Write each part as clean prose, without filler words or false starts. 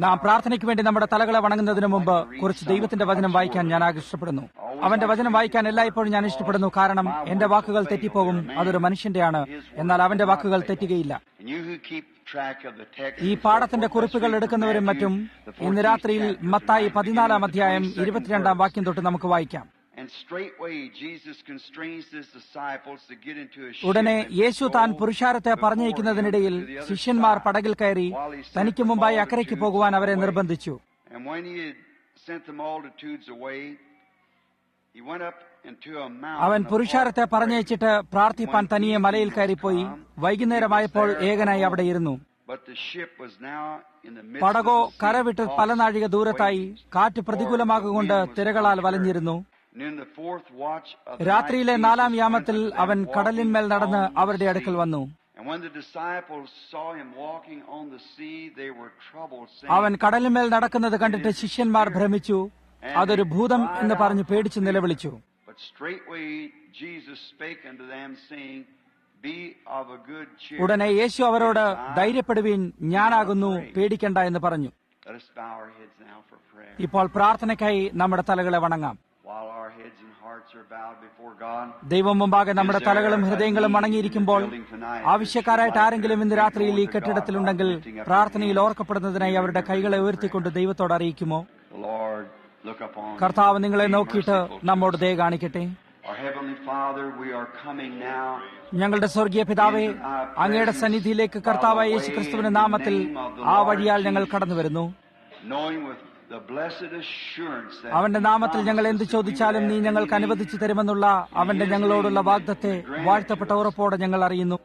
നാം പ്രാർത്ഥനയ്ക്ക് വേണ്ടി നമ്മുടെ തലകളെ വണങ്ങുന്നതിന് മുമ്പ് കുറച്ച് ദൈവത്തിന്റെ വചനം വായിക്കാൻ ഞാൻ ഇഷ്ടപ്പെടുന്നു. അവന്റെ വചനം വായിക്കാൻ എല്ലായ്പ്പോഴും ഞാൻ ഇഷ്ടപ്പെടുന്നു. കാരണം എന്റെ വാക്കുകൾ തെറ്റിപ്പോകും, അതൊരു മനുഷ്യന്റെയാണ്, എന്നാൽ അവന്റെ വാക്കുകൾ തെറ്റുകയില്ല. ഈ പാഠത്തിന്റെ കുറിപ്പുകൾ എടുക്കുന്നവരും മറ്റും ഇന്ന് രാത്രിയിൽ മത്തായി 14 അധ്യായം 22 വാക്യം തൊട്ട് നമുക്ക് വായിക്കാം. ഉടനെ യേശു താൻ പുരുഷാരത്തെ പറഞ്ഞയക്കുന്നതിനിടയിൽ ശിഷ്യന്മാർ പടകിൽ കയറി തനിക്ക് മുമ്പായി അക്കരയ്ക്ക് പോകുവാൻ അവരെ നിർബന്ധിച്ചു. അവൻ പുരുഷാരത്തെ പറഞ്ഞയച്ചിട്ട് പ്രാർത്ഥിപ്പാൻ തനിയെ മലയിൽ കയറിപ്പോയി. വൈകുന്നേരമായപ്പോൾ ഏകനായി അവിടെ ഇരുന്നു. പടകോ കരവിട്ട് പല നാഴിക ദൂരത്തായി. കാറ്റ് പ്രതികൂലമാകൊണ്ട് തിരകളാൽ വലഞ്ഞിരുന്നു. രാത്രിയിലെ 4-ാം യാമത്തിൽ അവൻ കടലിന്മേൽ നടന്ന് അവരുടെ അടുക്കൽ വന്നു. അവൻ കടലിന്മേൽ നടക്കുന്നത് കണ്ടിട്ട് ശിഷ്യന്മാർ ഭ്രമിച്ചു. അതൊരു ഭൂതം എന്ന് പറഞ്ഞ് പേടിച്ച് നിലവിളിച്ചു. ഉടനെ യേശു അവരോട്, ധൈര്യപ്പെടുവീൻ, ഞാനാകുന്നു, പേടിക്കണ്ട എന്ന് പറഞ്ഞു. ഇപ്പോൾ പ്രാർത്ഥനയ്ക്കായി നമ്മുടെ തലകളെ വണങ്ങാം. ദൈവം മുമ്പാകെ നമ്മുടെ തലകളും ഹൃദയങ്ങളും വണങ്ങിയിരിക്കുമ്പോൾ ആവശ്യക്കാരായിട്ട് ആരെങ്കിലും ഇന്ന് രാത്രിയിൽ ഈ കെട്ടിടത്തിലുണ്ടെങ്കിൽ പ്രാർത്ഥനയിൽ ഓർക്കപ്പെടുന്നതിനായി അവരുടെ കൈകളെ ഉയർത്തിക്കൊണ്ട് ദൈവത്തോട് അറിയിക്കുമോ? കർത്താവ് നിങ്ങളെ നോക്കിയിട്ട് നമ്മോട് ദയ കാണിക്കട്ടെ. ഞങ്ങളുടെ സ്വർഗീയ പിതാവേ, അങ്ങയുടെ സന്നിധിയിലേക്ക് കർത്താവായ യേശു ക്രിസ്തുവിന്റെ നാമത്തിൽ ആ വഴിയാൽ ഞങ്ങൾ കടന്നു വരുന്നു. അവന്റെ നാമത്തിൽ ഞങ്ങൾ എന്ത് ചോദിച്ചാലും നീ ഞങ്ങൾക്ക് അനുവദിച്ചു തരുമെന്നുള്ള അവന്റെ ഞങ്ങളോടുള്ള വാഗ്ദത്തെ വാഴ്ത്തപ്പെട്ട ഉറപ്പോടെ ഞങ്ങൾ അറിയുന്നു.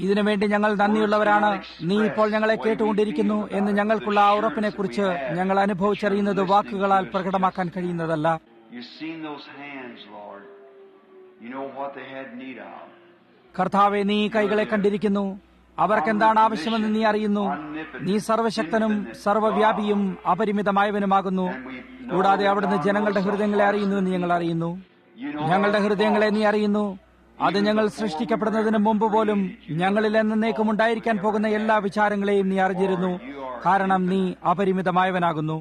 ഇതിനുവേണ്ടി ഞങ്ങൾ നന്ദിയുള്ളവരാണ്. നീ ഇപ്പോൾ ഞങ്ങളെ കേട്ടുകൊണ്ടിരിക്കുന്നു എന്ന് ഞങ്ങൾക്കുള്ള ആ ഉറപ്പിനെ കുറിച്ച് ഞങ്ങൾ അനുഭവിച്ചറിയുന്നത് വാക്കുകളാൽ പ്രകടമാക്കാൻ കഴിയുന്നതല്ല. കർത്താവെ, നീ കൈകളെ കണ്ടിരിക്കുന്നു. അവർക്കെന്താണ് ആവശ്യമെന്ന് നീ അറിയുന്നു. നീ സർവശക്തനും സർവവ്യാപിയും അപരിമിതമായവനുമാകുന്നു. കൂടാതെ അവിടുന്ന് ജനങ്ങളുടെ ഹൃദയങ്ങളെ അറിയുന്നു എന്ന് ഞങ്ങൾ അറിയുന്നു. ഞങ്ങളുടെ ഹൃദയങ്ങളെ നീ അറിയുന്നു. അത് ഞങ്ങൾ സൃഷ്ടിക്കപ്പെടുന്നതിന് മുമ്പ് പോലും ഞങ്ങളിൽ എന്നേക്കും ഉണ്ടായിരിക്കാൻ പോകുന്ന എല്ലാ വിചാരങ്ങളെയും നീ അറിഞ്ഞിരുന്നു. കാരണം നീ അപരിമിതമായവനാകുന്നു.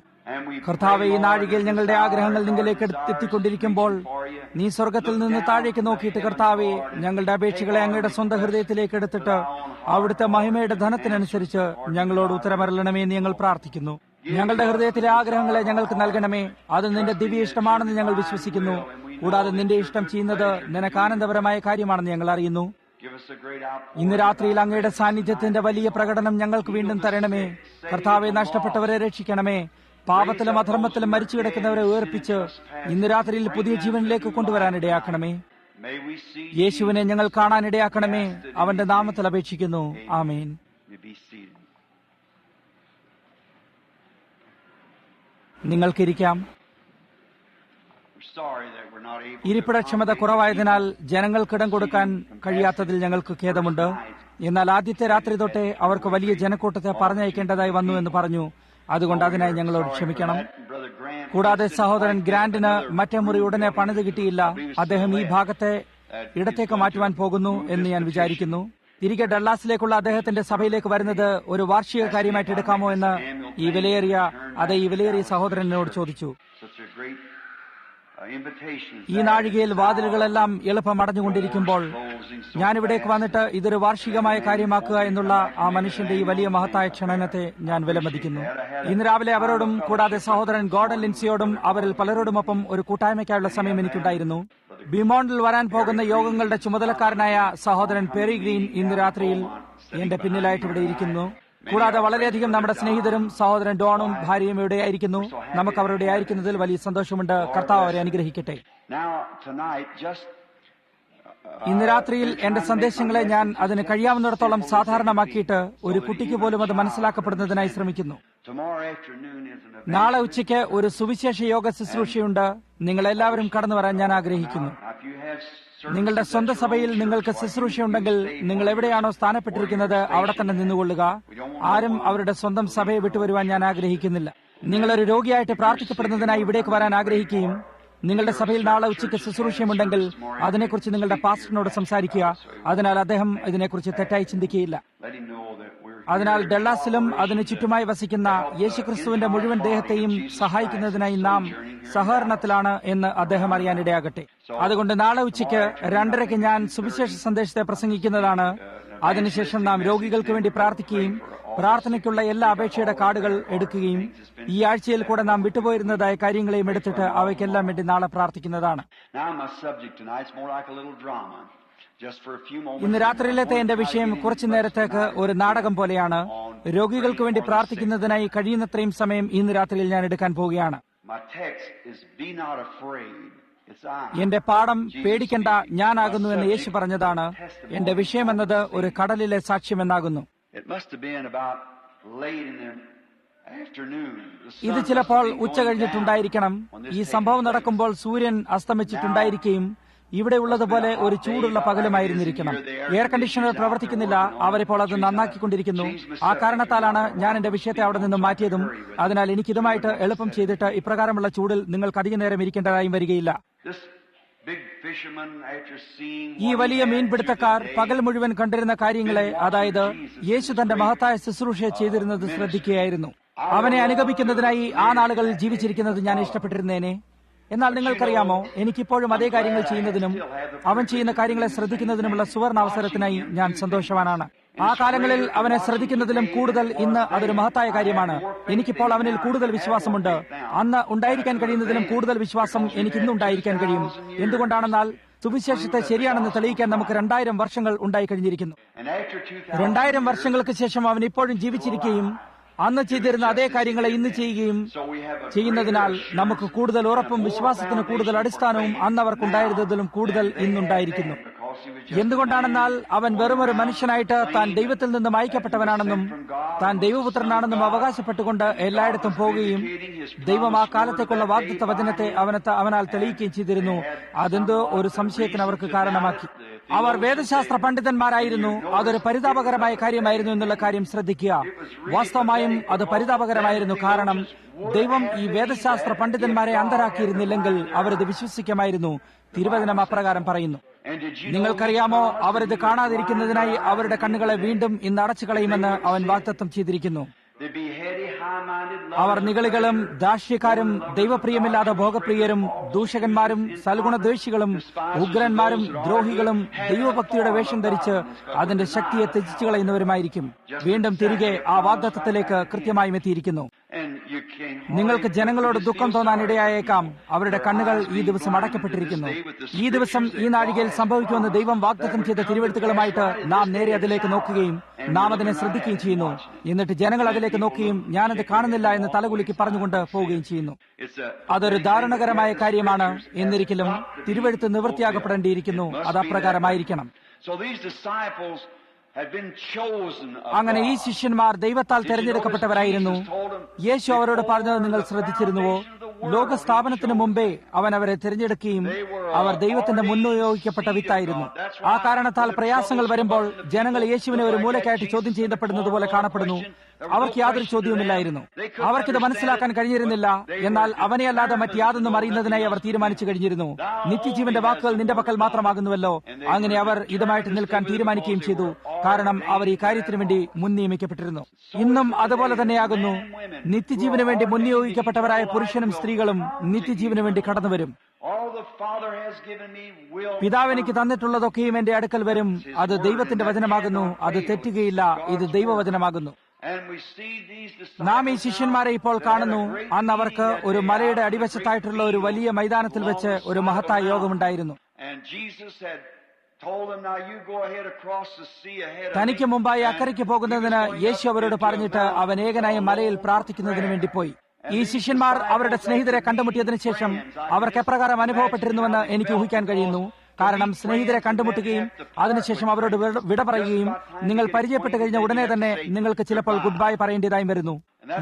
കർത്താവെ, ഈ നാഴികയിൽ ഞങ്ങളുടെ ആഗ്രഹങ്ങൾ നിങ്ങളിലേക്ക് എത്തിക്കൊണ്ടിരിക്കുമ്പോൾ നീ സ്വർഗത്തിൽ നിന്ന് താഴേക്ക് നോക്കിയിട്ട് കർത്താവെ, ഞങ്ങളുടെ അപേക്ഷകളെ അങ്ങയുടെ സ്വന്തം ഹൃദയത്തിലേക്ക് എടുത്തിട്ട് അവിടുത്തെ മഹിമയുടെ ധനത്തിനനുസരിച്ച് ഞങ്ങളോട് ഉത്തരമരളണമേ എന്ന് ഞങ്ങൾ പ്രാർത്ഥിക്കുന്നു. ഞങ്ങളുടെ ഹൃദയത്തിലെ ആഗ്രഹങ്ങളെ ഞങ്ങൾക്ക് നൽകണമേ. അത് നിന്റെ ദിവ്യ ഇഷ്ടമാണെന്ന് ഞങ്ങൾ വിശ്വസിക്കുന്നു. കൂടാതെ നിന്റെ ഇഷ്ടം ചെയ്യുന്നത് നിനക്ക് ആനന്ദപരമായ കാര്യമാണെന്ന് ഞങ്ങൾ അറിയുന്നു. ഇന്ന് രാത്രിയിൽ അങ്ങയുടെ സാന്നിധ്യത്തിന്റെ വലിയ പ്രകടനം ഞങ്ങൾക്ക് വീണ്ടും തരണമേ. കർത്താവെ, നഷ്ടപ്പെട്ടവരെ രക്ഷിക്കണമേ. പാപത്തിലും അധർമ്മത്തിലും മരിച്ചു കിടക്കുന്നവരെ ഉയർപ്പിച്ച് ഇന്ന് രാത്രിയിൽ പുതിയ ജീവനിലേക്ക് കൊണ്ടുവരാനിടയാക്കണമേ. യേശുവിനെ ഞങ്ങൾ കാണാനിടയാക്കണമേ. അവന്റെ നാമത്തിൽ അപേക്ഷിക്കുന്നു. ആമേൻ. നിങ്ങൾക്കിരിക്കാം. ഇരിപ്പിടക്ഷമത കുറവായതിനാൽ ജനങ്ങൾക്കിടം കൊടുക്കാൻ കഴിയാത്തതിൽ ഞങ്ങൾക്ക് ഖേദമുണ്ട്. എന്നാൽ ആദ്യത്തെ രാത്രി തൊട്ടേ അവർക്ക് വലിയ ജനക്കൂട്ടത്തെ പറഞ്ഞയക്കേണ്ടതായി വന്നു എന്ന് പറഞ്ഞു. അതുകൊണ്ട് അതിനായി ഞങ്ങളോട് ക്ഷമിക്കണം. കൂടാതെ സഹോദരൻ ഗ്രാൻഡിന് മറ്റേ മുറി ഉടനെ പണിത് കിട്ടിയില്ല. അദ്ദേഹം ഈ ഭാഗത്തെ ഇടത്തേക്ക് മാറ്റുവാൻ പോകുന്നു എന്ന് ഞാൻ വിചാരിക്കുന്നു. തിരികെ ഡള്ളാസിലേക്കുള്ള അദ്ദേഹത്തിന്റെ സഭയിലേക്ക് വരുന്നത് ഒരു വാർഷിക കാര്യമായിട്ട് എടുക്കാമോ എന്ന് ഈ വിലയേറിയ സഹോദരനോട് ചോദിച്ചു. ഈ നാഴികയിൽ വാതിലുകളെല്ലാം എളുപ്പം അടഞ്ഞുകൊണ്ടിരിക്കുമ്പോൾ ഞാനിവിടേക്ക് വന്നിട്ട് ഇതൊരു വാർഷികമായ കാര്യമാക്കുക എന്നുള്ള ആ മനുഷ്യന്റെ ഈ വലിയ മഹത്തായ ക്ഷണനത്തെ ഞാൻ വിലമതിക്കുന്നു. ഇന്ന് രാവിലെ അവരോടും കൂടാതെ സഹോദരൻ ഗോർഡൻ ലിൻസിയോടും അവരിൽ പലരോടുമൊപ്പം ഒരു കൂട്ടായ്മയ്ക്കായുള്ള സമയം എനിക്കുണ്ടായിരുന്നു. ബിമോണ്ടിൽ വരാൻ പോകുന്ന യോഗങ്ങളുടെ ചുമതലക്കാരനായ സഹോദരൻ പെറി ഗ്രീൻ ഇന്ന് രാത്രിയിൽ എന്റെ പിന്നിലായിട്ട് ഇവിടെ ഇരിക്കുന്നു. കൂടാതെ വളരെയധികം നമ്മുടെ സ്നേഹിതരും സഹോദരൻ ഡോണും ഭാര്യയും ഇവിടെ ആയിരിക്കുന്നു. നമുക്ക് അവരുടെ ആയിരിക്കുന്നതിൽ വലിയ സന്തോഷമുണ്ട്. കർത്താവ് അവരെ അനുഗ്രഹിക്കട്ടെ. ഇന്ന് രാത്രിയിൽ എന്റെ സന്ദേശങ്ങളെ ഞാൻ അതിന് കഴിയാവുന്നിടത്തോളം സാധാരണമാക്കിയിട്ട് ഒരു കുട്ടിക്ക് പോലും അത് മനസ്സിലാക്കപ്പെടുന്നതിനായി ശ്രമിക്കുന്നു. നാളെ ഉച്ചയ്ക്ക് ഒരു സുവിശേഷ യോഗ ശുശ്രൂഷയുണ്ട്. നിങ്ങളെല്ലാവരും കടന്നു വരാൻ ഞാൻ ആഗ്രഹിക്കുന്നു. നിങ്ങളുടെ സ്വന്തം സഭയിൽ നിങ്ങൾക്ക് ശുശ്രൂഷയുണ്ടെങ്കിൽ നിങ്ങൾ എവിടെയാണോ സ്ഥാനപ്പെട്ടിരിക്കുന്നത് അവിടെ തന്നെ നിന്നുകൊള്ളുക. ആരും അവരുടെ സ്വന്തം സഭയെ വിട്ടുവരുവാൻ ഞാൻ ആഗ്രഹിക്കുന്നില്ല. നിങ്ങളൊരു രോഗിയായിട്ട് പ്രാർത്ഥിക്കപ്പെടുന്നതിനായി ഇവിടേക്ക് വരാൻ ആഗ്രഹിക്കുകയും നിങ്ങളുടെ സഭയിൽ നാളെ ഉച്ചയ്ക്ക് ശുശ്രൂഷയുമുണ്ടെങ്കിൽ അതിനെക്കുറിച്ച് നിങ്ങളുടെ പാസ്റ്ററിനോട് സംസാരിക്കുക. അതിനാൽ അദ്ദേഹം ഇതിനെക്കുറിച്ച് തെറ്റായി ചിന്തിക്കുകയില്ല. അതിനാൽ ഡള്ളാസിലും അതിനു ചുറ്റുമായി വസിക്കുന്ന യേശുക്രിസ്തുവിന്റെ മുഴുവൻ ദേഹത്തെയും സഹായിക്കുന്നതിനായി നാം സഹകരണത്തിലാണ് എന്ന് അദ്ദേഹം അറിയാനിടയാകട്ടെ. അതുകൊണ്ട് നാളെ ഉച്ചയ്ക്ക് 2:30 ഞാൻ സുവിശേഷ സന്ദേശത്തെ പ്രസംഗിക്കുന്നതാണ്. അതിനുശേഷം നാം രോഗികൾക്ക് വേണ്ടി പ്രാർത്ഥിക്കുകയും പ്രാർത്ഥനയ്ക്കുള്ള എല്ലാ അപേക്ഷയുടെ കാർഡുകൾ എടുക്കുകയും ഈ ആഴ്ചയിൽ കൂടെ നാം വിട്ടുപോയിരുന്നതായ കാര്യങ്ങളെയും എടുത്തിട്ട് അവയ്ക്കെല്ലാം വേണ്ടി നാളെ പ്രാർത്ഥിക്കുന്നതാണ്. ഇന്ന് രാത്രിയിലത്തെ എന്റെ വിഷയം കുറച്ചു നേരത്തേക്ക് ഒരു നാടകം പോലെയാണ്. രോഗികൾക്ക് വേണ്ടി പ്രാർത്ഥിക്കുന്നതിനായി കഴിയുന്നത്രയും സമയം ഇന്ന് രാത്രിയിൽ ഞാൻ എടുക്കാൻ പോവുകയാണ്. എന്റെ പാഠം പേടിക്കണ്ട, ഞാനാകുന്നു എന്ന് യേശു പറഞ്ഞതാണ്. എന്റെ വിഷയം എന്നത് ഒരു കടലിലെ സാക്ഷ്യമെന്നാകുന്നു. ഇത് ചിലപ്പോൾ ഉച്ച കഴിഞ്ഞിട്ടുണ്ടായിരിക്കണം. ഈ സംഭവം നടക്കുമ്പോൾ സൂര്യൻ അസ്തമിച്ചിട്ടുണ്ടായിരിക്കുകയും ഇവിടെ ഉള്ളതുപോലെ ഒരു ചൂടുള്ള പകലുമായിരുന്നിരിക്കണം. എയർ കണ്ടീഷണർ പ്രവർത്തിക്കുന്നില്ല. അവരിപ്പോൾ അത് നന്നാക്കിക്കൊണ്ടിരിക്കുന്നു. ആ കാരണത്താലാണ് ഞാൻ എന്റെ വിഷയത്തെ അവിടെ നിന്നും മാറ്റിയതും. അതിനാൽ എനിക്കിതുമായിട്ട് എളുപ്പം ചെയ്തിട്ട് ഇപ്രകാരമുള്ള ചൂടിൽ നിങ്ങൾക്ക് അധിക നേരം ഇരിക്കേണ്ടതായും വരികയില്ല. ഈ വലിയ മീൻപിടുത്തക്കാർ പകൽ മുഴുവൻ കണ്ടിരുന്ന കാര്യങ്ങളെ, അതായത് യേശു തന്റെ മഹത്തായ ശുശ്രൂഷയെ ചെയ്തിരുന്നത് ശ്രദ്ധിക്കുകയായിരുന്നു. അവനെ അനുഗമിക്കുന്നതിനായി ആ നാളുകളിൽ ജീവിച്ചിരിക്കുന്നത് ഞാൻ ഇഷ്ടപ്പെട്ടിരുന്നേനെ. എന്നാൽ നിങ്ങൾക്കറിയാമോ, എനിക്കിപ്പോഴും അതേ കാര്യങ്ങൾ ചെയ്യുന്നതിനും അവൻ ചെയ്യുന്ന കാര്യങ്ങളെ ശ്രദ്ധിക്കുന്നതിനുമുള്ള സുവർണ അവസരത്തിനായി ഞാൻ സന്തോഷവാനാണ്. ആ കാലങ്ങളിൽ അവനെ ശ്രദ്ധിക്കുന്നതിലും കൂടുതൽ ഇന്ന് അതൊരു മഹത്തായ കാര്യമാണ്. എനിക്കിപ്പോൾ അവനിൽ കൂടുതൽ വിശ്വാസമുണ്ട്. അന്ന് ഉണ്ടായിരിക്കാൻ കഴിയുന്നതിലും കൂടുതൽ വിശ്വാസം എനിക്ക് ഇന്ന് ഉണ്ടായിരിക്കാൻ കഴിയും. എന്തുകൊണ്ടാണെന്നാൽ സുവിശേഷത്തെ ശരിയാണെന്ന് തെളിയിക്കാൻ നമുക്ക് 2000 വർഷങ്ങൾ ഉണ്ടായി കഴിഞ്ഞിരിക്കുന്നു. 2000 വർഷങ്ങൾക്ക് ശേഷം അവൻ ഇപ്പോഴും ജീവിച്ചിരിക്കുകയും അന്ന് ചെയ്തിരുന്ന അതേ കാര്യങ്ങളെ ഇന്ന് ചെയ്യുന്നതിനാൽ നമുക്ക് കൂടുതൽ ഉറപ്പും വിശ്വാസത്തിന് കൂടുതൽ അടിസ്ഥാനവും അന്ന് അവർക്കുണ്ടായിരുന്നതിലും കൂടുതൽ ഇന്നുണ്ടായിരിക്കുന്നു. എന്തുകൊണ്ടാണെന്നാൽ അവൻ വെറുമൊരു മനുഷ്യനായിട്ട് താൻ ദൈവത്തിൽ നിന്നും അയക്കപ്പെട്ടവനാണെന്നും താൻ ദൈവപുത്രനാണെന്നും അവകാശപ്പെട്ടുകൊണ്ട് എല്ലായിടത്തും പോവുകയും ദൈവം ആ കാലത്തേക്കുള്ള വാഗ്ദത്ത വചനത്തെ അവനാൽ തെളിയിക്കുകയും ചെയ്തിരുന്നു. അതെന്തോ ഒരു സംശയത്തിന് അവർക്ക് കാരണമാക്കി. അവർ വേദശാസ്ത്ര പണ്ഡിതന്മാരായിരുന്നു. അതൊരു പരിതാപകരമായ കാര്യമായിരുന്നു എന്നുള്ള കാര്യം ശ്രദ്ധിക്കുക. വാസ്തവമായും അത് പരിതാപകരമായിരുന്നു. കാരണം ദൈവം ഈ വേദശാസ്ത്ര പണ്ഡിതന്മാരെ അന്ധരാക്കിയിരുന്നില്ലെങ്കിൽ അവരത് വിശ്വസിക്കുമായിരുന്നു. തിരുവചനം അപ്രകാരം പറയുന്നു. നിങ്ങൾക്കറിയാമോ, അവരിത് കാണാതിരിക്കുന്നതിനായി അവരുടെ കണ്ണുകളെ വീണ്ടും ഇന്ന് അടച്ചു കളയുമെന്ന് അവൻ വാഗ്ദത്തം ചെയ്തിരിക്കുന്നു. അവർ നിഗളികളും ദാക്ഷ്യക്കാരും ദൈവപ്രിയമില്ലാത്ത ഭോഗപ്രിയരും ദൂഷകന്മാരും സൽഗുണദ്വേഷികളും ഉഗ്രന്മാരും ദ്രോഹികളും ദൈവഭക്തിയുടെ വേഷം ധരിച്ച് അതിന്റെ ശക്തിയെ ത്യജിച്ചു കളയുന്നവരുമായിരിക്കും. വീണ്ടും തിരികെ ആ വാഗ്ദത്തത്തിലേക്ക് കൃത്യമായും എത്തിയിരിക്കുന്നു. നിങ്ങൾക്ക് ജനങ്ങളോട് ദുഃഖം തോന്നാൻ ഇടയായേക്കാം. അവരുടെ കണ്ണുകൾ ഈ ദിവസം അടയ്ക്കപ്പെട്ടിരിക്കുന്നു. ഈ ദിവസം ഈ നാഴികയിൽ സംഭവിക്കുമെന്ന് ദൈവം വാഗ്ദത്തം ചെയ്ത തിരുവെഴുത്തുകളുമായിട്ട് നാം നേരെ അതിലേക്ക് നോക്കുകയും നാം അതിനെ ശ്രദ്ധിക്കുകയും ചെയ്യുന്നു. എന്നിട്ട് ജനങ്ങൾ അതിലേക്ക് നോക്കുകയും ഞാനത് കാണുന്നില്ല എന്ന് തലകുലുക്കി പറഞ്ഞുകൊണ്ട് പോവുകയും ചെയ്യുന്നു. അതൊരു ദാരുണകരമായ കാര്യമാണ്. എന്നിരിക്കലും തിരുവെഴുത്ത് നിവൃത്തിയാകപ്പെടേണ്ടിയിരിക്കുന്നു. അത് അപ്രകാരമായിരിക്കണം. അങ്ങനെ ഈ ശിഷ്യന്മാർ ദൈവത്താൽ തെരഞ്ഞെടുക്കപ്പെട്ടവരായിരുന്നു. യേശു അവരോട് പറഞ്ഞത് നിങ്ങൾ ശ്രദ്ധിച്ചിരുന്നുവോ? ലോകസ്ഥാപനത്തിന് മുമ്പേ അവൻ അവരെ തിരഞ്ഞെടുക്കുകയും അവർ ദൈവത്തിന്റെ മുൻനിയോഗിക്കപ്പെട്ട വിത്തായിരുന്നു. ആ കാരണത്താൽ പ്രയാസങ്ങൾ വരുമ്പോൾ ജനങ്ങൾ യേശുവിനെ ഒരു മൂലക്കായിട്ട് ചോദ്യം ചെയ്യപ്പെടുന്നത് പോലെ കാണപ്പെടുന്നു. അവർക്ക് യാതൊരു ചോദ്യവുമില്ലായിരുന്നു. അവർക്കിത് മനസ്സിലാക്കാൻ കഴിഞ്ഞിരുന്നില്ല. എന്നാൽ അവനെ അല്ലാതെ മറ്റ് യാതൊന്നും അറിയുന്നതിനായി അവർ തീരുമാനിച്ചു കഴിഞ്ഞിരുന്നു. നിത്യജീവന്റെ വാക്കുകൾ നിന്റെ പക്കൽ മാത്രമാകുന്നുവല്ലോ. അങ്ങനെ അവർ ഇതുമായിട്ട് നിൽക്കാൻ തീരുമാനിക്കുകയും ചെയ്തു. കാരണം അവർ ഈ കാര്യത്തിനു വേണ്ടി മുൻ നിയമിക്കപ്പെട്ടിരുന്നു. ഇന്നും അതുപോലെ തന്നെയാകുന്നു. നിത്യജീവന് വേണ്ടി മുൻനിയോഗിക്കപ്പെട്ടവരായ പുരുഷനും സ്ത്രീകളും നിത്യജീവന് വേണ്ടി കടന്നുവരും. പിതാവ് എനിക്ക് തന്നിട്ടുള്ളതൊക്കെയും എന്റെ അടുക്കൽ വരും. അത് ദൈവത്തിന്റെ വചനമാകുന്നു. അത് തെറ്റുകയില്ല. ഇത് ദൈവവചനമാകുന്നു. നാം ഈ ശിഷ്യന്മാരെ ഇപ്പോൾ കാണുന്നു. അന്ന് അവർക്ക് ഒരു മലയുടെ അടിവശത്തായിട്ടുള്ള ഒരു വലിയ മൈതാനത്തിൽ വെച്ച് ഒരു മഹത്തായ യോഗമുണ്ടായിരുന്നു. തനിക്ക് മുമ്പായി അക്കരയ്ക്ക് പോകുന്നതിന് യേശു അവരോട് പറഞ്ഞിട്ട് അവൻ ഏകനായ മലയിൽ പ്രാർത്ഥിക്കുന്നതിന് വേണ്ടി പോയി. ഈ ശിഷ്യന്മാർ അവരുടെ സ്നേഹിതരെ കണ്ടുമുട്ടിയതിനു ശേഷം അവർക്ക് എപ്രകാരം അനുഭവപ്പെട്ടിരുന്നുവെന്ന് എനിക്ക് ഊഹിക്കാൻ കഴിയുന്നു. കാരണം സ്നേഹിതരെ കണ്ടുമുട്ടുകയും അതിനുശേഷം അവരോട് വിട പറയുകയും നിങ്ങൾ പരിചയപ്പെട്ട് കഴിഞ്ഞ ഉടനെ തന്നെ നിങ്ങൾക്ക് ചിലപ്പോൾ ഗുഡ് ബൈ പറയേണ്ടതായും വരുന്നു.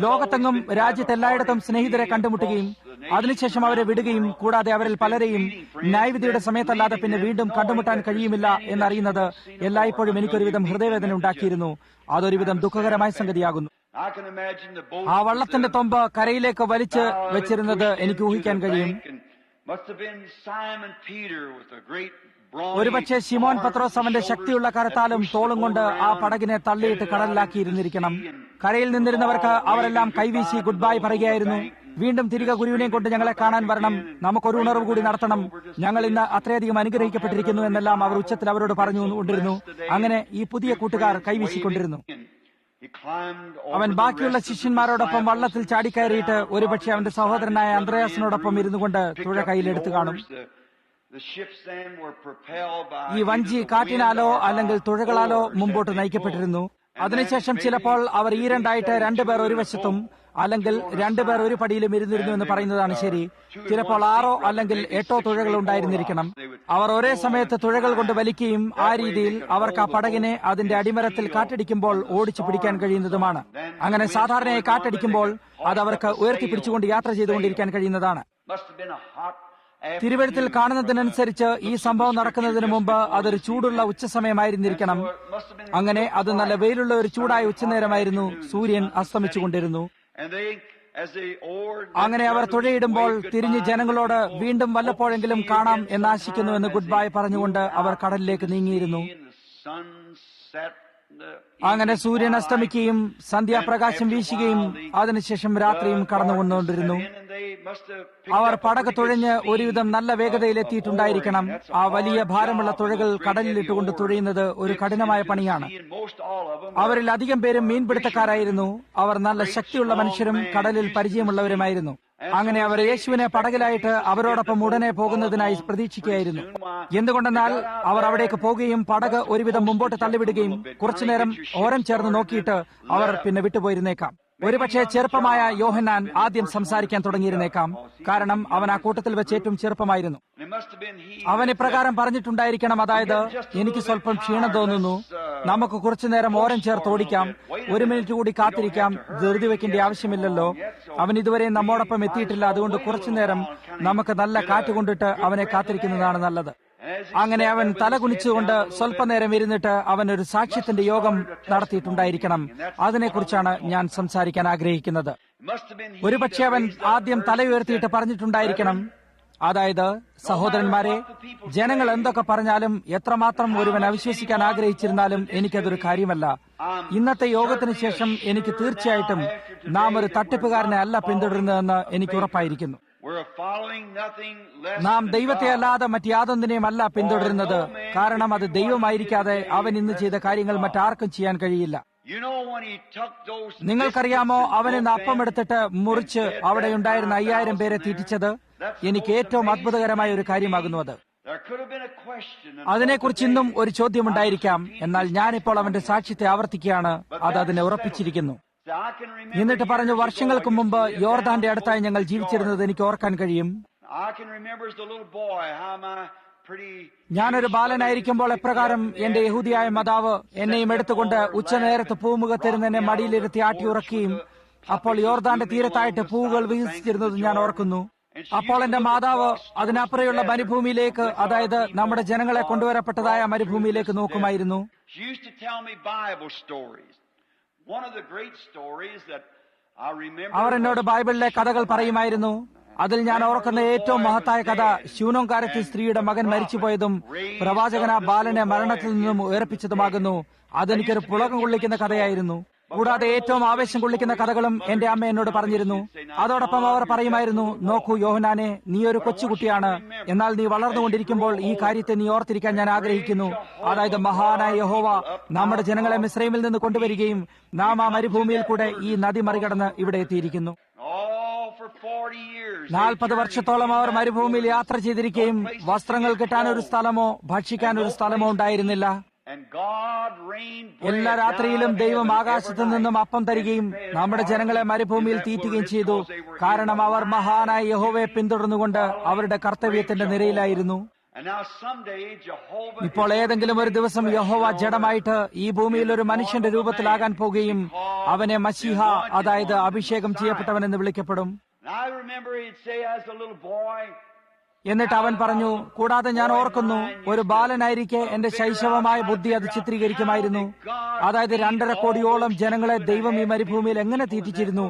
ലോകത്തെങ്ങും രാജ്യത്തെല്ലായിടത്തും സ്നേഹിതരെ കണ്ടുമുട്ടുകയും അതിനുശേഷം അവരെ വിടുകയും കൂടാതെ അവരിൽ പലരെയും ന്യായവിധിയുടെ സമയത്തല്ലാതെ പിന്നെ വീണ്ടും കണ്ടുമുട്ടാൻ കഴിയുമില്ല എന്നറിയുന്നത് എല്ലായ്പ്പോഴും എനിക്കൊരുവിധം ഹൃദയവേദന ഉണ്ടാക്കിയിരുന്നു. അതൊരുവിധം ദുഃഖകരമായ സംഗതിയാകുന്നു. ആ വള്ളത്തിന്റെ തൊമ്പ് കരയിലേക്ക് വലിച്ച് വെച്ചിരുന്നത് എനിക്ക് ഊഹിക്കാൻ കഴിയും. ഒരുപക്ഷെ ശിമോൻ പത്രോസ് അവന്റെ ശക്തിയുള്ള കരത്താലും തോളും കൊണ്ട് ആ പടകിനെ തള്ളിയിട്ട് കടലിലാക്കിയിരുന്നിരിക്കണം. കരയിൽ നിന്നിരുന്നവർക്ക് അവരെല്ലാം കൈവീശി ഗുഡ് ബൈ പറയുകയായിരുന്നു. വീണ്ടും തിരികെ ഗുരുവിനെയും കൊണ്ട് ഞങ്ങളെ കാണാൻ വരണം, നമുക്കൊരു ഉണർവ് കൂടി നടത്തണം, ഞങ്ങൾ ഇന്ന് അത്രയധികം അനുഗ്രഹിക്കപ്പെട്ടിരിക്കുന്നു എന്നെല്ലാം അവർ ഉച്ചത്തിൽ അവരോട് പറഞ്ഞുകൊണ്ടിരുന്നു. അങ്ങനെ ഈ പുതിയ കൂട്ടുകാർ കൈവീശിക്കൊണ്ടിരുന്നു. അവൻ ബാക്കിയുള്ള ശിഷ്യന്മാരോടൊപ്പം വള്ളത്തിൽ ചാടിക്കയറിയിട്ട് ഒരുപക്ഷെ അവന്റെ സഹോദരനായ അന്ത്രയാസിനോടൊപ്പം ഇരുന്നു കൊണ്ട് തുഴ കയ്യിലെടുത്തു കാണും. ഈ വഞ്ചി കാറ്റിനാലോ അല്ലെങ്കിൽ തുഴകളാലോ മുമ്പോട്ട് നയിക്കപ്പെട്ടിരുന്നു. അതിനുശേഷം ചിലപ്പോൾ അവർ ഈ രണ്ടായിട്ട് രണ്ടുപേർ ഒരു വശത്തും അല്ലെങ്കിൽ രണ്ടുപേർ ഒരു പടിയിലും ഇരുന്നിരുന്നു എന്ന് പറയുന്നതാണ് ശരി. ചിലപ്പോൾ 6 അല്ലെങ്കിൽ 8 തുഴകൾ ഉണ്ടായിരുന്നിരിക്കണം. അവർ ഒരേ സമയത്ത് തുഴകൾ കൊണ്ട് വലിക്കുകയും ആ രീതിയിൽ അവർക്ക് ആ പടകിനെ അതിന്റെ അടിമരത്തിൽ കാറ്റടിക്കുമ്പോൾ ഓടിച്ചു പിടിക്കാൻ കഴിയുന്നതുമാണ്. അങ്ങനെ സാധാരണയായി കാറ്റടിക്കുമ്പോൾ അത് അവർക്ക് ഉയർത്തിപ്പിടിച്ചുകൊണ്ട് യാത്ര ചെയ്തുകൊണ്ടിരിക്കാൻ കഴിയുന്നതാണ്. തിരുവെഴുത്തിൽ കാണുന്നതിനനുസരിച്ച് ഈ സംഭവം നടക്കുന്നതിന് മുമ്പ് അതൊരു ചൂടുള്ള ഉച്ചസമയമായിരുന്നിരിക്കണം. അങ്ങനെ അത് നല്ല വെയിലുള്ള ഒരു ചൂടായ ഉച്ചനേരമായിരുന്നു. സൂര്യൻ അസ്തമിച്ചുകൊണ്ടിരുന്നു. അങ്ങനെ അവർ തുഴയിടുമ്പോൾ തിരിഞ്ഞ് ജനങ്ങളോട് വീണ്ടും വല്ലപ്പോഴെങ്കിലും കാണാം എന്നാശിക്കുന്നുവെന്ന് ഗുഡ് ബൈ പറഞ്ഞുകൊണ്ട് അവർ കടലിലേക്ക് നീങ്ങിയിരുന്നു. അങ്ങനെ സൂര്യൻ അസ്തമിക്കുകയും സന്ധ്യാപ്രകാശം വീശുകയും അതിനുശേഷം രാത്രിയും കടന്നുകൊണ്ടുകൊണ്ടിരുന്നു. അവർ പടക് തുഴഞ്ഞ് ഒരുവിധം നല്ല വേഗതയിലെത്തിയിട്ടുണ്ടായിരിക്കണം. ആ വലിയ ഭാരമുള്ള തുഴകൾ കടലിലിട്ടുകൊണ്ട് തുഴയുന്നത് ഒരു കഠിനമായ പണിയാണ്. അവരിൽ അധികം പേരും മീൻപിടുത്തക്കാരായിരുന്നു. അവർ നല്ല ശക്തിയുള്ള മനുഷ്യരും കടലിൽ പരിചയമുള്ളവരുമായിരുന്നു. അങ്ങനെ അവർ യേശുവിനെ പടകിലായിട്ട് അവരോടൊപ്പം ഉടനെ പോകുന്നതിനായി പ്രതീക്ഷിക്കുകയായിരുന്നു. എന്തുകൊണ്ടെന്നാൽ അവർ അവിടേക്ക് പോകുകയും പടക് ഒരുവിധം മുമ്പോട്ട് തള്ളിവിടുകയും കുറച്ചുനേരം ഓരം ചേർന്ന് നോക്കിയിട്ട് അവർ പിന്നെ വിട്ടുപോയിരുന്നേക്കാം. ഒരുപക്ഷെ ചെറുപ്പമായ യോഹന്നാൻ ആദ്യം സംസാരിക്കാൻ തുടങ്ങിയിരുന്നേക്കാം. കാരണം അവൻ ആ കൂട്ടത്തിൽ വെച്ച് ഏറ്റവും ചെറുപ്പമായിരുന്നു. അവൻ ഇപ്രകാരം പറഞ്ഞിട്ടുണ്ടായിരിക്കണം, അതായത് എനിക്ക് സ്വല്പം ക്ഷീണം തോന്നുന്നു, നമുക്ക് കുറച്ചുനേരം ഓരം ചേർത്ത് ഓടിക്കാം, 1 മിനിറ്റ് കൂടി കാത്തിരിക്കാം, ധൃതി വെക്കേണ്ട ആവശ്യമില്ലല്ലോ, അവൻ ഇതുവരെ നമ്മോടൊപ്പം എത്തിയിട്ടില്ല, അതുകൊണ്ട് കുറച്ചുനേരം നമുക്ക് നല്ല കാറ്റ് കൊണ്ടിട്ട് അവനെ കാത്തിരിക്കുന്നതാണ് നല്ലത്. അങ്ങനെ അവൻ തല കുനിച്ചുകൊണ്ട് സ്വല്പനേരം ഇരുന്നിട്ട് അവൻ ഒരു സാക്ഷ്യത്തിന്റെ യോഗം നടത്തിയിട്ടുണ്ടായിരിക്കണം. അതിനെക്കുറിച്ചാണ് ഞാൻ സംസാരിക്കാൻ ആഗ്രഹിക്കുന്നത്. ഒരുപക്ഷെ അവൻ ആദ്യം തല ഉയർത്തിയിട്ട് പറഞ്ഞിട്ടുണ്ടായിരിക്കണം, അതായത് സഹോദരന്മാരെ, ജനങ്ങൾ എന്തൊക്കെ പറഞ്ഞാലും എത്രമാത്രം ഒരുവൻ അവിശ്വസിക്കാൻ ആഗ്രഹിച്ചിരുന്നാലും എനിക്കതൊരു കാര്യമല്ല. ഇന്നത്തെ യോഗത്തിന് ശേഷം എനിക്ക് തീർച്ചയായിട്ടും നാം ഒരു തട്ടിപ്പുകാരനെ അല്ല പിന്തുടരുന്നതെന്ന് എനിക്ക് ഉറപ്പായിരിക്കുന്നു. നാം ദൈവത്തെ അല്ലാതെ മറ്റാതൊന്നിനെയും അല്ല പിന്തുടരുന്നത്. കാരണം അത് ദൈവമായിരിക്കാതെ അവൻ ഇന്ന് ചെയ്ത കാര്യങ്ങൾ മറ്റാർക്കും ചെയ്യാൻ കഴിയില്ല. നിങ്ങൾക്കറിയാമോ, അവൻ ഇന്ന് അപ്പം എടുത്തിട്ട് മുറിച്ച് അവിടെ ഉണ്ടായിരുന്ന 5000 പേരെ തീറ്റിച്ചത്? എനിക്ക് ഏറ്റവും അത്ഭുതകരമായ ഒരു കാര്യമാകുന്നു അത്. അതിനെക്കുറിച്ച് ഇന്നും ഒരു ചോദ്യമുണ്ടായിരിക്കാം. എന്നാൽ ഞാനിപ്പോൾ അവന്റെ സാക്ഷ്യത്തെ ആവർത്തിക്കുകയാണ്. അത് അതിനെ ഉറപ്പിച്ചിരിക്കുന്നു. എന്നിട്ട് പറഞ്ഞു, വർഷങ്ങൾക്ക് മുമ്പ് യോർദാന്റെ അടുത്തായി ഞങ്ങൾ ജീവിച്ചിരുന്നത് എനിക്ക് ഓർക്കാൻ കഴിയും. ഞാനൊരു ബാലനായിരിക്കുമ്പോൾ എപ്രകാരം എന്റെ യഹൂദിയായ മാതാവ് എന്നെയും എടുത്തുകൊണ്ട് ഉച്ചനേരത്ത് പൂമുഖത്തിരുന്ന് എന്നെ മടിയിലിരുത്തി ആട്ടി ഉറക്കുകയും അപ്പോൾ യോർദാന്റെ തീരത്തായിട്ട് പൂവുകൾ വികസിച്ചിരുന്നത് ഞാൻ ഓർക്കുന്നു. അപ്പോൾ എന്റെ മാതാവ് അതിനപ്പുറയുള്ള മരുഭൂമിയിലേക്ക്, അതായത് നമ്മുടെ ജനങ്ങളെ കൊണ്ടുവരപ്പെട്ടതായ മരുഭൂമിയിലേക്ക് നോക്കുമായിരുന്നു. അവർ എന്നോട് ബൈബിളിലെ കഥകൾ പറയുമായിരുന്നു. അതിൽ ഞാൻ ഓർക്കുന്ന ഏറ്റവും മഹത്തായ കഥ ശൂനോംകാരത്തി സ്ത്രീയുടെ മകൻ മരിച്ചുപോയതും പ്രവാചകന ബാലനെ മരണത്തിൽ നിന്നും ഉയർപ്പിച്ചതുമാകുന്നു. അതെനിക്കൊരു പുളകം കൊള്ളിക്കുന്ന കഥയായിരുന്നു. കൂടാതെ ഏറ്റവും ആവേശം കൊള്ളിക്കുന്ന കഥകളും എന്റെ അമ്മ എന്നോട് പറഞ്ഞിരുന്നു. അതോടൊപ്പം അവർ പറയുമായിരുന്നു, നോക്കൂ യോഹന്നാനെ, നീ ഒരു കൊച്ചുകുട്ടിയാണ്, എന്നാൽ നീ വളർന്നുകൊണ്ടിരിക്കുമ്പോൾ ഈ കാര്യത്തെ നീ ഓർത്തിരിക്കാൻ ഞാൻ ആഗ്രഹിക്കുന്നു. അതായത് മഹാനായ യഹോവ നമ്മുടെ ജനങ്ങളെ മിസ്രൈമിൽ നിന്ന് കൊണ്ടുവരികയും നാം ആ മരുഭൂമിയിൽ കൂടെ ഈ നദി മറികടന്ന് ഇവിടെ എത്തിയിരിക്കുന്നു. 40 വർഷത്തോളം അവർ മരുഭൂമിയിൽ യാത്ര ചെയ്തിരിക്കുകയും വസ്ത്രങ്ങൾ കിട്ടാൻ ഒരു സ്ഥലമോ ഭക്ഷിക്കാൻ ഒരു സ്ഥലമോ ഉണ്ടായിരുന്നില്ല. എല്ലാ രാത്രിയിലും ദൈവം ആകാശത്തു നിന്നും അപ്പം തരികയും നമ്മുടെ ജനങ്ങളെ മരുഭൂമിയിൽ തീറ്റുകയും ചെയ്തു. കാരണം അവർ മഹാനായ യഹോവയെ പിന്തുടർന്നുകൊണ്ട് അവരുടെ കർത്തവ്യത്തിന്റെ നിരയിലായിരുന്നു. ഇപ്പോൾ ഏതെങ്കിലും ഒരു ദിവസം യഹോവ ജഡമായിട്ട് ഈ ഭൂമിയിൽ ഒരു മനുഷ്യന്റെ രൂപത്തിലാകാൻ പോകുകയും അവനെ മശീഹ, അതായത് അഭിഷേകം ചെയ്യപ്പെട്ടവൻ എന്ന് വിളിക്കപ്പെടും. എന്നിട്ട് അവൻ പറഞ്ഞു, കൂടാതെ ഞാൻ ഓർക്കുന്നു, ഒരു ബാലനായിരിക്കെ എന്റെ ശൈശവമായ ബുദ്ധി അത് ചിത്രീകരിക്കുമായിരുന്നു. അതായത് 2.5 കോടിയോളം ജനങ്ങളെ ദൈവം ഈ മരുഭൂമിയിൽ എങ്ങനെ തീറ്റിച്ചിരുന്നു,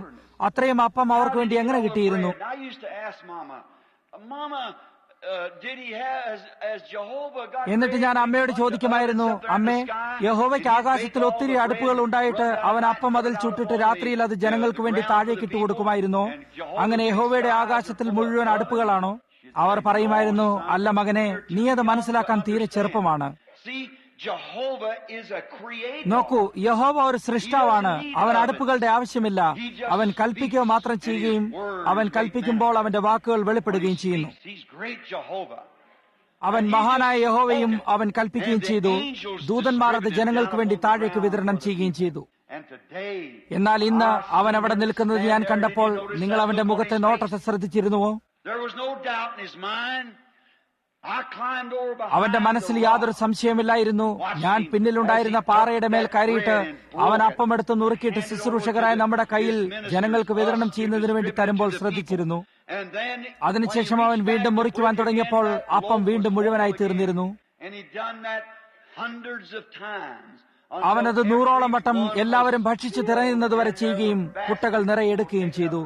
അത്രയും അപ്പം അവർക്ക് വേണ്ടി എങ്ങനെ കിട്ടിയിരുന്നു. എന്നിട്ട് ഞാൻ അമ്മയോട് ചോദിക്കുമായിരുന്നു, അമ്മേ, യഹോവയ്ക്ക് ആകാശത്തിൽ ഒത്തിരി അടുപ്പുകൾ ഉണ്ടായിട്ട് അവൻ അപ്പം അതിൽ ചുട്ടിട്ട് രാത്രിയിൽ അത് ജനങ്ങൾക്ക് വേണ്ടി താഴേക്ക് ഇട്ട് കൊടുക്കുമായിരുന്നോ? അങ്ങനെ യഹോവയുടെ ആകാശത്തിൽ മുഴുവൻ അടുപ്പുകളാണോ? അവർ പറയുമായിരുന്നു, അല്ല മകനെ, നീ അത് മനസ്സിലാക്കാൻ തീരെ ചെറുപ്പമാണ്. നോക്കൂ, യഹോവ ഒരു സൃഷ്ടാവാണ്. അവൻ അടുപ്പുകളുടെ ആവശ്യമില്ല. അവൻ കൽപ്പിക്കുക മാത്രം ചെയ്യുകയും അവൻ കൽപ്പിക്കുമ്പോൾ അവന്റെ വാക്കുകൾ വെളിപ്പെടുകയും ചെയ്യുന്നു. അവൻ മഹാനായ യഹോവയും അവൻ കൽപ്പിക്കുകയും ചെയ്തു. ദൂതന്മാർ അത് ജനങ്ങൾക്ക് വേണ്ടി താഴേക്ക് വിതരണം ചെയ്യുകയും ചെയ്തു. എന്നാൽ ഇന്ന് അവൻ അവിടെ നിൽക്കുന്നത് ഞാൻ കണ്ടപ്പോൾ നിങ്ങൾ അവന്റെ മുഖത്തെ നോട്ടത്തെ ശ്രദ്ധിച്ചിരുന്നുവോ? അവന്റെ മനസ്സിൽ യാതൊരു സംശയമില്ലായിരുന്നു. ഞാൻ പിന്നിലുണ്ടായിരുന്ന പാറയുടെ മേൽ കയറിയിട്ട് അവൻ അപ്പമെടുത്ത് നുറുക്കിയിട്ട് ശുശ്രൂഷകരായ നമ്മുടെ കയ്യിൽ ജനങ്ങൾക്ക് വിതരണം ചെയ്യുന്നതിന് വേണ്ടി തരുമ്പോൾ ശ്രദ്ധിച്ചിരുന്നു. അതിനുശേഷം അവൻ വീണ്ടും മുറിക്കുവാൻ തുടങ്ങിയപ്പോൾ അപ്പം വീണ്ടും മുഴുവനായി തീർന്നിരുന്നു. അവനത് 100ഓളം വട്ടം എല്ലാവരും ഭക്ഷിച്ച് തിരയുന്നതുവരെ ചെയ്യുകയും കുട്ടകൾ നിറയെ എടുക്കുകയും ചെയ്തു.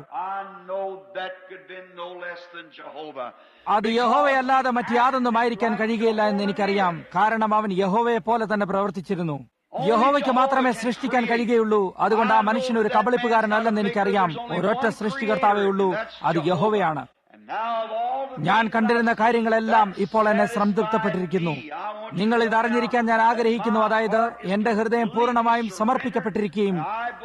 അത് യഹോവയല്ലാതെ മറ്റാതൊന്നുമായിരിക്കാൻ കഴിയുകയില്ല എന്ന് എനിക്കറിയാം. കാരണം അവൻ യഹോവയെ പോലെ തന്നെ പ്രവർത്തിച്ചിരുന്നു. യഹോവയ്ക്ക് മാത്രമേ സൃഷ്ടിക്കാൻ കഴിയുകയുള്ളൂ. അതുകൊണ്ട് ആ മനുഷ്യൻ ഒരു കബളിപ്പുകാരനല്ലെന്ന് എനിക്കറിയാം. ഒരൊറ്റ സൃഷ്ടികർത്താവേ ഉള്ളൂ, അത് യഹോവയാണ്. ഞാൻ കണ്ടിരുന്ന കാര്യങ്ങളെല്ലാം ഇപ്പോൾ എന്നെ സംതൃപ്തപ്പെട്ടിരിക്കുന്നു. നിങ്ങൾ ഇതറിഞ്ഞിരിക്കാൻ ഞാൻ ആഗ്രഹിക്കുന്നു. അതായത് എന്റെ ഹൃദയം പൂർണ്ണമായും സമർപ്പിക്കപ്പെട്ടിരിക്കുകയും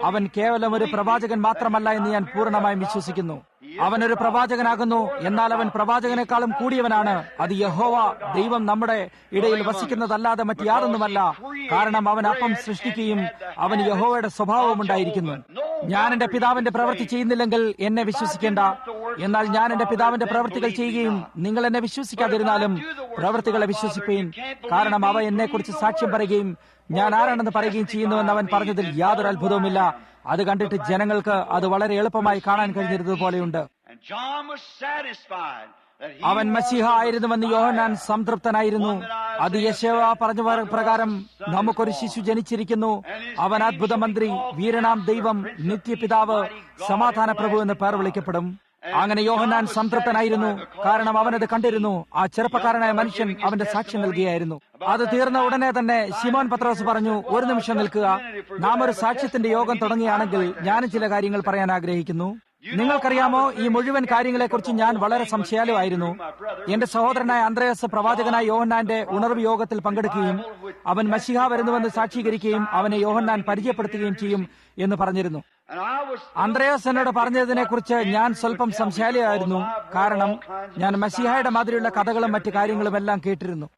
അവൻ കേവലം ഒരു പ്രവാചകൻ മാത്രമല്ല എന്ന് ഞാൻ പൂർണ്ണമായും വിശ്വസിക്കുന്നു. അവനൊരു പ്രവാചകനാകുന്നു, എന്നാൽ അവൻ പ്രവാചകനേക്കാളും കൂടിയവനാണ്. അത് യഹോവ ദൈവം നമ്മുടെ ഇടയിൽ വസിക്കുന്നതല്ലാതെ മറ്റ് യാതൊന്നുമല്ല. കാരണം അവൻ അപ്പം സൃഷ്ടിക്കുകയും അവന് യഹോവയുടെ സ്വഭാവവും ഉണ്ടായിരിക്കുന്നു. ഞാൻ എന്റെ പിതാവിന്റെ പ്രവൃത്തി ചെയ്യുന്നില്ലെങ്കിൽ എന്നെ വിശ്വസിക്കേണ്ട. എന്നാൽ ഞാൻ എന്റെ പിതാവിന്റെ പ്രവൃത്തികൾ ചെയ്യുകയും നിങ്ങൾ എന്നെ വിശ്വസിക്കാതിരുന്നാലും പ്രവൃത്തികളെ വിശ്വസിപ്പീൻ. കാരണം അവ എന്നെക്കുറിച്ച് സാക്ഷ്യം പറയുകയും ഞാൻ ആരാണെന്ന് പറയുകയും ചെയ്യുന്നുവെന്ന് അവൻ പറഞ്ഞതിൽ യാതൊരു അത്ഭുതവുമില്ല. അത് കണ്ടിട്ട് ജനങ്ങൾക്ക് അത് വളരെ എളുപ്പമായി കാണാൻ കഴിഞ്ഞിരുന്നതുപോലെയുണ്ട്. അവൻ മശീഹ ആയിരുന്നുവെന്ന് യോഹന്നാൻ സംതൃപ്തനായിരുന്നു. അത് യെശയ്യാ പറഞ്ഞ പ്രകാരം നമുക്കൊരു ശിശു ജനിച്ചിരിക്കുന്നു, അവൻ അത്ഭുത മന്ത്രി, വീരനാം ദൈവം, നിത്യപിതാവ്, സമാധാന പ്രഭു എന്ന് പേർ വിളിക്കപ്പെടും. അങ്ങനെ യോഹന്നാൻ സംതൃപ്തനായിരുന്നു. കാരണം അവനത് കണ്ടിരുന്നു. ആ ചെറുപ്പക്കാരനായ മനുഷ്യൻ അവന്റെ സാക്ഷ്യം നൽകുകയായിരുന്നു. അത് തീർന്ന ഉടനെ തന്നെ ശിമോൻ പത്രോസ് പറഞ്ഞു, ഒരു നിമിഷം നിൽക്കുക, നാം ഒരു സാക്ഷ്യത്തിന്റെ യോഗം തുടങ്ങുകയാണെങ്കിൽ ഞാനും ചില കാര്യങ്ങൾ പറയാൻ ആഗ്രഹിക്കുന്നു. നിങ്ങൾക്കറിയാമോ, ഈ മുഴുവൻ കാര്യങ്ങളെക്കുറിച്ച് ഞാൻ വളരെ സംശയാലുവായിരുന്നു. എന്റെ സഹോദരനായ അന്ത്രേയസ് പ്രവാചകനായ യോഹന്നാന്റെ ഉണർവ് യോഗത്തിൽ പങ്കെടുക്കുകയും അവൻ മശീഹ വരുന്നുവെന്ന് സാക്ഷീകരിക്കുകയും അവനെ യോഹന്നാൻ പരിചയപ്പെടുത്തുകയും ചെയ്യും എന്ന് പറഞ്ഞിരുന്നു. അന്ത്രേയസ് എന്നോട് പറഞ്ഞതിനെ കുറിച്ച് ഞാൻ സ്വല്പം സംശയാലുവായിരുന്നു. കാരണം ഞാൻ മശീഹയുടെ മാതിരിയുള്ള കഥകളും മറ്റു കാര്യങ്ങളും എല്ലാം കേട്ടിരുന്നു.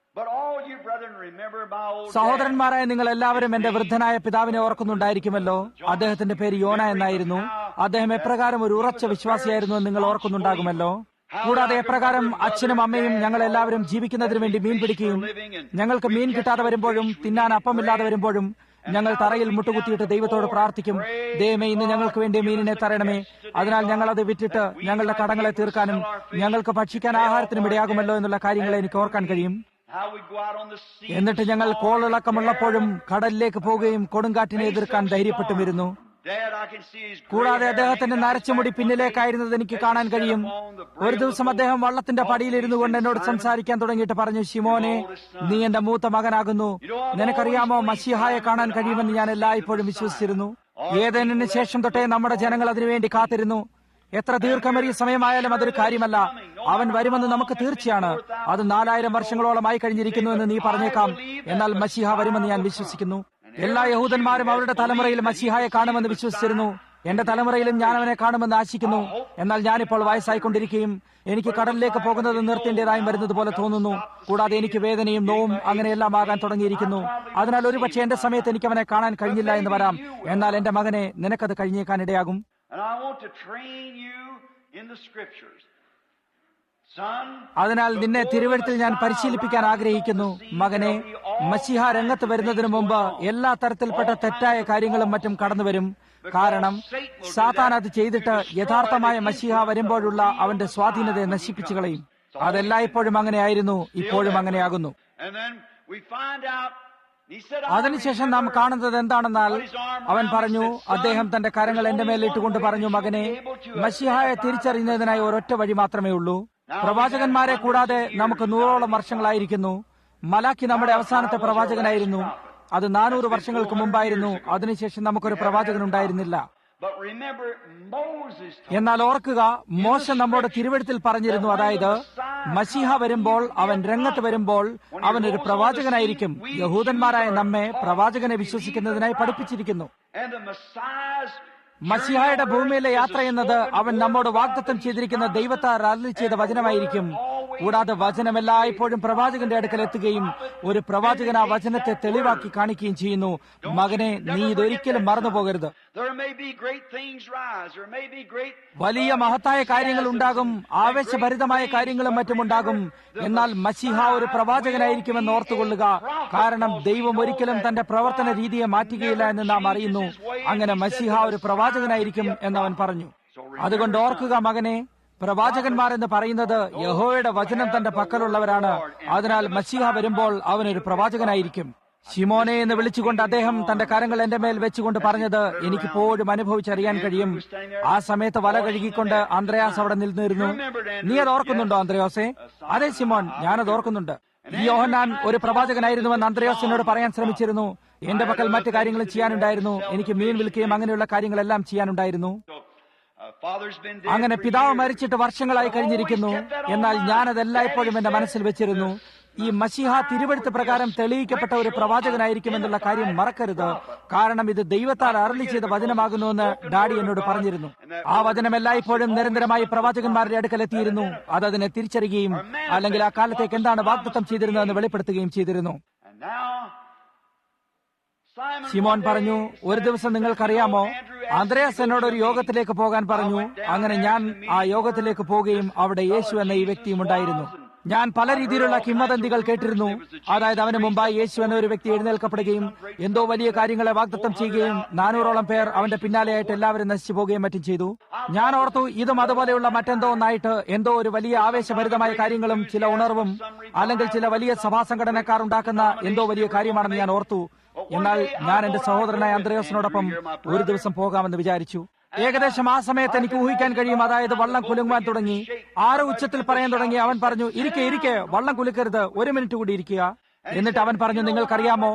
സഹോദരന്മാരായ നിങ്ങൾ എല്ലാവരും എന്റെ വൃദ്ധനായ പിതാവിനെ ഓർക്കുന്നുണ്ടായിരിക്കുമല്ലോ. അദ്ദേഹത്തിന്റെ പേര് യോന എന്നായിരുന്നു. അദ്ദേഹം എപ്രകാരം ഒരു ഉറച്ച വിശ്വാസിയായിരുന്നു എന്ന് നിങ്ങൾ ഓർക്കുന്നുണ്ടാകുമല്ലോ. കൂടാതെ എപ്രകാരം അച്ഛനും അമ്മയും ഞങ്ങൾ എല്ലാവരും ജീവിക്കുന്നതിന് വേണ്ടി മീൻ പിടിക്കുകയും ഞങ്ങൾക്ക് മീൻ കിട്ടാതെ വരുമ്പോഴും തിന്നാൻ അപ്പമില്ലാതെ വരുമ്പോഴും ഞങ്ങൾ തറയിൽ മുട്ടുകുത്തിയിട്ട് ദൈവത്തോട് പ്രാർത്ഥിക്കും, ദൈവമേ, ഇന്ന് ഞങ്ങൾക്ക് വേണ്ടി മീനിനെ തരണമേ, അതിനാൽ ഞങ്ങൾ അത് വിറ്റിട്ട് ഞങ്ങളുടെ കടങ്ങളെ തീർക്കാനും ഞങ്ങൾക്ക് ഭക്ഷിക്കാൻ ആഹാരത്തിനും ഇടയാകുമല്ലോ എന്നുള്ള കാര്യങ്ങളെ എനിക്ക് ഓർക്കാൻ കഴിയും. എന്നിട്ട് ഞങ്ങൾ കോളിളക്കമുള്ളപ്പോഴും കടലിലേക്ക് പോവുകയും കൊടുങ്കാറ്റിനെ എതിർക്കാൻ ധൈര്യപ്പെട്ടും വരുന്നു. കൂടാതെ അദ്ദേഹത്തിന്റെ നരച്ചുമുടി പിന്നിലേക്കായിരുന്നത് എനിക്ക് കാണാൻ കഴിയും. ഒരു ദിവസം അദ്ദേഹം വള്ളത്തിന്റെ പടിയിലിരുന്നു കൊണ്ട് എന്നോട് സംസാരിക്കാൻ തുടങ്ങിയിട്ട് പറഞ്ഞു, ശിമോനെ, നീ എന്റെ മൂത്ത മകനാകുന്നു. നിനക്കറിയാമോ, മശീഹായെ കാണാൻ കഴിയുമെന്ന് ഞാൻ എല്ലായ്പ്പോഴും വിശ്വസിച്ചിരുന്നു. ഏതേനിന് ശേഷം തൊട്ടേ നമ്മുടെ ജനങ്ങൾ അതിനുവേണ്ടി കാത്തിരുന്നു. എത്ര ദീർഘമേറിയ സമയമായാലും അതൊരു കാര്യമല്ല. അവൻ വരുമെന്ന് നമുക്ക് തീർച്ചയാണ്. അത് 4000 വർഷങ്ങളോളമായി കഴിഞ്ഞിരിക്കുന്നു എന്ന് നീ പറഞ്ഞേക്കാം. എന്നാൽ മശീഹ വരുമെന്ന് ഞാൻ വിശ്വസിക്കുന്നു. എല്ലാ യഹൂദന്മാരും അവരുടെ തലമുറയിൽ മശീഹായെ കാണുമെന്ന് വിശ്വസിച്ചിരുന്നു. എന്റെ തലമുറയിലും ഞാൻ അവനെ കാണുമെന്ന് ആശിക്കുന്നു. എന്നാൽ ഞാനിപ്പോൾ വയസ്സായിക്കൊണ്ടിരിക്കുകയും എനിക്ക് കടലിലേക്ക് പോകുന്നത് നിർത്തേണ്ടതായും വരുന്നത് പോലെ തോന്നുന്നു. കൂടാതെ എനിക്ക് വേദനയും നോവും അങ്ങനെയെല്ലാം ആകാൻ തുടങ്ങിയിരിക്കുന്നു. അതിനാൽ ഒരുപക്ഷെ എന്റെ സമയത്ത് എനിക്ക് അവനെ കാണാൻ കഴിഞ്ഞില്ല എന്ന് വരാം. എന്നാൽ എന്റെ മകനെ, നിനക്കത് കഴിഞ്ഞേക്കാൻ ഇടയാകും. അതിനാൽ നിന്നെ തിരുവെഴുത്തിൽ ഞാൻ പരിശീലിപ്പിക്കാൻ ആഗ്രഹിക്കുന്നു. മകനെ, മശീഹ രംഗത്ത് വരുന്നതിന് മുമ്പ് എല്ലാ തരത്തിൽപ്പെട്ട തെറ്റായ കാര്യങ്ങളും മറ്റും കടന്നുവരും. കാരണം സാത്താൻ അത് ചെയ്തിട്ട് യഥാർത്ഥമായ മശീഹ വരുമ്പോഴുള്ള അവന്റെ സ്വാധീനതയെ നശിപ്പിച്ചു കളയും. അതെല്ലായ്പ്പോഴും അങ്ങനെയായിരുന്നു, ഇപ്പോഴും അങ്ങനെയാകുന്നു. അതിനുശേഷം നാം കാണുന്നത് എന്താണെന്നാൽ, അവൻ പറഞ്ഞു, അദ്ദേഹം തന്റെ കരങ്ങൾ എന്റെ മേലിട്ടുകൊണ്ട് പറഞ്ഞു, മകനെ, മശീഹായെ തിരിച്ചറിയുന്നതിനായി ഒരൊറ്റ വഴി മാത്രമേ ഉള്ളൂ. പ്രവാചകന്മാരെ കൂടാതെ നമുക്ക് 100ഓളം വർഷങ്ങളായിരിക്കുന്നു. മലാക്കി നമ്മുടെ അവസാനത്തെ പ്രവാചകനായിരുന്നു. അത് 400 വർഷങ്ങൾക്ക് മുമ്പായിരുന്നു. അതിനുശേഷം നമുക്കൊരു പ്രവാചകൻ ഉണ്ടായിരുന്നില്ല. എന്നാൽ ഓർക്കുക, മോശ നമ്മോട് തിരുവെഴുത്തിൽ പറഞ്ഞിരുന്നു, അതായത് മശീഹ വരുമ്പോൾ, അവൻ രംഗത്ത് വരുമ്പോൾ അവൻ ഒരു പ്രവാചകനായിരിക്കും. യഹൂദന്മാരായ നമ്മെ പ്രവാചകനെ വിശ്വസിക്കുന്നതിനായി പഠിപ്പിച്ചിരിക്കുന്നു. മശീഹയുടെ ഭൂമിയിലെ യാത്ര എന്നത് അവൻ നമ്മോട് വാഗ്ദത്തം ചെയ്തിരിക്കുന്ന ദൈവത്താൽ അരുളി ചെയ്ത വചനമായിരിക്കും. കൂടാതെ വചനം എല്ലായ്പ്പോഴും പ്രവാചകന്റെ അടുക്കൽ എത്തുകയും ഒരു പ്രവാചകൻ ആ വചനത്തെ തെളിവാക്കി കാണിക്കുകയും ചെയ്യുന്നു. മകനെ, നീ ഇതൊരിക്കലും മറന്നുപോകരുത്. വലിയ മഹത്തായ കാര്യങ്ങൾ ഉണ്ടാകും, ആവേശഭരിതമായ കാര്യങ്ങളും മറ്റുമുണ്ടാകും. എന്നാൽ മശീഹ ഒരു പ്രവാചകനായിരിക്കുമെന്ന് ഓർത്തുകൊള്ളുക. കാരണം ദൈവം ഒരിക്കലും തന്റെ പ്രവർത്തന രീതിയെ മാറ്റുകയില്ല എന്ന് നാം അറിയുന്നു. അങ്ങനെ മശീഹ ഒരു പ്രവാചകനായിരിക്കും എന്നവൻ പറഞ്ഞു. അതുകൊണ്ട് ഓർക്കുക മകനെ, പ്രവാചകന്മാരെന്ന് പറയുന്നത് യഹോവയുടെ വചനം തന്റെ പക്കലുള്ളവരാണ്. അതിനാൽ മശീഹ വരുമ്പോൾ അവനൊരു പ്രവാചകനായിരിക്കും. ശിമോനെ എന്ന് വിളിച്ചുകൊണ്ട് അദ്ദേഹം തന്റെ കരങ്ങൾ എന്റെ മേൽ വെച്ചുകൊണ്ട് പറഞ്ഞത് എനിക്കിപ്പോഴും അനുഭവിച്ചറിയാൻ കഴിയും. ആ സമയത്ത് വല കഴുകിക്കൊണ്ട് അന്ത്രയാസ് അവിടെ നിന്നിരുന്നു. നീ അത് ഓർക്കുന്നുണ്ടോ അന്ത്രയോസേ? അതെ ശിമോൻ, ഞാനത് ഓർക്കുന്നുണ്ട്. ഈ യോഹന്നാൻ ഒരു പ്രവാചകനായിരുന്നുവെന്ന് അന്ത്രയോസിനോട് പറയാൻ ശ്രമിച്ചിരുന്നു. എന്റെ പക്കൽ മറ്റു കാര്യങ്ങളും ചെയ്യാനുണ്ടായിരുന്നു. എനിക്ക് മീൻ വിൽക്കുകയും അങ്ങനെയുള്ള കാര്യങ്ങളെല്ലാം ചെയ്യാനുണ്ടായിരുന്നു. അങ്ങനെ പിതാവ് മരിച്ചിട്ട് വർഷങ്ങളായി കഴിഞ്ഞിരിക്കുന്നു. എന്നാൽ ഞാനത് എല്ലായ്പ്പോഴും എന്റെ മനസ്സിൽ വെച്ചിരുന്നു. ഈ മശീഹ തിരുവെഴുത്ത് പ്രകാരം തെളിയിക്കപ്പെട്ട ഒരു പ്രവാചകനായിരിക്കുമെന്നുള്ള കാര്യം മറക്കരുത്. കാരണം ഇത് ദൈവത്താൽ അരുളി ചെയ്ത വചനമാകുന്നുവെന്ന് ഡാഡി എന്നോട് പറഞ്ഞിരുന്നു. ആ വചനം എല്ലായ്പ്പോഴും നിരന്തരമായി പ്രവാചകന്മാരുടെ അടുക്കൽ എത്തിയിരുന്നു. അത് അതിനെ തിരിച്ചറിയുകയും അല്ലെങ്കിൽ ആ കാലത്തേക്ക് എന്താണ് വാഗ്ദത്തം ചെയ്തിരുന്നതെന്ന് വെളിപ്പെടുത്തുകയും ചെയ്തിരുന്നു. ശിമോൻ പറഞ്ഞു, ഒരു ദിവസം നിങ്ങൾക്കറിയാമോ, അന്ത്രയാസ് എന്നോട് ഒരു യോഗത്തിലേക്ക് പോകാൻ പറഞ്ഞു. അങ്ങനെ ഞാൻ ആ യോഗത്തിലേക്ക് പോവുകയും അവിടെ യേശു എന്ന ഈ വ്യക്തിയും ഉണ്ടായിരുന്നു. ഞാൻ പല രീതിയിലുള്ള കിംവദന്തികൾ കേട്ടിരുന്നു. അതായത് അവന് മുമ്പായി യേശു എന്ന ഒരു വ്യക്തി എഴുന്നേൽക്കപ്പെടുകയും എന്തോ വലിയ കാര്യങ്ങളെ വാഗ്ദത്തം ചെയ്യുകയും 400ഓളം പേർ അവന്റെ പിന്നാലെയായിട്ട് എല്ലാവരും നശിച്ചു പോവുകയും മറ്റും ചെയ്തു. ഞാൻ ഓർത്തു, ഇതും അതുപോലെയുള്ള മറ്റെന്തോ ഒന്നായിട്ട് എന്തോ ഒരു വലിയ ആവേശഭരിതമായ കാര്യങ്ങളും ചില ഉണർവും അല്ലെങ്കിൽ ചില വലിയ സഭാ സംഘടനക്കാർ ഉണ്ടാക്കുന്ന എന്തോ വലിയ കാര്യമാണെന്ന് ഞാൻ ഓർത്തു. എന്നാൽ ഞാൻ എന്റെ സഹോദരനായ അന്ത്രയോസിനോടൊപ്പം ഒരു ദിവസം പോകാമെന്ന് വിചാരിച്ചു. ഏകദേശം ആ സമയത്ത് എനിക്ക് ഊഹിക്കാൻ കഴിയും. അതായത് വള്ളം കുലുങ്ങുവാൻ തുടങ്ങി. ആരോ ഉച്ചത്തിൽ പറയാൻ തുടങ്ങി. അവൻ പറഞ്ഞു, ഇരിക്കെ, വള്ളം കുലുക്കരുത്, 1 മിനിറ്റ് കൂടി ഇരിക്കുക. എന്നിട്ട് അവൻ പറഞ്ഞു, നിങ്ങൾക്കറിയാമോ,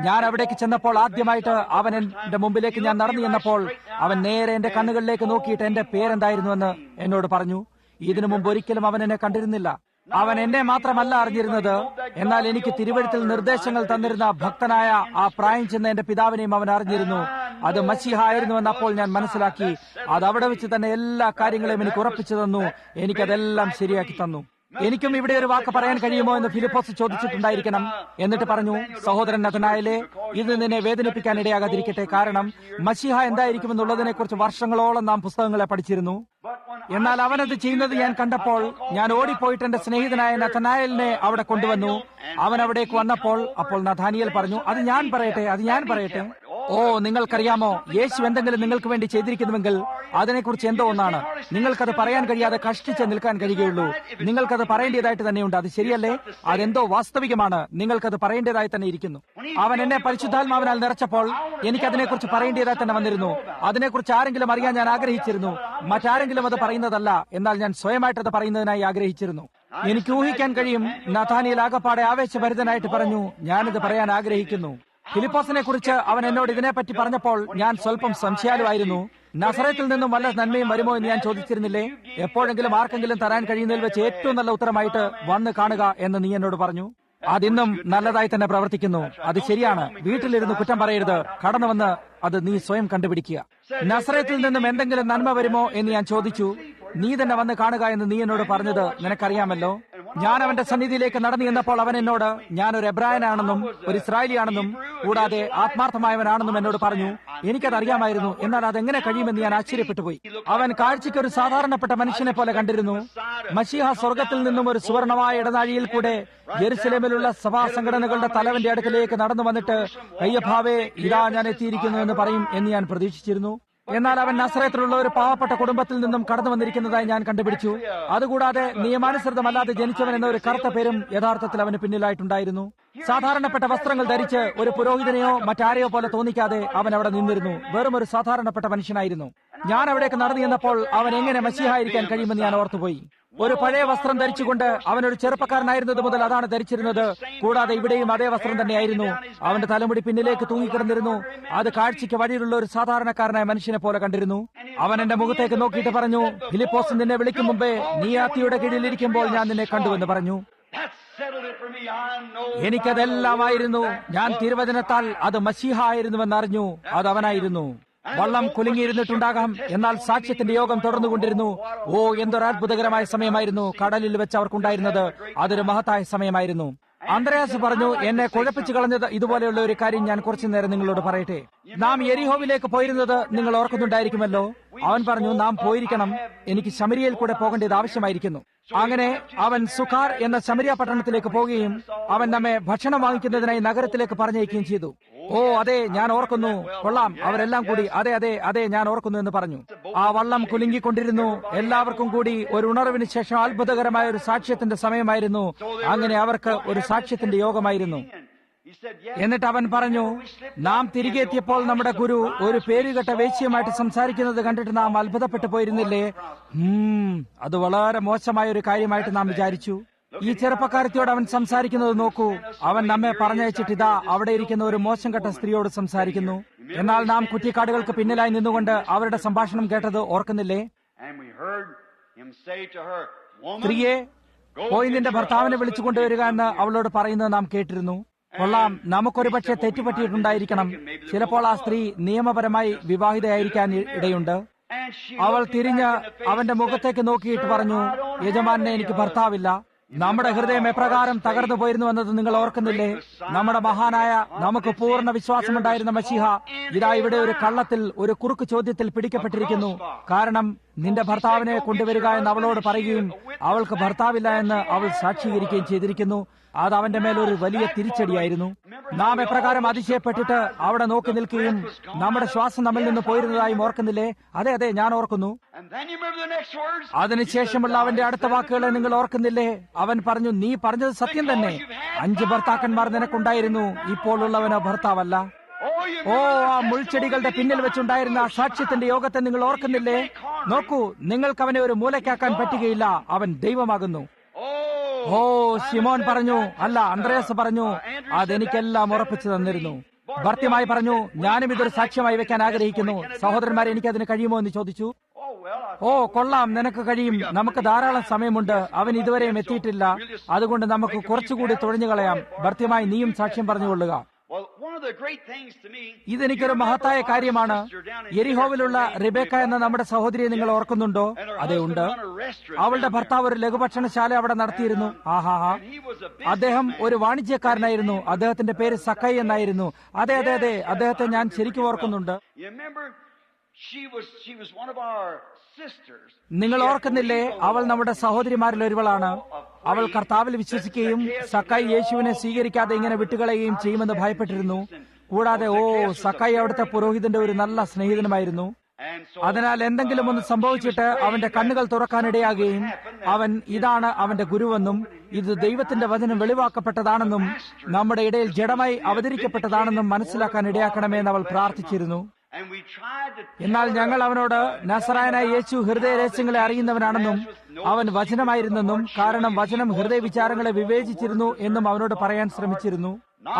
ഞാൻ അവിടേക്ക് ചെന്നപ്പോൾ ആദ്യമായിട്ട് അവൻ എന്റെ മുമ്പിലേക്ക് ഞാൻ നടന്നു ചെന്നപ്പോൾ അവൻ നേരെ എന്റെ കണ്ണുകളിലേക്ക് നോക്കിയിട്ട് എന്റെ പേരെന്തായിരുന്നുവെന്ന് എന്നോട് പറഞ്ഞു. ഇതിനു മുമ്പ് ഒരിക്കലും അവൻ എന്നെ കണ്ടിരുന്നില്ല. അവൻ എന്നെ മാത്രമല്ല അറിഞ്ഞിരുന്നത്, എന്നാൽ എനിക്ക് തിരുവെഴുത്തിൽ നിർദ്ദേശങ്ങൾ തന്നിരുന്ന ഭക്തനായ ആ പ്രായം ചെന്ന എന്റെ പിതാവിനെയും അവൻ അറിഞ്ഞിരുന്നു. അത് മശീഹ ആയിരുന്നുവെന്ന് അപ്പോൾ ഞാൻ മനസ്സിലാക്കി. അത് അവിടെ വെച്ച് തന്നെ എല്ലാ കാര്യങ്ങളെയും എനിക്ക് ഉറപ്പിച്ചു തന്നു. എനിക്കതെല്ലാം ശരിയാക്കി തന്നു. എനിക്കും ഇവിടെ ഒരു വാക്ക് പറയാൻ കഴിയുമോ എന്ന് ഫിലിപ്പോസ് ചോദിച്ചിട്ടുണ്ടായിരിക്കണം. എന്നിട്ട് പറഞ്ഞു, സഹോദരൻ നഥനായേലേ, ഇത് നിന്നെ വേദനിപ്പിക്കാൻ ഇടയാകാതിരിക്കട്ടെ. കാരണം മശീഹ എന്തായിരിക്കുമെന്നുള്ളതിനെ കുറിച്ച് വർഷങ്ങളോളം നാം പുസ്തകങ്ങളെ പഠിച്ചിരുന്നു. എന്നാൽ അവനത് ചെയ്യുന്നത് ഞാൻ കണ്ടപ്പോൾ ഞാൻ ഓടിപ്പോയിട്ട് എന്റെ സ്നേഹിതനായ നഥനായേലിനെ അവിടെ കൊണ്ടുവന്നു. അവൻ അവിടേക്ക് വന്നപ്പോൾ അപ്പോൾ നഥാനിയേൽ പറഞ്ഞു, അത് ഞാൻ പറയട്ടെ. ഓ, നിങ്ങൾക്കറിയാമോ, യേശു എന്തെങ്കിലും നിങ്ങൾക്ക് വേണ്ടി ചെയ്തിരിക്കുന്നുവെങ്കിൽ അതിനെക്കുറിച്ച് എന്തോ ഒന്നാണ്. നിങ്ങൾക്കത് പറയാൻ കഴിയാതെ കഷ്ടിച്ച് നിൽക്കാൻ കഴിയുകയുള്ളൂ. നിങ്ങൾക്കത് പറയേണ്ടതായിട്ട് തന്നെയുണ്ട്. അത് ശരിയല്ലേ? അതെന്തോ വാസ്തവികമാണ്. നിങ്ങൾക്കത് പറയേണ്ടതായി തന്നെ ഇരിക്കുന്നു. അവൻ എന്നെ പരിശുദ്ധാത്മാവിനാൽ നിറച്ചപ്പോൾ എനിക്കതിനെക്കുറിച്ച് പറയേണ്ടതായി തന്നെ വന്നിരുന്നു. അതിനെക്കുറിച്ച് ആരെങ്കിലും അറിയാൻ ഞാൻ ആഗ്രഹിച്ചിരുന്നു. മറ്റാരെങ്കിലും അത് പറയുന്നതല്ല, എന്നാൽ ഞാൻ സ്വയമായിട്ടത് പറയുന്നതിനായി ആഗ്രഹിച്ചിരുന്നു. എനിക്ക് ഊഹിക്കാൻ കഴിയും. നഥാനിയേൽ ആകപ്പാടെ ആവേശഭരിതനായിട്ട് പറഞ്ഞു, ഞാനിത് പറയാൻ ആഗ്രഹിക്കുന്നു. ഫിലിപ്പോസിനെ കുറിച്ച് അവൻ എന്നോട് ഇതിനെപ്പറ്റി പറഞ്ഞപ്പോൾ ഞാൻ സ്വല്പം സംശയാലുവായിരുന്നു. നസറത്തിൽ നിന്നും വല്ല നന്മയും വരുമോ എന്ന് ഞാൻ ചോദിച്ചിരുന്നില്ലേ? എപ്പോഴെങ്കിലും ആർക്കെങ്കിലും തരാൻ കഴിയുന്നതിൽ വെച്ച് ഏറ്റവും നല്ല ഉത്തരമായിട്ട് വന്ന് കാണുക എന്ന് നീ എന്നോട് പറഞ്ഞു. അതിന്നും നല്ലതായി തന്നെ പ്രവർത്തിക്കുന്നു. അത് ശരിയാണ്. വീട്ടിലിരുന്ന് കുറ്റം പറയരുത്. കടന്നു വന്ന് അത് നീ സ്വയം കണ്ടുപിടിക്കുക. നസറത്തിൽ നിന്നും എന്തെങ്കിലും നന്മ വരുമോ എന്ന് ഞാൻ ചോദിച്ചു. നീ തന്നെ വന്ന് കാണുക എന്ന് നീ എന്നോട് പറഞ്ഞത് നിനക്കറിയാമല്ലോ. ഞാൻ അവന്റെ സന്നിധിയിലേക്ക് നടന്നു ചെന്നപ്പോൾ അവൻ എന്നോട് ഞാൻ ഒരു എബ്രായനാണെന്നും ഒരു ഇസ്രായേലിയാണെന്നും കൂടാതെ ആത്മാർത്ഥമായവനാണെന്നും എന്നോട് പറഞ്ഞു. എനിക്കതറിയാമായിരുന്നു. എന്നാൽ അതെങ്ങനെ കഴിയുമെന്ന് ഞാൻ ആശ്ചര്യപ്പെട്ടുപോയി. അവൻ കാഴ്ചയ്ക്ക് ഒരു സാധാരണപ്പെട്ട മനുഷ്യനെ പോലെ കണ്ടിരുന്നു. മശീഹ സ്വർഗത്തിൽ നിന്നും ഒരു സുവർണമായ ഇടനാഴിയിൽ കൂടെ യെരുശലേമിലുള്ള സഭാ സംഘടനകളുടെ തലവന്റെ അടുക്കലേക്ക് നടന്നു വന്നിട്ട്, കയ്യഭാവേ, ഇതാ ഞാൻ എത്തിയിരിക്കുന്നു എന്ന് പറയും എന്ന് ഞാൻ പ്രതീക്ഷിച്ചിരുന്നു. എന്നാൽ അവൻ നസറേത്തിലുള്ള ഒരു പാവപ്പെട്ട കുടുംബത്തിൽ നിന്നും കടന്നു വന്നിരിക്കുന്നതായി ഞാൻ കണ്ടുപിടിച്ചു. അതുകൂടാതെ നിയമാനുസൃതമല്ലാതെ ജനിച്ചവൻ എന്ന ഒരു കറുത്ത പേരും യഥാർത്ഥത്തിൽ അവന് പിന്നിലായിട്ടുണ്ടായിരുന്നു. സാധാരണപ്പെട്ട വസ്ത്രങ്ങൾ ധരിച്ച് ഒരു പുരോഹിതനെയോ മറ്റാരെയോ പോലെ തോന്നിക്കാതെ അവൻ അവിടെ നിന്നിരുന്നു. വെറും ഒരു സാധാരണപ്പെട്ട മനുഷ്യനായിരുന്നു. ഞാൻ അവിടേക്ക് നടന്നു ചെന്നപ്പോൾ അവൻ എങ്ങനെ മശീഹായിരിക്കാൻ കഴിയുമെന്ന് ഞാൻ ഓർത്തുപോയി. ഒരു പഴയ വസ്ത്രം ധരിച്ചുകൊണ്ട് അവനൊരു ചെറുപ്പക്കാരനായിരുന്നത് മുതൽ അതാണ് ധരിച്ചിരുന്നത്. കൂടാതെ ഇവിടെയും അതേ വസ്ത്രം തന്നെയായിരുന്നു. അവന്റെ തലമുടി പിന്നിലേക്ക് തൂങ്ങിക്കിടന്നിരുന്നു. അത് കാഴ്ചയ്ക്ക് വഴിയിലുള്ള ഒരു സാധാരണക്കാരനായ മനുഷ്യനെ പോലെ കണ്ടിരുന്നു. അവൻ എന്റെ മുഖത്തേക്ക് നോക്കിയിട്ട് പറഞ്ഞു, ഫിലിപ്പോസ് നിന്നെ വിളിക്കും മുമ്പേ നീ ആ തീയുടെ കീഴിൽ ഇരിക്കുമ്പോൾ ഞാൻ നിന്നെ കണ്ടുവെന്ന് പറഞ്ഞു. എനിക്കതെല്ലാമായിരുന്നു. ഞാൻ തിരുവചനത്താൽ അത് മശീഹ ആയിരുന്നുവെന്ന് അറിഞ്ഞു. അത് അവനായിരുന്നു. വള്ളം കുലുങ്ങിയിരുന്നിട്ടുണ്ടാകാം, എന്നാൽ സാക്ഷ്യത്തിന്റെ യോഗം തുടർന്നുകൊണ്ടിരുന്നു. ഓ, എന്തൊരു അത്ഭുതകരമായ സമയമായിരുന്നു കടലിൽ വെച്ച് അവർക്കുണ്ടായിരുന്നത്. അതൊരു മഹത്തായ സമയമായിരുന്നു. അന്ത്രയാസ് പറഞ്ഞു, എന്നെ കുഴപ്പിച്ചു കളഞ്ഞത് ഇതുപോലെയുള്ള ഒരു കാര്യം ഞാൻ കുറച്ചു നേരം നിങ്ങളോട് പറയട്ടെ. നാം യെരിഹോവിലേക്ക് പോയിരുന്നത് നിങ്ങൾ ഓർക്കുന്നുണ്ടായിരിക്കുമല്ലോ. അവൻ പറഞ്ഞു, നാം പോയിരിക്കണം, എനിക്ക് ശമരിയയിൽ കൂടെ പോകേണ്ടത് ആവശ്യമായിരിക്കുന്നു. അങ്ങനെ അവൻ സുഖാർ എന്ന ശമരിയ പട്ടണത്തിലേക്ക് പോവുകയും അവൻ നമ്മെ ഭക്ഷണം വാങ്ങിക്കുന്നതിനായി നഗരത്തിലേക്ക് പറഞ്ഞയക്കുകയും ചെയ്തു. ഓ അതെ, ഞാൻ ഓർക്കുന്നു, കൊള്ളാം, അവരെല്ലാം കൂടി അതെ അതെ അതെ ഞാൻ ഓർക്കുന്നു എന്ന് പറഞ്ഞു. ആ വള്ളം കുലുങ്ങിക്കൊണ്ടിരുന്നു. എല്ലാവർക്കും കൂടി ഒരു ഉണർവിന് ശേഷം അത്ഭുതകരമായ ഒരു സാക്ഷ്യത്തിന്റെ സമയമായിരുന്നു. അങ്ങനെ അവർക്ക് ഒരു സാക്ഷ്യത്തിന്റെ യോഗമായിരുന്നു. എന്നിട്ട് അവൻ പറഞ്ഞു, നാം തിരികെ എത്തിയപ്പോൾ നമ്മുടെ ഗുരു ഒരു പേരുകെട്ട വേശ്യയുമായിട്ട് സംസാരിക്കുന്നത് കണ്ടിട്ട് നാം അത്ഭുതപ്പെട്ടു പോയിരുന്നില്ലേ? അത് വളരെ മോശമായ ഒരു കാര്യമായിട്ട് നാം വിചാരിച്ചു. ഈ ചെറുപ്പക്കാരത്തിയോട് അവൻ സംസാരിക്കുന്നത് നോക്കൂ. അവൻ നമ്മെ പറഞ്ഞയച്ചിട്ട് ഇതാ അവിടെ ഇരിക്കുന്ന ഒരു മോശം കെട്ട സ്ത്രീയോട് സംസാരിക്കുന്നു. എന്നാൽ നാം കുറ്റിക്കാടുകൾക്ക് പിന്നിലായി നിന്നുകൊണ്ട് അവരുടെ സംഭാഷണം കേട്ടത് ഓർക്കുന്നില്ലേ? സ്ത്രീയെ, പോയി നിന്റെ ഭർത്താവിനെ വിളിച്ചുകൊണ്ടുവരിക എന്ന് അവളോട് പറയുന്നത് നാം കേട്ടിരുന്നു. കൊള്ളാം, നമുക്കൊരു പക്ഷേ തെറ്റുപറ്റിയിട്ടുണ്ടായിരിക്കണം. ചിലപ്പോൾ ആ സ്ത്രീ നിയമപരമായി വിവാഹിതയായിരിക്കാൻ ഇടയുണ്ട്. അവൾ തിരിഞ്ഞ് അവന്റെ മുഖത്തേക്ക് നോക്കിയിട്ട് പറഞ്ഞു, യജമാനെ, എനിക്ക് ഭർത്താവില്ല. നമ്മുടെ ഹൃദയം എപ്രകാരം തകർന്നു പോയിരുന്നു എന്നത് നിങ്ങൾ ഓർക്കുന്നില്ലേ? നമ്മുടെ മഹാനായ, നമുക്ക് പൂർണ്ണ വിശ്വാസമുണ്ടായിരുന്ന മശീഹ ഇതാ ഇവിടെ ഒരു കള്ളത്തിൽ, ഒരു കുറുക്ക് ചോദ്യത്തിൽ പിടിക്കപ്പെട്ടിരിക്കുന്നു. കാരണം നിന്റെ ഭർത്താവിനെ കൊണ്ടുവരിക എന്ന് അവളോട് പറയുകയും അവൾക്ക് ഭർത്താവില്ല എന്ന് അവൾ സാക്ഷീകരിക്കുകയും ചെയ്തിരിക്കുന്നു. അത് അവന്റെ മേലൊരു വലിയ തിരിച്ചടിയായിരുന്നു. നാം എപ്രകാരം അതിശയപ്പെട്ടിട്ട് അവിടെ നോക്കി നിൽക്കുകയും നമ്മുടെ ശ്വാസം നമ്മിൽ നിന്ന് പോയിരുന്നതായും ഓർക്കുന്നില്ലേ? അതെ അതെ, ഞാൻ ഓർക്കുന്നു. അതിനുശേഷമുള്ള അവന്റെ അടുത്ത വാക്കുകളെ നിങ്ങൾ ഓർക്കുന്നില്ലേ? അവൻ പറഞ്ഞു, നീ പറഞ്ഞത് സത്യം തന്നെ. 5 ഭർത്താക്കന്മാർ നിനക്കുണ്ടായിരുന്നു, ഇപ്പോൾ ഉള്ളവനോ ഭർത്താവല്ല. ഓ, ആ മുൾച്ചെടികളുടെ പിന്നിൽ വെച്ചുണ്ടായിരുന്ന ആ സാക്ഷ്യത്തിന്റെ യോഗത്തെ നിങ്ങൾ ഓർക്കുന്നില്ലേ? നോക്കൂ, നിങ്ങൾക്ക് അവനെ ഒരു മൂലയ്ക്കാക്കാൻ പറ്റുകയില്ല. അവൻ ദൈവമാകുന്നു. ഓ, ശിമോൻ പറഞ്ഞു, അല്ല, അന്ത്രയാസ് പറഞ്ഞു, അതെനിക്കെല്ലാം ഉറപ്പിച്ചു തന്നിരുന്നു. ഭർത്യമായി പറഞ്ഞു, ഞാനും ഇതൊരു സാക്ഷ്യമായി വെക്കാൻ ആഗ്രഹിക്കുന്നു. സഹോദരന്മാരെ, എനിക്കതിന് കഴിയുമോ എന്ന് ചോദിച്ചു. ഓ കൊള്ളാം, നിനക്ക് കഴിയും. നമുക്ക് ധാരാളം സമയമുണ്ട്. അവൻ ഇതുവരെയും എത്തിയിട്ടില്ല. അതുകൊണ്ട് നമുക്ക് കുറച്ചുകൂടി തുഴഞ്ഞു കളയാം. ഭർത്യമായി നീയും സാക്ഷ്യം പറഞ്ഞുകൊള്ളുക. ഇതെനിക്കൊരു മഹത്തായ കാര്യമാണ്. യെരിഹോവിലുള്ള റിബേക്ക എന്ന നമ്മുടെ സഹോദരിയെ നിങ്ങൾ ഓർക്കുന്നുണ്ടോ? അതെ, ഉണ്ട്. അവളുടെ ഭർത്താവ് ഒരു ലഘുഭക്ഷണശാല അവിടെ നടത്തിയിരുന്നു. ആഹാഹാ, അദ്ദേഹം ഒരു വാണിജ്യക്കാരനായിരുന്നു. അദ്ദേഹത്തിന്റെ പേര് സക്കൈ എന്നായിരുന്നു. അതെ അതെ അതെ, അദ്ദേഹത്തെ ഞാൻ ശരിക്കും ഓർക്കുന്നുണ്ട്. നിങ്ങൾ ഓർക്കുന്നില്ലേ? അവൾ നമ്മുടെ സഹോദരിമാരിൽ ഒരുവളാണ്. അവൾ കർത്താവിൽ വിശ്വസിക്കുകയും സക്കായി യേശുവിനെ സ്വീകരിക്കാതെ ഇങ്ങനെ വിട്ടുകളയുകയും ചെയ്യുമെന്ന് ഭയപ്പെട്ടിരുന്നു. കൂടാതെ സക്കായി അവിടുത്തെ പുരോഹിതന്റെ ഒരു നല്ല സ്നേഹിതനുമായിരുന്നു. അതിനാൽ എന്തെങ്കിലും ഒന്ന് സംഭവിച്ചിട്ട് അവന്റെ കണ്ണുകൾ തുറക്കാനിടയാകുകയും അവൻ ഇതാണ് അവന്റെ ഗുരുവെന്നും ഇത് ദൈവത്തിന്റെ വചനം വെളിവാക്കപ്പെട്ടതാണെന്നും നമ്മുടെ ഇടയിൽ ജഡമായി അവതരിക്കപ്പെട്ടതാണെന്നും മനസ്സിലാക്കാൻ ഇടയാക്കണമെന്ന് അവൾ പ്രാർത്ഥിച്ചിരുന്നു. എന്നാൽ ഞങ്ങൾ അവനോട് നസറായനായ യേശു ഹൃദയ രഹസ്യങ്ങളെ അറിയുന്നവനാണെന്നും അവൻ വചനമായിരുന്നെന്നും കാരണം വചനം ഹൃദയ വിചാരങ്ങളെ വിവേചിച്ചിരുന്നു എന്നും അവനോട് പറയാൻ ശ്രമിച്ചിരുന്നു.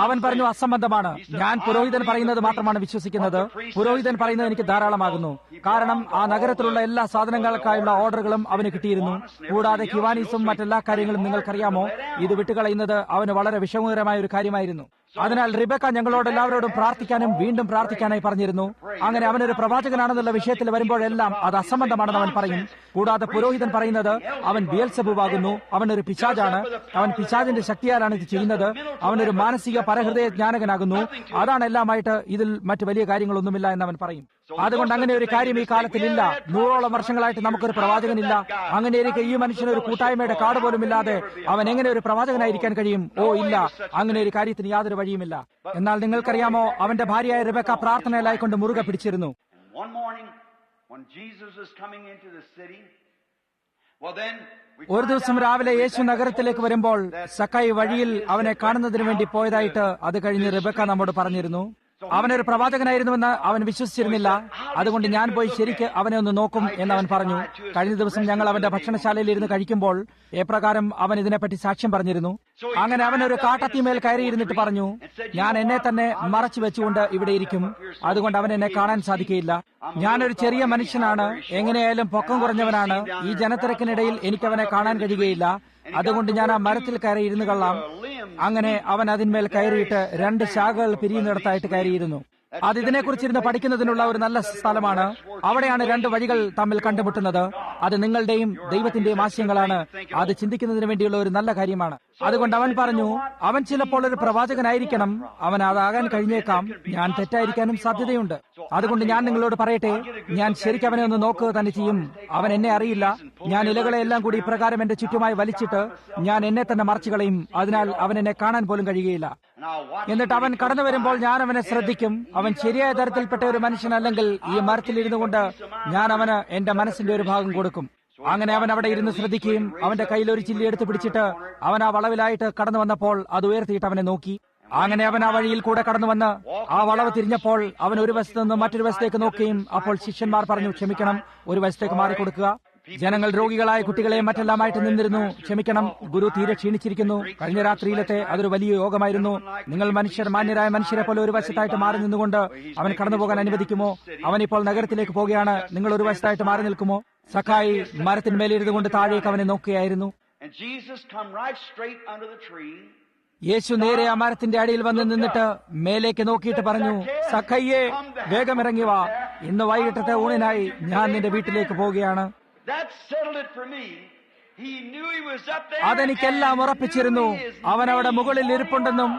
അവൻ പറഞ്ഞു, അസംബന്ധമാണ്. ഞാൻ പുരോഹിതൻ പറയുന്നത് മാത്രമാണ് വിശ്വസിക്കുന്നത്. പുരോഹിതൻ പറയുന്നത് എനിക്ക് ധാരാളമാകുന്നു. കാരണം ആ നഗരത്തിലുള്ള എല്ലാ സാധനങ്ങൾക്കായുള്ള ഓർഡറുകളും അവന് കിട്ടിയിരുന്നു. കൂടാതെ കിവാനീസും മറ്റെല്ലാ കാര്യങ്ങളും നിങ്ങൾക്കറിയാമോ? ഇത് വിട്ടുകളയുന്നത് അവന് വളരെ വിഷമകരമായ ഒരു കാര്യമായിരുന്നു. അതിനാൽ റിബക്ക ഞങ്ങളോട് എല്ലാവരോടും പ്രാർത്ഥിക്കാനും വീണ്ടും പ്രാർത്ഥിക്കാനായി പറഞ്ഞിരുന്നു. അങ്ങനെ അവനൊരു പ്രവാചകനാണെന്നുള്ള വിഷയത്തിൽ വരുമ്പോഴെല്ലാം അത് അസംബന്ധമാണെന്ന് അവൻ പറയും. കൂടാതെ പുരോഹിതൻ പറയുന്നത് അവൻ ബിയൽസെബൂബാകുന്നു, അവനൊരു പിശാചാണ്, അവൻ പിശാചിന്റെ ശക്തിയാലാണ് ഇത് ചെയ്യുന്നത്, അവനൊരു മാനസിക പരഹൃദയ ജ്ഞാനകനാകുന്നു. അതാണ് എല്ലാമായിട്ട്, ഇതിൽ മറ്റു വലിയ കാര്യങ്ങളൊന്നുമില്ല എന്ന് അവൻ പറയും. അതുകൊണ്ട് അങ്ങനെ ഒരു കാര്യം ഈ കാലത്തിലില്ല. 100ഓളം വർഷങ്ങളായിട്ട് നമുക്കൊരു പ്രവാചകനില്ല. അങ്ങനെയൊക്കെ ഈ മനുഷ്യന് ഒരു കൂട്ടായ്മയുടെ കാർഡ് പോലും ഇല്ലാതെ അവൻ എങ്ങനെ ഒരു പ്രവാചകനായിരിക്കാൻ കഴിയും? ഇല്ല, അങ്ങനെ ഒരു കാര്യത്തിന് യാതൊരു വഴിയുമില്ല. എന്നാൽ നിങ്ങൾക്കറിയാമോ, അവന്റെ ഭാര്യയായ റിബക്ക പ്രാർത്ഥനയിലായിക്കൊണ്ട് മുറുകെ പിടിച്ചിരുന്നു. ഒരു ദിവസം രാവിലെ യേശു നഗരത്തിലേക്ക് വരുമ്പോൾ സക്കായി വഴിയിൽ അവനെ കാണുന്നതിന് വേണ്ടി പോയതായിട്ട് അത് കഴിഞ്ഞ് റിബക്ക നമ്മോട് പറഞ്ഞിരുന്നു. അവനൊരു പ്രവാചകനായിരുന്നുവെന്ന് അവൻ വിശ്വസിച്ചിരുന്നില്ല. അതുകൊണ്ട് ഞാൻ പോയി ശരിക്ക് അവനെ ഒന്ന് നോക്കും എന്നവൻ പറഞ്ഞു. കഴിഞ്ഞ ദിവസം ഞങ്ങൾ അവന്റെ ഭക്ഷണശാലയിൽ ഇരുന്ന് കഴിക്കുമ്പോൾ എപ്രകാരം അവൻ ഇതിനെപ്പറ്റി സാക്ഷ്യം പറഞ്ഞിരുന്നു. അങ്ങനെ അവനൊരു കാട്ടത്തിമേൽ കയറിയിരുന്നിട്ട് പറഞ്ഞു, ഞാൻ എന്നെ തന്നെ മറച്ചു വെച്ചുകൊണ്ട് ഇവിടെ ഇരിക്കും, അതുകൊണ്ട് അവൻ എന്നെ കാണാൻ സാധിക്കുകയില്ല. ഞാനൊരു ചെറിയ മനുഷ്യനാണ്, എങ്ങനെയായാലും പൊക്കം കുറഞ്ഞവനാണ്. ഈ ജനത്തിരക്കിനിടയിൽ എനിക്കവനെ കാണാൻ കഴിയുകയില്ല. അതുകൊണ്ട് ഞാൻ ആ മരത്തിൽ കയറി ഇരുന്ന് കൊള്ളാം. അങ്ങനെ അവൻ അതിന്മേൽ കയറിയിട്ട് 2 ശാഖകൾ പിരിയുന്നിടത്തായിട്ട് കയറിയിരുന്നു. അത് ഇതിനെക്കുറിച്ചിരുന്ന് പഠിക്കുന്നതിനുള്ള ഒരു നല്ല സ്ഥലമാണ്. അവിടെയാണ് 2 വഴികൾ തമ്മിൽ കണ്ടുമുട്ടുന്നത്. അത് നിങ്ങളുടെയും ദൈവത്തിന്റെയും ആശയങ്ങളാണ്. അത് ചിന്തിക്കുന്നതിന് വേണ്ടിയുള്ള ഒരു നല്ല കാര്യമാണ്. അതുകൊണ്ട് അവൻ പറഞ്ഞു, അവൻ ചിലപ്പോൾ ഒരു പ്രവാചകനായിരിക്കണം, അവൻ അതാകാൻ കഴിഞ്ഞേക്കാം, ഞാൻ തെറ്റായിരിക്കാനും സാധ്യതയുണ്ട്. അതുകൊണ്ട് ഞാൻ നിങ്ങളോട് പറയട്ടെ, ഞാൻ ശരിക്കും അവനെ ഒന്ന് നോക്കുക തന്നെ ചെയ്യും. അവൻ എന്നെ അറിയില്ല. ഞാൻ ഇലകളെ എല്ലാം കൂടി ഇപ്രകാരം എന്റെ ചുറ്റുമായി വലിച്ചിട്ട് ഞാൻ എന്നെ തന്നെ മറച്ചു കളയും. അതിനാൽ അവൻ എന്നെ കാണാൻ പോലും കഴിയുകയില്ല. എന്നിട്ട് അവൻ കടന്നു വരുമ്പോൾ ഞാൻ അവനെ ശ്രദ്ധിക്കും. അവൻ ശരിയായ തരത്തിൽപ്പെട്ട ഒരു മനുഷ്യനല്ലെങ്കിൽ ഈ മരത്തിലിരുന്നു കൊണ്ട് ഞാൻ അവന് എന്റെ മനസ്സിന്റെ ഒരു ഭാഗം കൊടുക്കും. അങ്ങനെ അവൻ അവിടെ ഇരുന്ന് ശ്രദ്ധിക്കുകയും അവന്റെ കയ്യിൽ ഒരു ചില്ലി എടുത്ത് പിടിച്ചിട്ട് അവൻ ആ വളവിലായിട്ട് കടന്നു വന്നപ്പോൾ അത് ഉയർത്തിയിട്ട് അവനെ നോക്കി. അങ്ങനെ അവൻ ആ വഴിയിൽ കൂടെ കടന്നു വന്ന് ആ വളവ് തിരിഞ്ഞപ്പോൾ അവൻ ഒരു വശത്ത് നിന്ന് മറ്റൊരു വശത്തേക്ക് നോക്കുകയും അപ്പോൾ ശിഷ്യന്മാർ പറഞ്ഞു, ക്ഷമിക്കണം, ഒരു വശത്തേക്ക് മാറിക്കൊടുക്കുക. ജനങ്ങൾ രോഗികളായ കുട്ടികളെയും മറ്റെല്ലാമായിട്ട് നിന്നിരുന്നു. ക്ഷമിക്കണം, ഗുരു തീരെ ക്ഷീണിച്ചിരിക്കുന്നു. കഴിഞ്ഞ രാത്രിയിലത്തെ അതൊരു വലിയ യോഗമായിരുന്നു. നിങ്ങൾ മാന്യരായ മനുഷ്യരെ പോലെ ഒരു വശത്തായിട്ട് മാറി നിന്നുകൊണ്ട് അവൻ കടന്നുപോകാൻ അനുവദിക്കുമോ? അവനിപ്പോൾ നഗരത്തിലേക്ക് പോവുകയാണ്. നിങ്ങൾ ഒരു വശത്തായിട്ട് മാറി നിൽക്കുമോ? സഖായി മരത്തിന്മേലിരുന്നു കൊണ്ട് താഴേക്ക് അവനെ നോക്കുകയായിരുന്നു. യേശു നേരെ ആ മരത്തിന്റെ അടിയിൽ വന്ന് നിന്നിട്ട് മേലേക്ക് നോക്കിയിട്ട് പറഞ്ഞു, സഖയ്യേ, വേഗം ഇറങ്ങി വാ, ഇന്ന് വൈകിട്ടത്തെ ഊണിനായി ഞാൻ നിന്റെ വീട്ടിലേക്ക് പോവുകയാണ്. അതെനിക്കെല്ലാം ഉറപ്പിച്ചിരുന്നു. അവൻ അവിടെ മുകളിൽ ഇരിപ്പുണ്ടെന്നും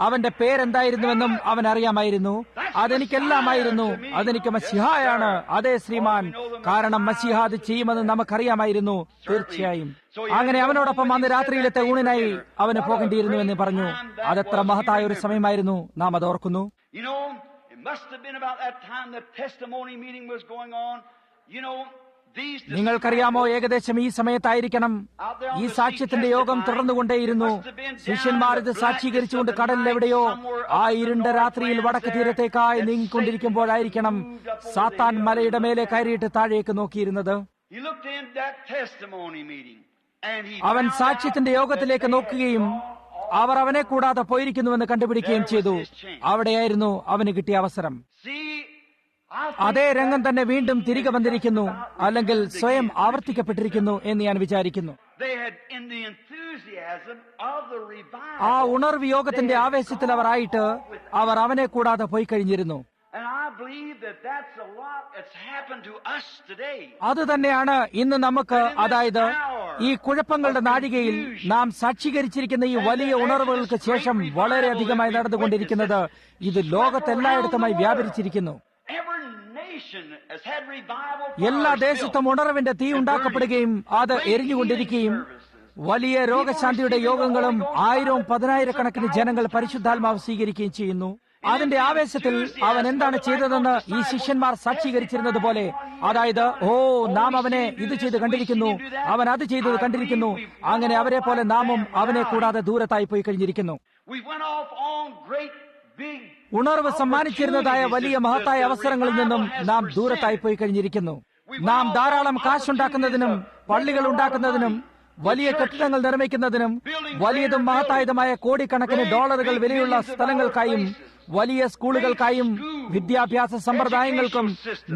അവന്റെ പേരെന്തായിരുന്നുവെന്നും അവൻ അറിയാമായിരുന്നു. അതെനിക്കെല്ലാമായിരുന്നു. അതെനിക്ക് മശിഹായാണ്. അതെ ശ്രീമാൻ, കാരണം മശിഹ അത് ചെയ്യുമെന്ന് നമുക്കറിയാമായിരുന്നു. തീർച്ചയായും. അങ്ങനെ അവനോടൊപ്പം അന്ന് രാത്രിയിലത്തെ ഊണിനായി അവന് പോകേണ്ടിയിരുന്നു എന്ന് പറഞ്ഞു. അതെത്ര മഹത്തായ ഒരു സമയമായിരുന്നു. നാം അത് ഓർക്കുന്നു. നിങ്ങൾക്കറിയാമോ, ഏകദേശം ഈ സമയത്തായിരിക്കണം ഈ സാക്ഷ്യത്തിന്റെ യോഗം തുടർന്നുകൊണ്ടേയിരുന്നു. ശിഷ്യന്മാർ ഇത് സാക്ഷീകരിച്ചുകൊണ്ട് കടലിലെവിടെയോ ആ ഇരുണ്ട രാത്രിയിൽ വടക്ക് തീരത്തേക്കായി നീങ്ങിക്കൊണ്ടിരിക്കുമ്പോഴായിരിക്കണം സാത്താൻ മലയുടെ മേലെ കയറിയിട്ട് താഴേക്ക് നോക്കിയിരുന്നത്. അവൻ സാക്ഷ്യത്തിന്റെ യോഗത്തിലേക്ക് നോക്കുകയും അവർ അവനെ കൂടാതെ പോയിരിക്കുന്നുവെന്ന് കണ്ടുപിടിക്കുകയും ചെയ്തു. അവിടെയായിരുന്നു അവന് കിട്ടിയ അവസരം. അതേ രംഗം തന്നെ വീണ്ടും തിരികെ വന്നിരിക്കുന്നു, അല്ലെങ്കിൽ സ്വയം ആവർത്തിക്കപ്പെട്ടിരിക്കുന്നു എന്ന് ഞാൻ വിചാരിക്കുന്നു. ആ ഉണർവ് യോഗത്തിന്റെ ആവേശത്തിൽ അവരായിട്ട് അവർ അവനെ കൂടാതെ പോയി കഴിഞ്ഞിരുന്നു. അത് തന്നെയാണ് ഇന്ന് നമുക്ക്, അതായത് ഈ കുഴപ്പങ്ങളുടെ നാഴികയിൽ നാം സാക്ഷീകരിച്ചിരിക്കുന്ന ഈ വലിയ ഉണർവുകൾക്ക് ശേഷം വളരെയധികമായി നടന്നുകൊണ്ടിരിക്കുന്നത്. ഇത് ലോകത്തെല്ലായിടത്തുമായി വ്യാപരിച്ചിരിക്കുന്നു. എല്ലാ ദേശത്തും ഉണർവിന്റെ തീ ഉണ്ടാക്കപ്പെടുകയും അത് എരിഞ്ഞുകൊണ്ടിരിക്കുകയും വലിയ രോഗശാന്തിയുടെ യോഗങ്ങളും 1000-10,000 ജനങ്ങൾ പരിശുദ്ധാത്മാവ് സ്വീകരിക്കുകയും ചെയ്യുന്നു. അതിന്റെ ആവേശത്തിൽ അവൻ എന്താണ് ചെയ്തതെന്ന് ഈ ശിഷ്യന്മാർ സാക്ഷീകരിച്ചിരുന്നത് പോലെ, അതായത്, ഓ, നാം അവനെ ഇത് ചെയ്ത് കണ്ടിരിക്കുന്നു, അവൻ അത് ചെയ്തത് കണ്ടിരിക്കുന്നു. അങ്ങനെ അവരെ പോലെ നാമും അവനെ കൂടാതെ ദൂരത്തായി പോയി കഴിഞ്ഞിരിക്കുന്നു. ഉണർവ് സമ്മാനിച്ചിരുന്നതായ വലിയ മഹത്തായ അവസരങ്ങളിൽ നിന്നും നാം ദൂരത്തായി പോയി കഴിഞ്ഞിരിക്കുന്നു. നാം ധാരാളം കാശുണ്ടാക്കുന്നതിനും പള്ളികൾ ഉണ്ടാക്കുന്നതിനും വലിയ കെട്ടിടങ്ങൾ നിർമ്മിക്കുന്നതിനും വലിയതും മഹത്തായതുമായ കോടിക്കണക്കിന് ഡോളറുകൾ വിലയുള്ള സ്ഥലങ്ങൾക്കായും വലിയ സ്കൂളുകൾക്കായും വിദ്യാഭ്യാസ സമ്പ്രദായങ്ങൾക്കും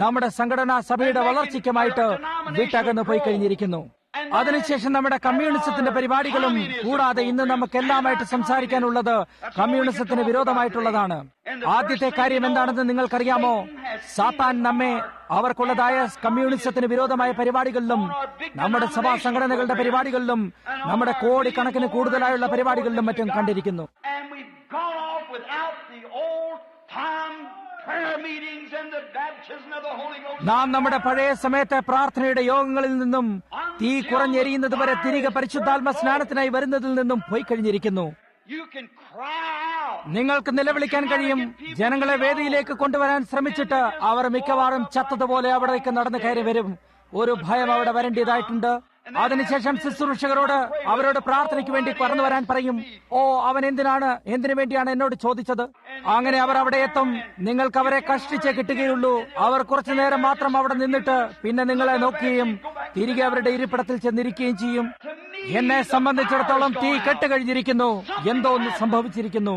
നമ്മുടെ സംഘടനാ സഭയുടെ വളർച്ചയ്ക്കുമായിട്ട് വിട്ടകന്നു പോയി കഴിഞ്ഞിരിക്കുന്നു. അതിനുശേഷം നമ്മുടെ കമ്മ്യൂണിസത്തിന്റെ പരിപാടികളും, കൂടാതെ ഇന്ന് നമുക്കെല്ലാമായിട്ട് സംസാരിക്കാനുള്ളത് കമ്മ്യൂണിസത്തിന് വിരോധമായിട്ടുള്ളതാണ്. ആദ്യത്തെ കാര്യം എന്താണെന്ന് നിങ്ങൾക്കറിയാമോ? സാത്താൻ നമ്മെ അവർക്കുള്ളതായ കമ്മ്യൂണിസത്തിന് വിരോധമായ പരിപാടികളിലും നമ്മുടെ സഭാ സംഘടനകളുടെ പരിപാടികളിലും നമ്മുടെ കോടിക്കണക്കിന് കൂടുതലായുള്ള പരിപാടികളിലും മറ്റും കണ്ടിരിക്കുന്നു. നാം നമ്മുടെ പഴയ സമയത്തെ പ്രാർത്ഥനയുടെ യോഗങ്ങളിൽ നിന്നും തീ കുറഞ്ഞെരിയുന്നത് വരെ തിരികെ പരിശുദ്ധാത്മ സ്നാനത്തിനായി വരുന്നതിൽ നിന്നും പോയി കഴിഞ്ഞിരിക്കുന്നു. നിങ്ങൾക്ക് നിലവിളിക്കാൻ കഴിയും. ജനങ്ങളെ വേദിയിലേക്ക് കൊണ്ടുവരാൻ ശ്രമിച്ചിട്ട് അവർ മിക്കവാറും ചത്തതുപോലെ അവിടേക്ക് നടന്നു കയറി വരും. ഒരു ഭയം അവിടെ വരേണ്ടതായിട്ടുണ്ട്. അതിനുശേഷം ശുശ്രൂഷകരോട് അവരോട് പ്രാർത്ഥനയ്ക്ക് വേണ്ടി കടന്നു വരാൻ പറയും. ഓ, അവൻ എന്തിനു വേണ്ടിയാണ് എന്നോട് ചോദിച്ചത്? അങ്ങനെ അവർ അവിടെ എത്തും. നിങ്ങൾക്ക് അവരെ കഷ്ടിച്ചേ കിട്ടുകയുള്ളൂ. അവർ കുറച്ചു നേരം മാത്രം അവിടെ നിന്നിട്ട് പിന്നെ നിങ്ങളെ നോക്കുകയും തിരികെ അവരുടെ ഇരിപ്പിടത്തിൽ ചെന്നിരിക്കുകയും ചെയ്യും. എന്നെ സംബന്ധിച്ചിടത്തോളം തീ കെട്ടുകഴിഞ്ഞിരിക്കുന്നു, എന്തോ ഒന്ന് സംഭവിച്ചിരിക്കുന്നു.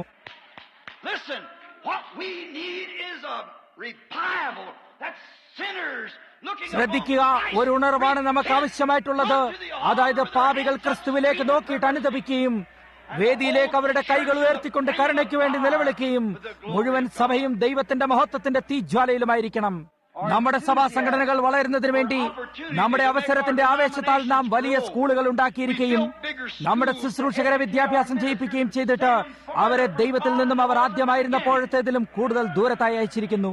ശ്രദ്ധിക്കുക, ഒരു ഉണർവാണ് നമുക്ക് ആവശ്യമായിട്ടുള്ളത്. അതായത് പാപികൾ ക്രിസ്തുവിലേക്ക് നോക്കിയിട്ട് അനുതപിക്കുകയും വേദിയിലേക്ക് അവരുടെ കൈകൾ ഉയർത്തിക്കൊണ്ട് കരുണയ്ക്ക് വേണ്ടി നിലവിളിക്കുകയും മുഴുവൻ സഭയും ദൈവത്തിന്റെ മഹത്വത്തിന്റെ തീജ്വാലയിലുമായിരിക്കണം. നമ്മുടെ സഭാ സംഘടനകൾ വളരുന്നതിന് വേണ്ടി നമ്മുടെ അവസരത്തിന്റെ ആവേശത്താൽ നാം വലിയ സ്കൂളുകൾ ഉണ്ടാക്കിയിരിക്കുകയും നമ്മുടെ ശുശ്രൂഷകരെ വിദ്യാഭ്യാസം ചെയ്യിപ്പിക്കുകയും ചെയ്തിട്ട് അവരെ ദൈവത്തിൽ നിന്നും അവർ ആദ്യമായിരുന്നപ്പോഴത്തേതിലും കൂടുതൽ ദൂരത്തായി അയച്ചിരിക്കുന്നു.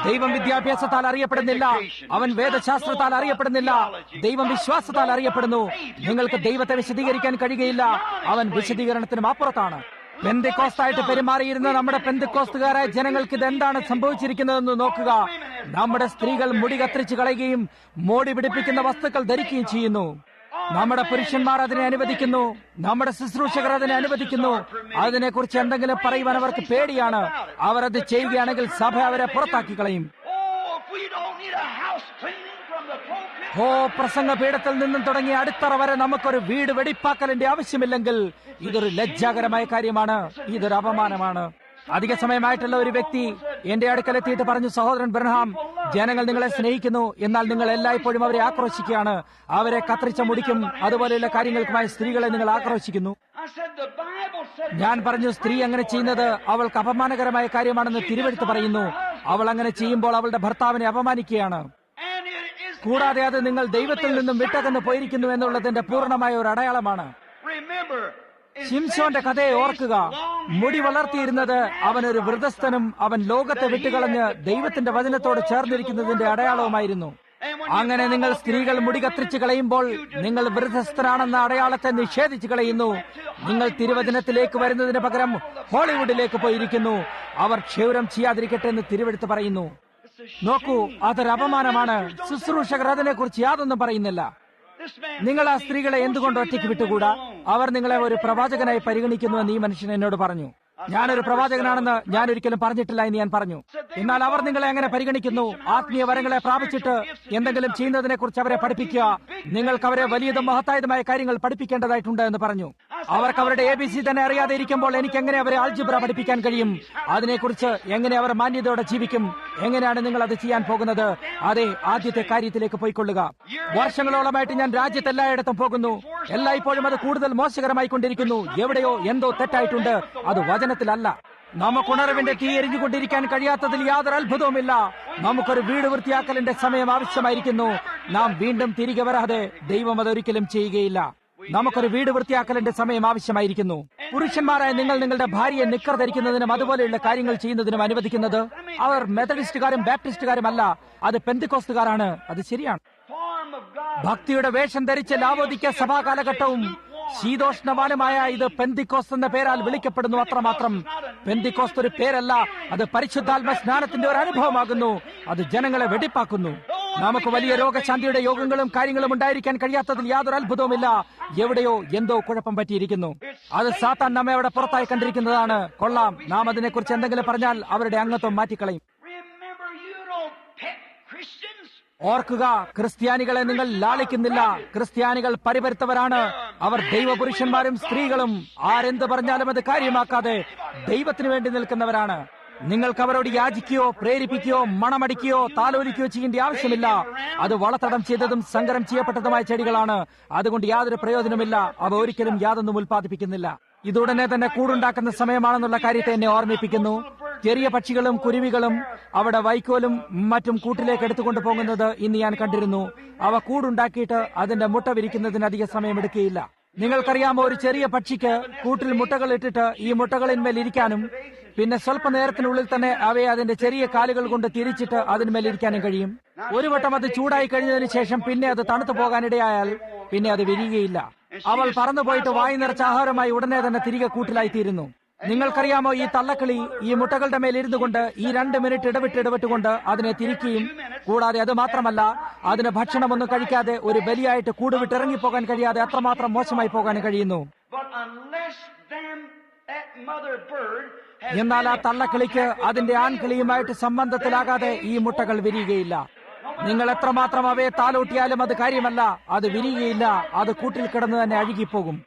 ദൈവം വിദ്യാഭ്യാസത്താൽ അറിയപ്പെടുന്നില്ല, അവൻ വേദശാസ്ത്രത്താൽ അറിയപ്പെടുന്നില്ല, ദൈവം വിശ്വാസത്താൽ അറിയപ്പെടുന്നു. നിങ്ങൾക്ക് ദൈവത്തെ വിശദീകരിക്കാൻ കഴിയുകയില്ല, അവൻ വിശദീകരണത്തിനും അപ്പുറത്താണ്. പെന്തിക്കോസ്തായിട്ട് പെരുമാറിയിരുന്ന നമ്മുടെ പെന്തിക്കോസ്തുകാരായ ജനങ്ങൾക്ക് ഇതെന്താണ് സംഭവിച്ചിരിക്കുന്നതെന്ന് നോക്കുക. നമ്മുടെ സ്ത്രീകൾ മുടി കത്തിരിച്ചു കളയുകയും മോടി പിടിപ്പിക്കുന്ന വസ്തുക്കൾ ധരിക്കുകയും ചെയ്യുന്നു. നമ്മുടെ പുരുഷന്മാർ അതിനെ അനുവദിക്കുന്നു, നമ്മുടെ ശുശ്രൂഷകർ അതിനെ അനുവദിക്കുന്നു. അതിനെക്കുറിച്ച് എന്തെങ്കിലും പറയുവാൻ അവർക്ക് പേടിയാണ്. അവർ അത് ചെയ്യുകയാണെങ്കിൽ സഭ അവരെ പുറത്താക്കി കളയും. ഓ, പ്രസംഗപീഠത്തിൽ നിന്നും തുടങ്ങി അടിത്തറ വരെ നമുക്കൊരു വീട് വെടിപ്പാക്കലിന്റെ ആവശ്യമില്ലെങ്കിൽ ഇതൊരു ലജ്ജാകരമായ കാര്യമാണ്, ഇതൊരു അപമാനമാണ്. അധിക സമയമായിട്ടുള്ള ഒരു വ്യക്തി എന്റെ അടുക്കലെത്തിയിട്ട് പറഞ്ഞു, സഹോദരൻ ബ്രഹാം, ജനങ്ങൾ നിങ്ങളെ സ്നേഹിക്കുന്നു, എന്നാൽ നിങ്ങൾ എല്ലായ്പ്പോഴും അവരെ ആക്രോശിക്കുകയാണ്. അവരെ കത്തിരിച്ച മുടിക്കും അതുപോലെയുള്ള കാര്യങ്ങൾക്കുമായി സ്ത്രീകളെ നിങ്ങൾ ആക്രോശിക്കുന്നു. ഞാൻ പറഞ്ഞു, സ്ത്രീ അങ്ങനെ ചെയ്യുന്നത് അവൾക്ക് അപമാനകരമായ കാര്യമാണെന്ന് തിരുവെഴുത്ത് പറയുന്നു. അവൾ അങ്ങനെ ചെയ്യുമ്പോൾ അവളുടെ ഭർത്താവിനെ അപമാനിക്കുകയാണ്. കൂടാതെ അത് നിങ്ങൾ ദൈവത്തിൽ നിന്നും വിട്ടകന്ന് പോയിരിക്കുന്നു എന്നുള്ളതിന്റെ പൂർണ്ണമായ ഒരു അടയാളമാണ്. ശിംശോന്റെ കഥയെ ഓർക്കുക. മുടി വളർത്തിയിരുന്നത് അവനൊരു വൃതസ്ഥനും അവൻ ലോകത്തെ വിട്ടുകളഞ്ഞ് ദൈവത്തിന്റെ വചനത്തോട് ചേർന്നിരിക്കുന്നതിന്റെ അടയാളവുമായിരുന്നു. അങ്ങനെ നിങ്ങൾ സ്ത്രീകൾ മുടി കത്തിരിച്ചു കളയുമ്പോൾ നിങ്ങൾ വൃതസ്ഥനാണെന്ന അടയാളത്തെ നിഷേധിച്ചു കളയുന്നു. നിങ്ങൾ തിരുവചനത്തിലേക്ക് വരുന്നതിന് പകരം ഹോളിവുഡിലേക്ക് പോയിരിക്കുന്നു. അവർ ക്ഷൗരം ചെയ്യാതിരിക്കട്ടെ എന്ന് തിരുവെടുത്ത് പറയുന്നു. നോക്കൂ, അതൊരു അപമാനമാണ്. ശുശ്രൂഷകർ അതിനെക്കുറിച്ച് യാതൊന്നും പറയുന്നില്ല. നിങ്ങൾ ആ സ്ത്രീകളെ എന്തുകൊണ്ട് ഒറ്റയ്ക്ക് വിട്ടുകൂടാ? അവർ നിങ്ങളെ ഒരു പ്രവാചകനായി പരിഗണിക്കുന്നുവെന്ന് ഈ മനുഷ്യൻ എന്നോട് പറഞ്ഞു. ഞാനൊരു പ്രവാചകനാണെന്ന് ഞാൻ ഒരിക്കലും പറഞ്ഞിട്ടില്ല എന്ന് ഞാൻ പറഞ്ഞു. എന്നാൽ അവർ നിങ്ങളെ എങ്ങനെ പരിഗണിക്കുന്നു? ആത്മീയ വരങ്ങളെ പ്രാപിച്ചിട്ട് എന്തെങ്കിലും ചെയ്യുന്നതിനെ കുറിച്ച് അവരെ പഠിപ്പിക്കുക. നിങ്ങൾക്ക് അവരെ വലിയതും മഹത്തായതുമായ കാര്യങ്ങൾ പഠിപ്പിക്കേണ്ടതായിട്ടുണ്ട് എന്ന് പറഞ്ഞു. അവർക്ക് അവരുടെ ABC തന്നെ അറിയാതെ ഇരിക്കുമ്പോൾ എനിക്ക് എങ്ങനെ അവരെ ആൾജിബ്ര പഠിപ്പിക്കാൻ കഴിയും? അതിനെക്കുറിച്ച് എങ്ങനെ അവർ മാന്യതയോടെ ജീവിക്കും? എങ്ങനെയാണ് നിങ്ങൾ അത് ചെയ്യാൻ പോകുന്നത്? അതെ, ആദ്യത്തെ കാര്യത്തിലേക്ക് പോയിക്കൊള്ളുക. വർഷങ്ങളോളമായിട്ട് ഞാൻ രാജ്യത്തെല്ലായിടത്തും പോകുന്നു. എല്ലായ്പ്പോഴും അത് കൂടുതൽ മോശകരമായി കൊണ്ടിരിക്കുന്നു. എവിടെയോ എന്തോ തെറ്റായിട്ടുണ്ട്. അത് വചനത്തിലല്ല. നമുക്കുണർവിന്റെ തീ എരിഞ്ഞുകൊണ്ടിരിക്കാൻ കഴിയാത്തതിൽ യാതൊരു അത്ഭുതവുമില്ല. നമുക്കൊരു വീട് വൃത്തിയാക്കലിന്റെ സമയം ആവശ്യമായിരിക്കുന്നു. നാം വീണ്ടും തിരികെ വരാതെ ദൈവം അതൊരിക്കലും ചെയ്യുകയില്ല. നമുക്കൊരു വീട് വൃത്തിയാക്കലിന്റെ സമയം ആവശ്യമായിരിക്കുന്നു. പുരുഷന്മാരായ നിങ്ങൾ നിങ്ങളുടെ ഭാര്യയെ നിക്കർ ധരിക്കുന്നതിനും അതുപോലെയുള്ള കാര്യങ്ങൾ ചെയ്യുന്നതിനും അനുവദിക്കുന്നത് അവർ മെത്തഡിസ്റ്റുകാരും ബാപ്റ്റിസ്റ്റുകാരും അല്ല, അത് പെന്തിക്കോസ്തുകാരാണ്. അത് ശരിയാണ്. ഭക്തിയുടെ വേഷം ധരിച്ച ലാവോദിക്ക സഭാ കാലഘട്ടവും ശീതോഷ്ണവാനുമായ ഇത് പെന്തിക്കോസ്ത് എന്ന പേരാൽ വിളിക്കപ്പെടുന്നു. അത്രമാത്രം. പെന്തിക്കോസ്ത് ഒരു പേരല്ല, അത് പരിശുദ്ധാത്മ സ്നാനത്തിന്റെ ഒരു അനുഭവമാകുന്നു. അത് ജനങ്ങളെ വെടിപ്പാക്കുന്നു. നമുക്ക് വലിയ രോഗശാന്തിയുടെ യോഗങ്ങളും കാര്യങ്ങളും ഉണ്ടായിരിക്കാൻ കഴിയാത്തതിൽ യാതൊരു അത്ഭുതവുമില്ല. എവിടെയോ എന്തോ കുഴപ്പം പറ്റിയിരിക്കുന്നു. അത് സാത്താൻ നമ്മെ അവിടെ പുറത്തായി കണ്ടിരിക്കുന്നതാണ്. കൊള്ളാം, നാം അതിനെക്കുറിച്ച് എന്തെങ്കിലും പറഞ്ഞാൽ അവരുടെ അംഗത്വം മാറ്റിക്കളയും. ഓർക്കുക, ക്രിസ്ത്യാനികളെ നിങ്ങൾ ലാളിക്കുന്നില്ല. ക്രിസ്ത്യാനികൾ പരിപരുത്തവരാണ്. അവർ ദൈവപുരുഷന്മാരും സ്ത്രീകളും ആരെന്ത് പറഞ്ഞാലും അത് കാര്യമാക്കാതെ ദൈവത്തിനു വേണ്ടി നിൽക്കുന്നവരാണ്. നിങ്ങൾക്ക് അവരോട് യാചിക്കുകയോ പ്രേരിപ്പിക്കുകയോ മണമടിക്കുകയോ താലോലിക്കുകയോ ചെയ്യേണ്ട ആവശ്യമില്ല. അത് വളത്തടം ചെയ്തതും സങ്കരം ചെയ്യപ്പെട്ടതുമായ ചെടികളാണ്. അതുകൊണ്ട് യാതൊരു പ്രയോജനമില്ല. അവ ഒരിക്കലും യാതൊന്നും ഉൽപ്പാദിപ്പിക്കുന്നില്ല. ഇതുടനെ തന്നെ കൂടുണ്ടാക്കുന്ന സമയമാണെന്നുള്ള കാര്യത്തെ എന്നെ ഓർമ്മിപ്പിക്കുന്നു. ചെറിയ പക്ഷികളും കുരുവികളും അവിടെ വൈക്കോലും മറ്റും കൂട്ടിലേക്ക് എടുത്തുകൊണ്ട് പോകുന്നത് ഇന്ന് ഞാൻ കണ്ടിരുന്നു. അവ കൂടുണ്ടാക്കിയിട്ട് അതിന്റെ മുട്ട വിരിക്കുന്നതിന് അധിക സമയമെടുക്കുകയില്ല. നിങ്ങൾക്കറിയാമോ, ഒരു ചെറിയ പക്ഷിക്ക് കൂട്ടിൽ മുട്ടകൾ ഇട്ടിട്ട് ഈ മുട്ടകളിന്മേൽ ഇരിക്കാനും പിന്നെ സ്വല്പ നേരത്തിനുള്ളിൽ തന്നെ അവയെ അതിന്റെ ചെറിയ കാലുകൾ കൊണ്ട് തിരിച്ചിട്ട് അതിന്മേൽ ഇരിക്കാനും കഴിയും. ഒരു വട്ടം അത് ചൂടായി കഴിഞ്ഞതിന് ശേഷം പിന്നെ അത് തണുത്തു പോകാനിടയായാൽ പിന്നെ അത് വിരിയുകയില്ല. അവൾ പറന്നുപോയിട്ട് വായി നിറച്ച ആഹാരമായി ഉടനെ തന്നെ തിരികെ കൂട്ടിലായിത്തീരുന്നു. നിങ്ങൾക്കറിയാമോ, ഈ തള്ളക്കിളി ഈ മുട്ടകളുടെ മേൽ ഇരുന്നു കൊണ്ട് ഈ 2 മിനിറ്റ് ഇടവിട്ടുകൊണ്ട് അതിനെ തിരിക്കുകയും, കൂടാതെ അത് മാത്രമല്ല, അതിന് ഭക്ഷണമൊന്നും കഴിക്കാതെ ഒരു ബലിയായിട്ട് കൂടുവിട്ടിറങ്ങിപ്പോകാൻ കഴിയാതെ അത്രമാത്രം മോശമായി പോകാൻ കഴിയുന്നു. എന്നാൽ ആ തള്ളക്കിളിക്ക് അതിന്റെ ആൺകിളിയുമായിട്ട് സംബന്ധത്തിലാകാതെ ഈ മുട്ടകൾ വിരിയുകയില്ല. നിങ്ങൾ എത്രമാത്രം അവയെ താലോട്ടിയാലും അത് കാര്യമല്ല, അത് വിരിയുകയില്ല. അത് കൂട്ടിൽ കിടന്ന് തന്നെ അഴുകിപ്പോകും.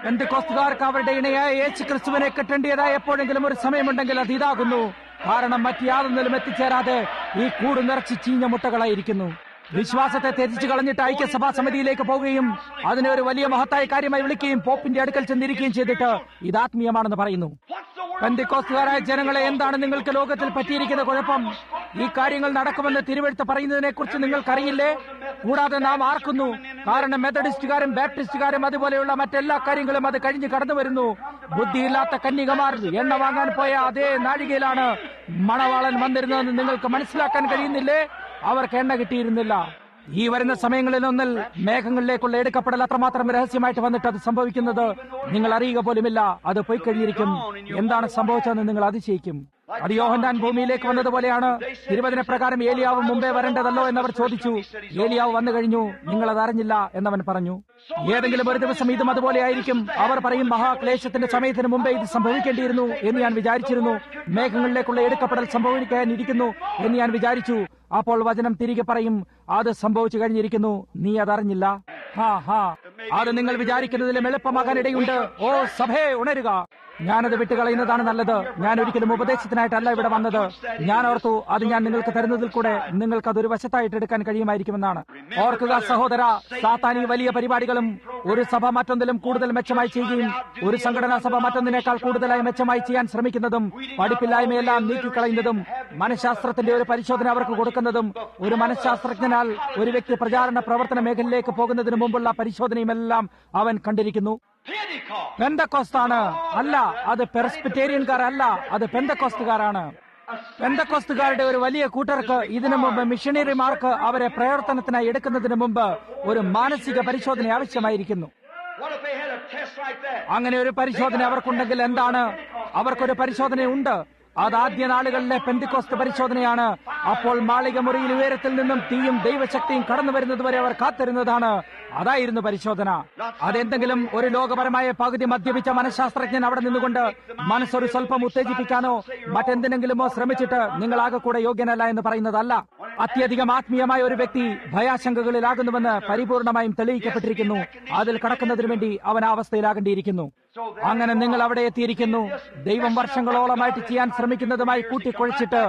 പെന്തക്കോസ്തുകാർക്ക് അവരുടെ ഇണയായ യേശുക്രിസ്തുവിനെ കെട്ടേണ്ടതായ എപ്പോഴെങ്കിലും ഒരു സമയമുണ്ടെങ്കിൽ അത് ഇതാകുന്നു. കാരണം മറ്റ് യാതൊന്നിലും എത്തിച്ചേരാതെ ഈ കൂട് നിറച്ച് ചീഞ്ഞ മുട്ടകളായിരിക്കുന്നു. വിശ്വാസത്തെ ത്യജിച്ചു കളഞ്ഞിട്ട് ഐക്യസഭാ സമിതിയിലേക്ക് പോവുകയും അതിനെ ഒരു വലിയ മഹത്തായ കാര്യമായി വിളിക്കുകയും പോപ്പിന്റെ അടുക്കൽ ചെന്നിരിക്കുകയും ചെയ്തിട്ട് ഇത് ആത്മീയമാണെന്ന് പറയുന്നു. പെന്തക്കോസ്തുകാരായ ജനങ്ങളെ, എന്താണ് നിങ്ങൾക്ക് ലോകത്തിൽ പറ്റിയിരിക്കുന്ന കുഴപ്പം? ഈ കാര്യങ്ങൾ നടക്കുമെന്ന് തിരുവെഴുത്ത് പറയുന്നതിനെ കുറിച്ച് നിങ്ങൾക്കറിയില്ലേ? കൂടാതെ നാം ആർക്കുന്നു. കാരണം മെത്തഡിസ്റ്റുകാരും ബാപ്റ്റിസ്റ്റുകാരും അതുപോലെയുള്ള മറ്റെല്ലാ കാര്യങ്ങളും അത് കഴിഞ്ഞ് കടന്നു വരുന്നു. ബുദ്ധിയില്ലാത്ത കന്യകമാർ എണ്ണ വാങ്ങാൻ പോയ അതേ നാഴികയിലാണ് മണവാളൻ വന്നിരുന്നതെന്ന് നിങ്ങൾക്ക് മനസ്സിലാക്കാൻ കഴിയുന്നില്ലേ? അവർക്ക് എണ്ണ കിട്ടിയിരുന്നില്ല. ഈ വരുന്ന സമയങ്ങളിലൊന്നിൽ മേഘങ്ങളിലേക്കുള്ള എടുക്കപ്പെടൽ അത്രമാത്രം രഹസ്യമായിട്ട് വന്നിട്ട് അത് സംഭവിക്കുന്നത് നിങ്ങൾ അറിയുക പോലുമില്ല. അത് പോയി കഴിഞ്ഞിരിക്കും. എന്താണ് സംഭവിച്ചതെന്ന് നിങ്ങൾ അതിശയിക്കും. അത് യോഹന്നാൻ ഭൂമിയിലേക്ക് വന്നതുപോലെയാണ്. തിരുവചന പ്രകാരം ഏലിയാവ് മുമ്പേ വരേണ്ടതല്ലോ എന്നവർ ചോദിച്ചു. ഏലിയാവ് വന്നു കഴിഞ്ഞു, നിങ്ങളത് അറിഞ്ഞില്ല എന്നവൻ പറഞ്ഞു. ഏതെങ്കിലും ഒരു ദിവസം ഇതും അതുപോലെ ആയിരിക്കും. അവർ പറയും, മഹാക്ലേശത്തിന്റെ സമയത്തിന് മുമ്പേ ഇത് സംഭവിക്കേണ്ടിയിരുന്നു എന്ന് ഞാൻ വിചാരിച്ചിരുന്നു. മേഘങ്ങളിലേക്കുള്ള എടുക്കപ്പെടൽ സംഭവിക്കാനിരിക്കുന്നു എന്ന് ഞാൻ വിചാരിച്ചു. അപ്പോൾ വചനം തിരികെ പറയും, അത് സംഭവിച്ചു കഴിഞ്ഞിരിക്കുന്നു, നീ അതറിഞ്ഞില്ല. അത് നിങ്ങൾ വിചാരിക്കുന്നതിലും എളുപ്പമാകാനിടയുണ്ട്. ഓ സഭയെ, ഉണരുക. ഞാനത് വിട്ടുകളയുന്നതാണ് നല്ലത്. ഞാൻ ഒരിക്കലും ഉപദേശത്തിനായിട്ടല്ല ഇവിടെ വന്നത്. ഞാൻ ഓർത്തു അത് ഞാൻ നിങ്ങൾക്ക് തരുന്നതിൽ കൂടെ നിങ്ങൾക്ക് അതൊരു വശത്തായിട്ട് എടുക്കാൻ കഴിയുമായിരിക്കുമെന്നാണ്. ഓർക്കുക സഹോദര, സാത്താൻ ഈ വലിയ പരിപാടികളും ഒരു സഭ മറ്റൊന്നിലും കൂടുതൽ മെച്ചമായി ചെയ്യുകയും ഒരു സംഘടനാ സഭ മറ്റൊന്നിനേക്കാൾ കൂടുതലായി മെച്ചമായി ചെയ്യാൻ ശ്രമിക്കുന്നതും പഠിപ്പില്ലായ്മയെല്ലാം നീക്കിക്കളയുന്നതും മനഃശാസ്ത്രത്തിന്റെ ഒരു പരിശോധന അവർക്ക് കൊടുക്കുന്നതും ഒരു മനഃശാസ്ത്രജ്ഞനാൽ ഒരു വ്യക്തി പ്രചാരണ പ്രവർത്തന മേഖലയിലേക്ക് പോകുന്നതിന് മുമ്പുള്ള പരിശോധനയുമെല്ലാം അവൻ കണ്ടിരിക്കുന്നു. പെന്തക്കോസ്താണ് അല്ല, അത് പെർസ്പിറ്റേറിയൻകാരല്ല, അത് പെന്തക്കോസ്തുകാരാണ്. പെന്തക്കോസ്തുകാരുടെ ഒരു വലിയ കൂട്ടർക്ക് ഇതിനു മുമ്പ് മിഷണറിമാർക്ക് അവരെ പ്രവർത്തനത്തിനായി എടുക്കുന്നതിന് മുമ്പ് ഒരു മാനസിക പരിശോധന ആവശ്യമായിരിക്കുന്നു. അങ്ങനെ ഒരു പരിശോധന അവർക്കുണ്ടെങ്കിൽ എന്താണ്? അവർക്കൊരു പരിശോധനയുണ്ട്. അത് ആദ്യ നാളുകളിലെ പെന്തക്കോസ്ത് പരിശോധനയാണ്. അപ്പോൾ മാളിക മുറിയിൽ ഉയരത്തിൽ നിന്നും തീയും ദൈവശക്തിയും കടന്നു വരുന്നതുവരെ അവർ കാത്തിരുന്നതാണ്. അതായിരുന്നു പരിശോധന. അതെന്തെങ്കിലും ഒരു ലോകപരമായ പകുതി മദ്യപിച്ച മനഃശാസ്ത്രജ്ഞൻ അവിടെ നിന്നുകൊണ്ട് മനസ്സൊരു സ്വല്പം ഉത്തേജിപ്പിക്കാനോ മറ്റെന്തിനെങ്കിലുമോ ശ്രമിച്ചിട്ട് നിങ്ങളാകെ കൂടെ യോഗ്യനല്ല എന്ന് പറയുന്നതല്ല. അത്യധികം ആത്മീയമായ ഒരു വ്യക്തി ഭയാശങ്കകളിലാകുന്നുവെന്ന് പരിപൂർണമായും തെളിയിക്കപ്പെട്ടിരിക്കുന്നു. അതിൽ കടക്കുന്നതിനു വേണ്ടി അവൻ ആ അവസ്ഥയിലാകേണ്ടിയിരിക്കുന്നു. അങ്ങനെ നിങ്ങൾ അവിടെ എത്തിയിരിക്കുന്നു. ദൈവം വർഷങ്ങളോളമായിട്ട് ചെയ്യാൻ ശ്രമിക്കുന്നതുമായി കൂട്ടിക്കുഴച്ചിട്ട്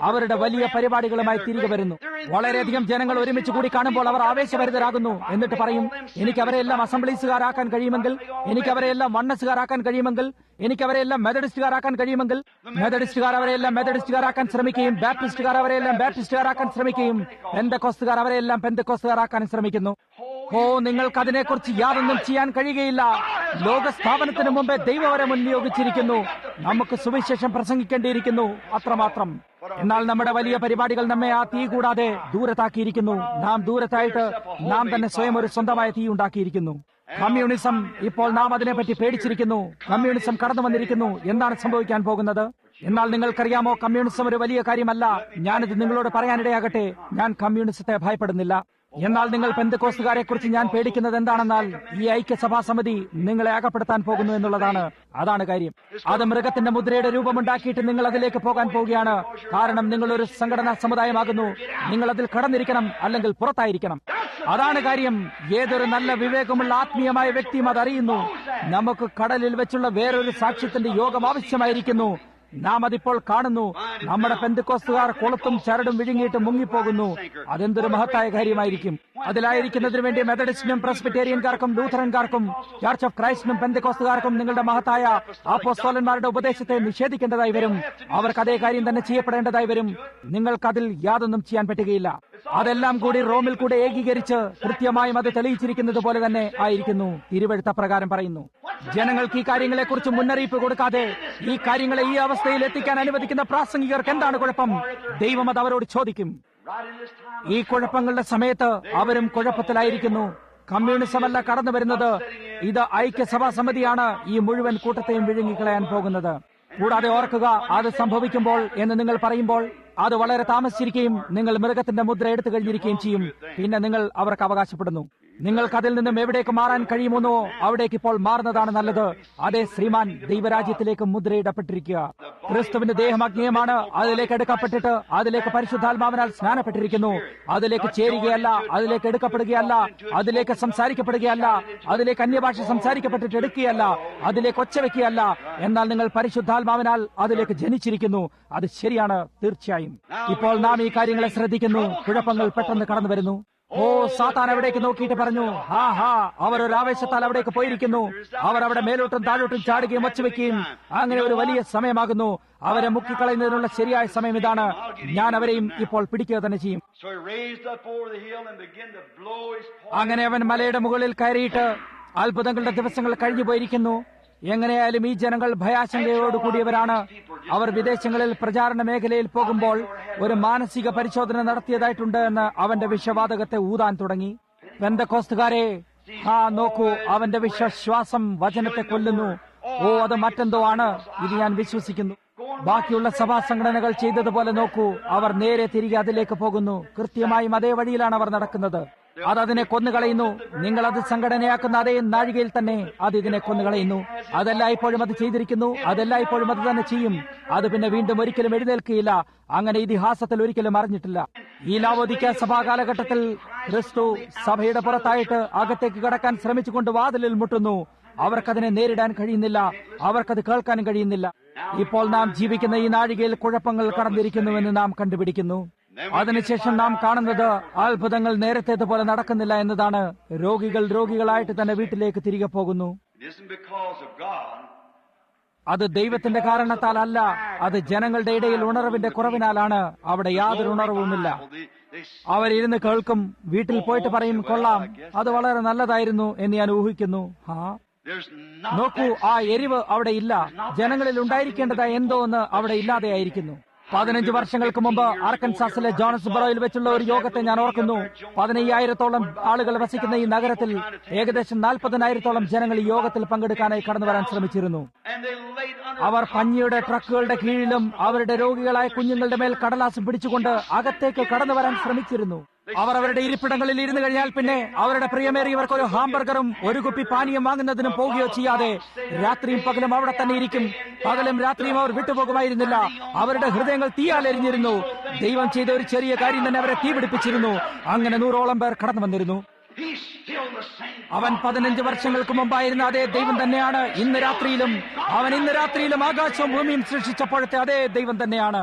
അവരുടെ വലിയ പരിപാടികളുമായി തിരികെ വരുന്നു. വളരെയധികം ജനങ്ങൾ ഒരുമിച്ച് കൂടി കാണുമ്പോൾ അവർ ആവേശഭരിതരാകുന്നു. എന്നിട്ട് പറയും, എനിക്ക് അവരെല്ലാം അസംബ്ലീസുകാരാക്കാൻ കഴിയുമെങ്കിൽ, എനിക്ക് അവരെല്ലാം വണ്ണസുകാരാക്കാൻ കഴിയുമെങ്കിൽ, എനിക്ക് അവരെല്ലാം മെത്തഡിസ്റ്റുകാരാക്കാൻ കഴിയുമെങ്കിൽ. മെത്തഡിസ്റ്റുകാർ അവരെല്ലാം മെത്തഡിസ്റ്റുകാരാക്കാൻ ശ്രമിക്കുകയും ബാപ്റ്റിസ്റ്റുകാർ അവരെല്ലാം ബാപ്റ്റിസ്റ്റുകാരാക്കാൻ ശ്രമിക്കുകയും പെന്തക്കോസ്തുകാർ അവരെല്ലാം പെന്തക്കോസ്തുകാരാക്കാൻ ശ്രമിക്കുന്നു. ഓ, നിങ്ങൾക്ക് അതിനെക്കുറിച്ച് യാതൊന്നും ചെയ്യാൻ കഴിയുകയില്ല. ലോകസ്ഥാപനത്തിന് മുമ്പേ ദൈവം അവരെ മുൻനിയോഗിച്ചിരിക്കുന്നു. നമുക്ക് സുവിശേഷം പ്രസംഗിക്കേണ്ടിയിരിക്കുന്നു, അത്രമാത്രം. എന്നാൽ നമ്മുടെ വലിയ പരിപാടികൾ നമ്മെ ആ തീ കൂടാതെ ദൂരത്താക്കിയിരിക്കുന്നു. നാം ദൂരത്തായിട്ട് നാം തന്നെ സ്വയം ഒരു സ്വന്തമായ തീ ഉണ്ടാക്കിയിരിക്കുന്നു. കമ്മ്യൂണിസം, ഇപ്പോൾ നാം അതിനെപ്പറ്റി പേടിച്ചിരിക്കുന്നു. കമ്മ്യൂണിസം കടന്നു വന്നിരിക്കുന്നു. എന്താണ് സംഭവിക്കാൻ പോകുന്നത്? എന്നാൽ നിങ്ങൾക്കറിയാമോ, കമ്മ്യൂണിസം ഒരു വലിയ കാര്യമല്ല. ഞാനിത് നിങ്ങളോട് പറയാനിടയാകട്ടെ, ഞാൻ കമ്മ്യൂണിസത്തെ ഭയപ്പെടുന്നില്ല. എന്നാൽ നിങ്ങൾ പെന്തക്കോസ്തുകാരെ കുറിച്ച് ഞാൻ പേടിക്കുന്നത് എന്താണെന്നാൽ ഈ ഐക്യസഭാ സമിതി നിങ്ങളെ അകപ്പെടുത്താൻ പോകുന്നു എന്നുള്ളതാണ്. അതാണ് കാര്യം. അത് മൃഗത്തിന്റെ മുദ്രയുടെ രൂപമുണ്ടാക്കിയിട്ട് നിങ്ങൾ അതിലേക്ക് പോകാൻ പോവുകയാണ്. കാരണം നിങ്ങൾ ഒരു സംഘടനാ സമുദായമാകുന്നു. നിങ്ങൾ അതിൽ കടന്നിരിക്കണം, അല്ലെങ്കിൽ പുറത്തായിരിക്കണം. അതാണ് കാര്യം. ഏതൊരു നല്ല വിവേകമുള്ള ആത്മീയമായ വ്യക്തിയും അതറിയുന്നു. നമുക്ക് കടലിൽ വെച്ചുള്ള വേറൊരു സാക്ഷ്യത്തിന്റെ യോഗം ആവശ്യമായിരിക്കുന്നു. നാം അതിപ്പോൾ കാണുന്നു. നമ്മുടെ പെന്തക്കോസ്തുകാർ കൊളുത്തും ചരടും വിഴുങ്ങിയിട്ട് മുങ്ങിപ്പോകുന്നു. അതെന്തൊരു മഹത്തായ കാര്യമായിരിക്കും. അതിലായിരിക്കുന്നതിന് വേണ്ടി മെത്തഡിസ്റ്റിനും പ്രസ്ബിറ്റേറിയൻകാർക്കും ലൂഥറൻകാർക്കും ചർച്ച് ഓഫ് ക്രൈസ്റ്റിനും പെന്തക്കോസ്തുകാർക്കും നിങ്ങളുടെ മഹത്തായ അപ്പോസ്തലന്മാരുടെ ഉപദേശത്തെ നിഷേധിക്കേണ്ടതായി വരും. അവർക്ക് അതേ കാര്യം തന്നെ ചെയ്യപ്പെടേണ്ടതായി വരും. നിങ്ങൾക്കതിൽ യാതൊന്നും ചെയ്യാൻ പറ്റുകയില്ല. അതെല്ലാം കൂടി റോമിൽ കൂടെ ഏകീകരിച്ച് കൃത്യമായും അത് തെളിയിച്ചിരിക്കുന്നത് പോലെ തന്നെ ആയിരിക്കുന്നു. തിരുവെഴുത്ത പ്രകാരം പറയുന്നു. ജനങ്ങൾക്ക് ഈ കാര്യങ്ങളെക്കുറിച്ച് മുന്നറിയിപ്പ് കൊടുക്കാതെ ഈ കാര്യങ്ങളെ ഈ അവസ്ഥയിൽ എത്തിക്കാൻ അനുവദിക്കുന്ന പ്രാസംഗികർക്ക് എന്താണ് കുഴപ്പം? ദൈവം അത് അവരോട് ചോദിക്കും. ഈ കുഴപ്പങ്ങളുടെ സമയത്ത് അവരും കുഴപ്പത്തിലായിരിക്കുന്നു. കമ്മ്യൂണിസമല്ല കടന്നു വരുന്നത്, ഇത് ഐക്യസഭാ സമിതിയാണ് ഈ മുഴുവൻ കൂട്ടത്തെയും വിഴുങ്ങിക്കളയാൻ പോകുന്നത്. കൂടാതെ ഓർക്കുക, അത് സംഭവിക്കുമ്പോൾ എന്ന് നിങ്ങൾ പറയുമ്പോൾ അത് വളരെ താമസിച്ചിരിക്കുകയും നിങ്ങൾ മൃഗത്തിന്റെ മുദ്ര എടുത്തു കഴിഞ്ഞിരിക്കുകയും ചെയ്യും. പിന്നെ നിങ്ങൾ അവർക്ക് അവകാശപ്പെടുന്നു. നിങ്ങൾക്ക് അതിൽ നിന്നും എവിടേക്ക് മാറാൻ കഴിയുമെന്നോ അവിടേക്ക് ഇപ്പോൾ മാറുന്നതാണ് നല്ലത്. അതേ ശ്രീമാൻ ദൈവരാജ്യത്തിലേക്ക് മുദ്രയിടപ്പെട്ടിരിക്കുക. ക്രിസ്തുവിന്റെ ദേഹം അഗ്നിയമാണ്. അതിലേക്ക് എടുക്കപ്പെട്ടിട്ട് അതിലേക്ക് പരിശുദ്ധാത്മാവിനാൽ സ്നാനപ്പെട്ടിരിക്കുന്നു. അതിലേക്ക് ചേരുകയല്ല, അതിലേക്ക് എടുക്കപ്പെടുകയല്ല, അതിലേക്ക് സംസാരിക്കപ്പെടുകയല്ല, അതിലേക്ക് അന്യഭാഷ സംസാരിക്കപ്പെട്ടിട്ട് എടുക്കുകയല്ല, അതിലേക്ക് ഒച്ച വെക്കുകയല്ല. എന്നാൽ നിങ്ങൾ പരിശുദ്ധാത്മാവിനാൽ അതിലേക്ക് ജനിച്ചിരിക്കുന്നു. അത് ശരിയാണ്, തീർച്ചയായും. ഇപ്പോൾ നാം ഈ കാര്യങ്ങളെ ശ്രദ്ധിക്കുന്നു. കുഴപ്പങ്ങൾ പെട്ടെന്ന് കടന്നു വരുന്നു. ഓ, സാത്താൻ അവിടേക്ക് നോക്കിയിട്ട് പറഞ്ഞു, ഹാ ഹാ, അവർ ഒരു ആവേശത്താൽ അവിടേക്ക് പോയിരിക്കുന്നു. അവർ അവിടെ മേലോട്ടും താഴോട്ടും ചാടുകയും ഒച്ചവെക്കുകയും അങ്ങനെ ഒരു വലിയ സമയമാകുന്നു. അവരെ മുക്കിക്കളയുന്നതിനുള്ള ശരിയായ സമയം ഇതാണ്. ഞാൻ അവരെയും ഇപ്പോൾ പിടിക്കുക തന്നെ ചെയ്യും. അങ്ങനെ അവൻ മലയുടെ മുകളിൽ കയറിയിട്ട് അത്ഭുതങ്ങളുടെ ദിവസങ്ങൾ കഴിഞ്ഞു പോയിരിക്കുന്നു. എങ്ങനെയായാലും ഈ ജനങ്ങൾ ഭയാശങ്കയോടുകൂടിയവരാണ്. അവർ വിദേശങ്ങളിൽ പ്രചാരണ മേഖലയിൽ പോകുമ്പോൾ ഒരു മാനസിക പരിശോധന നടത്തിയതായിട്ടുണ്ട് എന്ന് അവന്റെ വിഷവാതകത്തെ ഊതാൻ തുടങ്ങി. പെന്തക്കോസ്തുകാരെ, നോക്കൂ, അവന്റെ വിശ്വാസം വചനത്തെ കൊല്ലുന്നു. ഓ, അത് മറ്റെന്തോ ആണ്. ഇത് ഞാൻ വിശ്വസിക്കുന്നു. ബാക്കിയുള്ള സഭാ സംഘടനകൾ ചെയ്തതുപോലെ നോക്കൂ, അവർ നേരെ തിരികെ അതിലേക്ക് പോകുന്നു. കൃത്യമായും അതേ വഴിയിലാണ് അവർ നടക്കുന്നത്. അതിനെ കൊന്നുകളയുന്നു. നിങ്ങൾ അത് സംഘടനയാക്കുന്ന അതേ നാഴികയിൽ തന്നെ അത് ഇതിനെ കൊന്നുകളയുന്നു. അതെല്ലായ്പ്പോഴും അത് ചെയ്തിരിക്കുന്നു. അതെല്ലായ്പ്പോഴും അത് തന്നെ ചെയ്യും. അത് പിന്നെ വീണ്ടും ഒരിക്കലും എഴുന്നേൽക്കുകയില്ല. അങ്ങനെ ഇതിഹാസത്തിൽ ഒരിക്കലും അറിഞ്ഞിട്ടില്ല. ഈ ലാവോദിക്ക സഭാ കാലഘട്ടത്തിൽ ക്രിസ്തു സഭയുടെ പുറത്തായിട്ട് അകത്തേക്ക് കടക്കാൻ ശ്രമിച്ചുകൊണ്ട് വാതിലിൽ മുട്ടുന്നു. അവർക്കതിനെ നേരിടാൻ കഴിയുന്നില്ല. അവർക്കത് കേൾക്കാനും കഴിയുന്നില്ല. ഇപ്പോൾ നാം ജീവിക്കുന്ന ഈ നാഴികയിൽ കുഴപ്പങ്ങൾ കടന്നിരിക്കുന്നുവെന്ന് നാം കണ്ടുപിടിക്കുന്നു. അതിനുശേഷം നാം കാണുന്നത് അത്ഭുതങ്ങൾ നേരത്തേതുപോലെ നടക്കുന്നില്ല എന്നതാണ്. രോഗികൾ രോഗികളായിട്ട് തന്നെ വീട്ടിലേക്ക് തിരികെ പോകുന്നു. അത് ദൈവത്തിന്റെ കാരണത്താൽ അല്ല, അത് ജനങ്ങളുടെ ഇടയിൽ ഉണർവിന്റെ കുറവിനാലാണ്. അവിടെ യാതൊരു ഉണർവുമില്ല. അവരിരുന്ന് കേൾക്കും, വീട്ടിൽ പോയിട്ട് പറയും, കൊള്ളാം, അത് വളരെ നല്ലതായിരുന്നു എന്ന് ഞാൻ ഊഹിക്കുന്നു. നോക്കൂ, ആ എരിവ് അവിടെ ഇല്ല. ജനങ്ങളിൽ ഉണ്ടായിരിക്കേണ്ടതായ എന്തോ ഒന്ന് അവിടെ ഇല്ലാതെയായിരിക്കുന്നു. 15 വർഷങ്ങൾക്ക് മുമ്പ് ആർക്കൻസാസിലെ ജോൺസ്ബറോയിൽ വെച്ചുള്ള ഒരു യോഗത്തെ ഞാൻ ഓർക്കുന്നു. 15,000-ഓളം ആളുകൾ വസിക്കുന്ന ഈ നഗരത്തിൽ ഏകദേശം 40,000-ഓളം ജനങ്ങൾ ഈ യോഗത്തിൽ പങ്കെടുക്കാനായി കടന്നു വരാൻ ശ്രമിച്ചിരുന്നു. അവർ പഞ്ഞിയുടെ ട്രക്കുകളുടെ കീഴിലും അവരുടെ രോഗികളായ കുഞ്ഞുങ്ങളുടെ മേൽ കടലാസം പിടിച്ചുകൊണ്ട് അകത്തേക്ക് കടന്നു വരാൻ ശ്രമിച്ചിരുന്നു. അവർ അവരുടെ ഇരിപ്പിടങ്ങളിൽ ഇരുന്നു കഴിഞ്ഞാൽ പിന്നെ അവരുടെ പ്രിയമേറിയവർക്ക് ഒരു ഹാംബർഗറും ഒരു കുപ്പി പാനീയം വാങ്ങുന്നതിനും പോവുകയോ ചെയ്യാതെ രാത്രിയും പകലും അവിടെ തന്നെ ഇരിക്കും. പകലും രാത്രിയും അവർ വിട്ടുപോകുമായിരുന്നില്ല. അവരുടെ ഹൃദയങ്ങൾ തീയാൽ എരിഞ്ഞിരുന്നു. ദൈവം ചെയ്ത ഒരു ചെറിയ കാര്യം തന്നെ അവരെ തീപിടിപ്പിച്ചിരുന്നു. അങ്ങനെ 100ഓളം പേർ കടന്നു വന്നിരുന്നു. അവൻ 15 വർഷങ്ങൾക്ക് മുമ്പായിരുന്ന അതേ ദൈവം തന്നെയാണ് ഇന്ന് രാത്രിയിലും. അവൻ ഇന്ന് രാത്രിയിലും ആകാശവും ഭൂമിയും സൃഷ്ടിച്ചപ്പോഴത്തെ അതേ ദൈവം തന്നെയാണ്.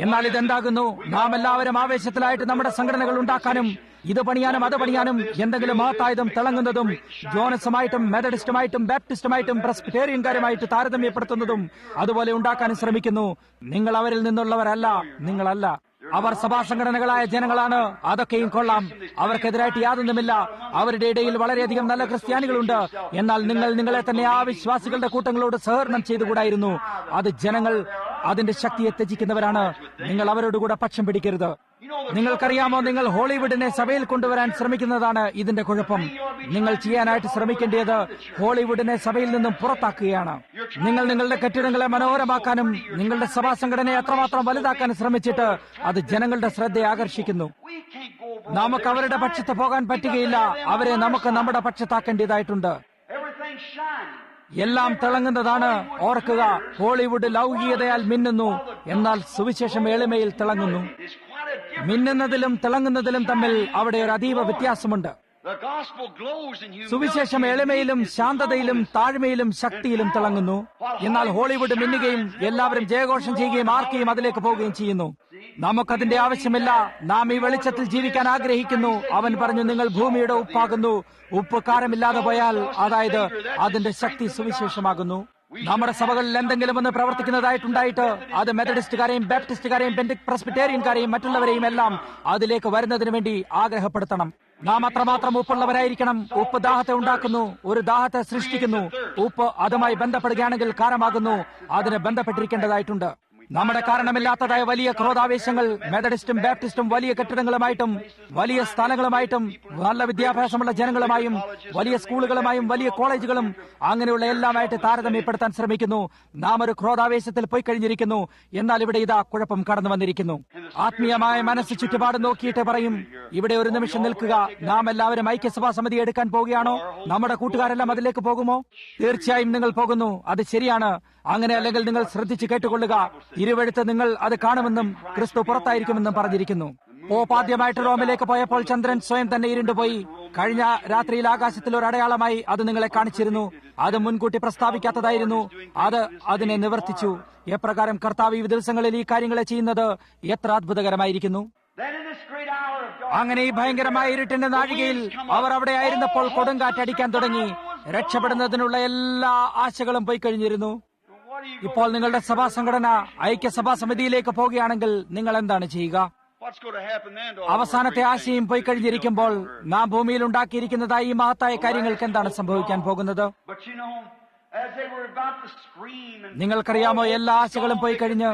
എന്നാൽ ഇതെന്താകുന്നു? നാം എല്ലാവരും ആവേശത്തിലായിട്ട് നമ്മുടെ സംഘടനകൾ ഉണ്ടാക്കാനും ഇത് പണിയാനും അത് പണിയാനും എന്തെങ്കിലും മഹത്തായതും തിളങ്ങുന്നതും ജോനസുമായിട്ടും മെത്തഡിസ്റ്റുമായിട്ടും ബാപ്റ്റിസ്റ്റുമായിട്ടും പ്രസ്ബിറ്റേറിയൻകാരുമായിട്ട് താരതമ്യപ്പെടുത്തുന്നതും അതുപോലെ ഉണ്ടാക്കാനും ശ്രമിക്കുന്നു. നിങ്ങൾ അവരിൽ നിന്നുള്ളവരല്ല, നിങ്ങളല്ല. അവർ സഭാ സംഘടനകളായ ജനങ്ങളാണ്. അതൊക്കെയും കൊള്ളാം, അവർക്കെതിരായിട്ട് യാതൊന്നുമില്ല. അവരുടെ ഇടയിൽ വളരെയധികം നല്ല ക്രിസ്ത്യാനികളുണ്ട്. എന്നാൽ നിങ്ങൾ നിങ്ങളെ തന്നെ ആ വിശ്വാസികളുടെ കൂട്ടങ്ങളോട് സഹകരണം ചെയ്തുകൂടായിരുന്നു. അത് ജനങ്ങൾ അതിന്റെ ശക്തിയെ ത്യജിക്കുന്നവരാണ്. നിങ്ങൾ അവരോടുകൂടെ പക്ഷം പിടിക്കരുത്. നിങ്ങൾക്കറിയാമോ, നിങ്ങൾ ഹോളിവുഡിനെ സഭയിൽ കൊണ്ടുവരാൻ ശ്രമിക്കുന്നതാണ് ഇതിന്റെ കുഴപ്പം. നിങ്ങൾ ചെയ്യാനായിട്ട് ശ്രമിക്കേണ്ടത് ഹോളിവുഡിനെ സഭയിൽ നിന്നും പുറത്താക്കുകയാണ്. നിങ്ങൾ നിങ്ങളുടെ കെട്ടിടങ്ങളെ മനോഹരമാക്കാനും നിങ്ങളുടെ സഭാ സംഘടനയെ അത്രമാത്രം വലുതാക്കാനും ശ്രമിച്ചിട്ട് അത് ജനങ്ങളുടെ ശ്രദ്ധയെ ആകർഷിക്കുന്നു. നമുക്ക് അവരുടെ പക്ഷത്ത് പോകാൻ പറ്റുകയില്ല. അവരെ നമുക്ക് നമ്മുടെ പക്ഷത്താക്കേണ്ടതായിട്ടുണ്ട്. എല്ലാം തിളങ്ങുന്നതാണ്. ഓർക്കുക, ഹോളിവുഡ് ലൗകികതയാൽ മിന്നുന്നു, എന്നാൽ സുവിശേഷം എളിമയിൽ തിളങ്ങുന്നു. മിന്നുന്നതിലും തിളങ്ങുന്നതിലും തമ്മിൽ അവിടെ ഒരു അതീവ വ്യത്യാസമുണ്ട്. സുവിശേഷം എളിമയിലും ശാന്തതയിലും താഴ്മയിലും ശക്തിയിലും തിളങ്ങുന്നു. എന്നാൽ ഹോളിവുഡ് മിന്നുകയും എല്ലാവരും ജയഘോഷം ചെയ്യുകയും ആർക്കുകയും അതിലേക്ക് പോവുകയും ചെയ്യുന്നു. നമുക്കതിന്റെ ആവശ്യമില്ല. നാം ഈ വെളിച്ചത്തിൽ ജീവിക്കാൻ ആഗ്രഹിക്കുന്നു. അവൻ പറഞ്ഞു, നിങ്ങൾ ഭൂമിയുടെ ഉപ്പാകുന്നു. ഉപ്പ് കാരമില്ലാതെ പോയാൽ, അതായത് അതിന്റെ ശക്തി സുവിശേഷമാകുന്നു. നമ്മുടെ സഭകളിൽ എന്തെങ്കിലും ഒന്ന് പ്രവർത്തിക്കുന്നതായിട്ടുണ്ടായിട്ട് അത് മെത്തഡിസ്റ്റുകാരെയും ബാപ്റ്റിസ്റ്റുകാരെയും പ്രസ്ബിറ്റേറിയൻകാരെയും മറ്റുള്ളവരെയും എല്ലാം അതിലേക്ക് വരുന്നതിന് വേണ്ടി ആഗ്രഹപ്പെടുത്തണം. നാം അത്രമാത്രം ഉപ്പുള്ളവരായിരിക്കണം. ഉപ്പ് ദാഹത്തെ ഉണ്ടാക്കുന്നു, ഒരു ദാഹത്തെ സൃഷ്ടിക്കുന്നു. ഉപ്പ് അതുമായി ബന്ധപ്പെടുകയാണെങ്കിൽ കാരമാകുന്നു. അതിന് ബന്ധപ്പെട്ടിരിക്കേണ്ടതായിട്ടുണ്ട്. നമ്മുടെ കാരണമില്ലാത്തതായ വലിയ ക്രോധാവേശങ്ങൾ മെത്തഡിസ്റ്റും ബാപ്റ്റിസ്റ്റും വലിയ കെട്ടിടങ്ങളുമായിട്ടും വലിയ സ്ഥലങ്ങളുമായിട്ടും നല്ല വിദ്യാഭ്യാസമുള്ള ജനങ്ങളുമായും വലിയ സ്കൂളുകളുമായും വലിയ കോളേജുകളും അങ്ങനെയുള്ള എല്ലാമായിട്ട് താരതമ്യപ്പെടുത്താൻ ശ്രമിക്കുന്നു. നാം ഒരു ക്രോധാവേശത്തിൽ പോയി കഴിഞ്ഞിരിക്കുന്നു. എന്നാൽ ഇവിടെ ഇതാ കുഴപ്പം കടന്നു വന്നിരിക്കുന്നു. ആത്മീയമായ മനസ്സ് ചുറ്റുപാട് നോക്കിയിട്ട് പറയും, ഇവിടെ ഒരു നിമിഷം നിൽക്കുക, നാം എല്ലാവരും ഐക്യസഭാ സമിതി എടുക്കാൻ പോവുകയാണോ? നമ്മുടെ കൂട്ടുകാരെല്ലാം അതിലേക്ക് പോകുമോ? തീർച്ചയായും നിങ്ങൾ പോകുന്നു. അത് ശരിയാണ്. അങ്ങനെ അല്ലെങ്കിൽ നിങ്ങൾ ശ്രദ്ധിച്ച് കേട്ടുകൊള്ളുക. ഇരുവഴുത്ത് നിങ്ങൾ അത് കാണുമെന്നും ക്രിസ്തു പുറത്തായിരിക്കുമെന്നും പറഞ്ഞിരിക്കുന്നു. പോപ്പാദ്യമായിട്ട് റോമിലേക്ക് പോയപ്പോൾ ചന്ദ്രൻ സ്വയം തന്നെ ഇരുണ്ടുപോയി. കഴിഞ്ഞ രാത്രിയിൽ ആകാശത്തിൽ ഒരു അടയാളമായി അത് നിങ്ങളെ കാണിച്ചിരുന്നു. അത് മുൻകൂട്ടി പ്രസ്താവിക്കാത്തതായിരുന്നു. അത് അതിനെ നിവർത്തിച്ചു. എപ്രകാരം കർത്താവ് ഈ ദിവസങ്ങളിൽ ഈ കാര്യങ്ങളെ ചെയ്യുന്നത് എത്ര അത്ഭുതകരമായിരിക്കുന്നു. അങ്ങനെ ഈ ഭയങ്കരമായ ഇരുട്ടിന്റെ നാഴികയിൽ അവർ അവിടെ ആയിരുന്നപ്പോൾ കൊടുങ്കാറ്റടിക്കാൻ തുടങ്ങി. രക്ഷപ്പെടുന്നതിനുള്ള എല്ലാ ആശകളും പോയി കഴിഞ്ഞിരുന്നു. ഇപ്പോൾ നിങ്ങളുടെ സഭാ സംഘടന ഐക്യസഭാ സമിതിയിലേക്ക് പോവുകയാണെങ്കിൽ നിങ്ങൾ എന്താണ് ചെയ്യുക? അവസാനത്തെ ആശയും പോയി കഴിഞ്ഞിരിക്കുമ്പോൾ നാം ഭൂമിയിൽ ഉണ്ടാക്കിയിരിക്കുന്നതായി ഈ മഹത്തായ കാര്യങ്ങൾക്ക് എന്താണ് സംഭവിക്കാൻ പോകുന്നത്? നിങ്ങൾക്കറിയാമോ, എല്ലാ ആശകളും പോയി കഴിഞ്ഞ്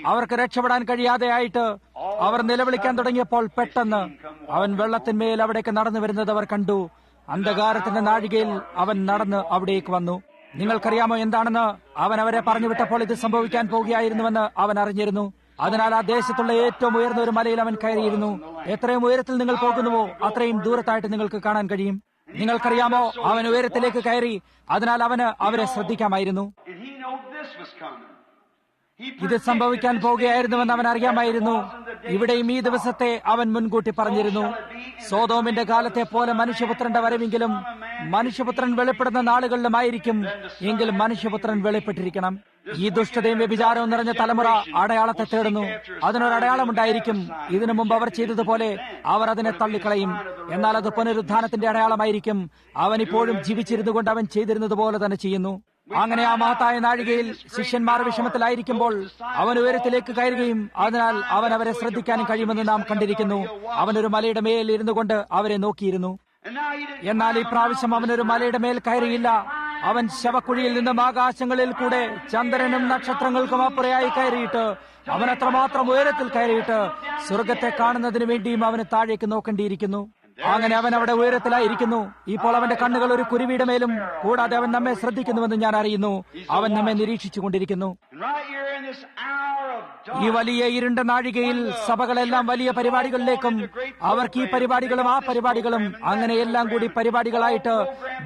അവർക്ക് രക്ഷപ്പെടാൻ കഴിയാതെ ആയിട്ട് അവർ നിലവിളിക്കാൻ തുടങ്ങിയപ്പോൾ പെട്ടെന്ന് അവൻ വെള്ളത്തിന്മേൽ അവിടേക്ക് നടന്നു വരുന്നത് അവർ കണ്ടു. അന്ധകാരത്തിന്റെ നാഴികയിൽ അവൻ നടന്ന് അവിടേക്ക് വന്നു. നിങ്ങൾക്കറിയാമോ എന്താണെന്ന്? അവൻ അവരെ പറഞ്ഞു വിട്ടപ്പോൾ ഇത് സംഭവിക്കാൻ പോകുകയായിരുന്നുവെന്ന് അവൻ അറിഞ്ഞിരുന്നു. അതിനാൽ ആ ദേശത്തുള്ള ഏറ്റവും ഉയർന്ന ഒരു മലയിൽ അവൻ കയറിയിരുന്നു. എത്രയും ഉയരത്തിൽ നിങ്ങൾ പോകുന്നുവോ അത്രയും ദൂരത്തായിട്ട് നിങ്ങൾക്ക് കാണാൻ കഴിയും. നിങ്ങൾക്കറിയാമോ, അവൻ ഉയരത്തിലേക്ക് കയറി. അതിനാൽ അവന് അവരെ ശ്രദ്ധിക്കാമായിരുന്നു. ഇത് സംഭവിക്കാൻ പോകുകയായിരുന്നുവെന്ന് അവൻ അറിയാമായിരുന്നു. ഇവിടെയും ഈ ദിവസത്തെ അവൻ മുൻകൂട്ടി പറഞ്ഞിരുന്നു. സോദോമിന്റെ കാലത്തെ പോലെ മനുഷ്യപുത്രന്റെ വരവെങ്കിലും മനുഷ്യപുത്രൻ വെളിപ്പെടുന്ന നാളുകളിലുമായിരിക്കും. എങ്കിലും മനുഷ്യപുത്രൻ വെളിപ്പെട്ടിരിക്കണം. ഈ ദുഷ്ടതയും വ്യഭിചാരവും നിറഞ്ഞ തലമുറ അടയാളത്തെ തേടുന്നു. അതിനൊരു അടയാളമുണ്ടായിരിക്കും. ഇതിനു മുമ്പ് അവർ ചെയ്തതുപോലെ അവർ അതിനെ തള്ളിക്കളയും. എന്നാൽ അത് പുനരുദ്ധാനത്തിന്റെ അടയാളമായിരിക്കും. അവൻ ഇപ്പോഴും ജീവിച്ചിരുന്നു കൊണ്ട് അവൻ ചെയ്തിരുന്നത് പോലെ തന്നെ ചെയ്യുന്നു. അങ്ങനെ ആ മഹത്തായ നാഴികയിൽ ശിഷ്യന്മാർ വിഷമത്തിലായിരിക്കുമ്പോൾ അവൻ ഉയരത്തിലേക്ക് കയറുകയും അതിനാൽ അവൻ അവരെ ശ്രദ്ധിക്കാനും കഴിയുമെന്ന് നാം കണ്ടിരിക്കുന്നു. അവനൊരു മലയുടെ മേൽ ഇരുന്നു കൊണ്ട് അവരെ നോക്കിയിരുന്നു. എന്നാൽ ഈ പ്രാവശ്യം അവനൊരു മലയുടെ മേൽ കയറിയില്ല. അവൻ ശവക്കുഴിയിൽ നിന്നും ആകാശങ്ങളിൽ കൂടെ ചന്ദ്രനും നക്ഷത്രങ്ങൾക്കും അപ്പുറയായി കയറിയിട്ട് അവൻ അത്രമാത്രം ഉയരത്തിൽ കയറിയിട്ട് സ്വർഗത്തെ കാണുന്നതിന് വേണ്ടിയും അവന് താഴേക്ക് നോക്കേണ്ടിയിരിക്കുന്നു. അങ്ങനെ അവൻ അവിടെ ഉയരത്തിലായിരിക്കുന്നു. ഇപ്പോൾ അവന്റെ കണ്ണുകൾ ഒരു കുരുവിയുടെ മേലും. കൂടാതെ അവൻ നമ്മെ ശ്രദ്ധിക്കുന്നുവെന്ന് ഞാൻ അറിയുന്നു. അവൻ നമ്മെ നിരീക്ഷിച്ചു കൊണ്ടിരിക്കുന്നു. ഈ വലിയ ഇരുണ്ട നാഴികയിൽ സഭകളെല്ലാം വലിയ പരിപാടികളിലേക്കും അവർക്ക് ഈ പരിപാടികളും ആ പരിപാടികളും അങ്ങനെ എല്ലാം കൂടി പരിപാടികളായിട്ട്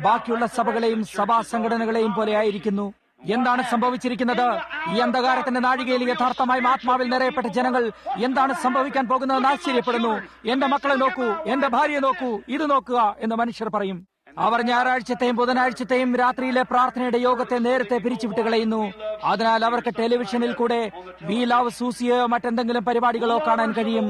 ബാക്കിയുള്ള സഭകളെയും സഭാ സംഘടനകളെയും പോലെ ആയിരിക്കുന്നു. എന്താണ് സംഭവിച്ചിരിക്കുന്നത്? ഈ അന്ധകാരത്തിന്റെ നാഴികയിൽ യഥാർത്ഥമായും ആത്മാവിൽ നിറയപ്പെട്ട ജനങ്ങൾ എന്താണ് സംഭവിക്കാൻ പോകുന്നതെന്ന് ആശ്ചര്യപ്പെടുന്നു. എന്റെ മക്കളെ നോക്കൂ, എന്റെ ഭാര്യയെ നോക്കൂ, ഇത് നോക്കുക എന്ന് മനുഷ്യർ പറയും. അവർ ഞായറാഴ്ചത്തെയും ബുധനാഴ്ചത്തെയും രാത്രിയിലെ പ്രാർത്ഥനയുടെ യോഗത്തെ നേരത്തെ പിരിച്ചുവിട്ട് കളയുന്നു. അതിനാൽ അവർക്ക് ടെലിവിഷനിൽ കൂടെ വി ലവ് സൂസിയോ മറ്റെന്തെങ്കിലും പരിപാടികളോ കാണാൻ കഴിയും.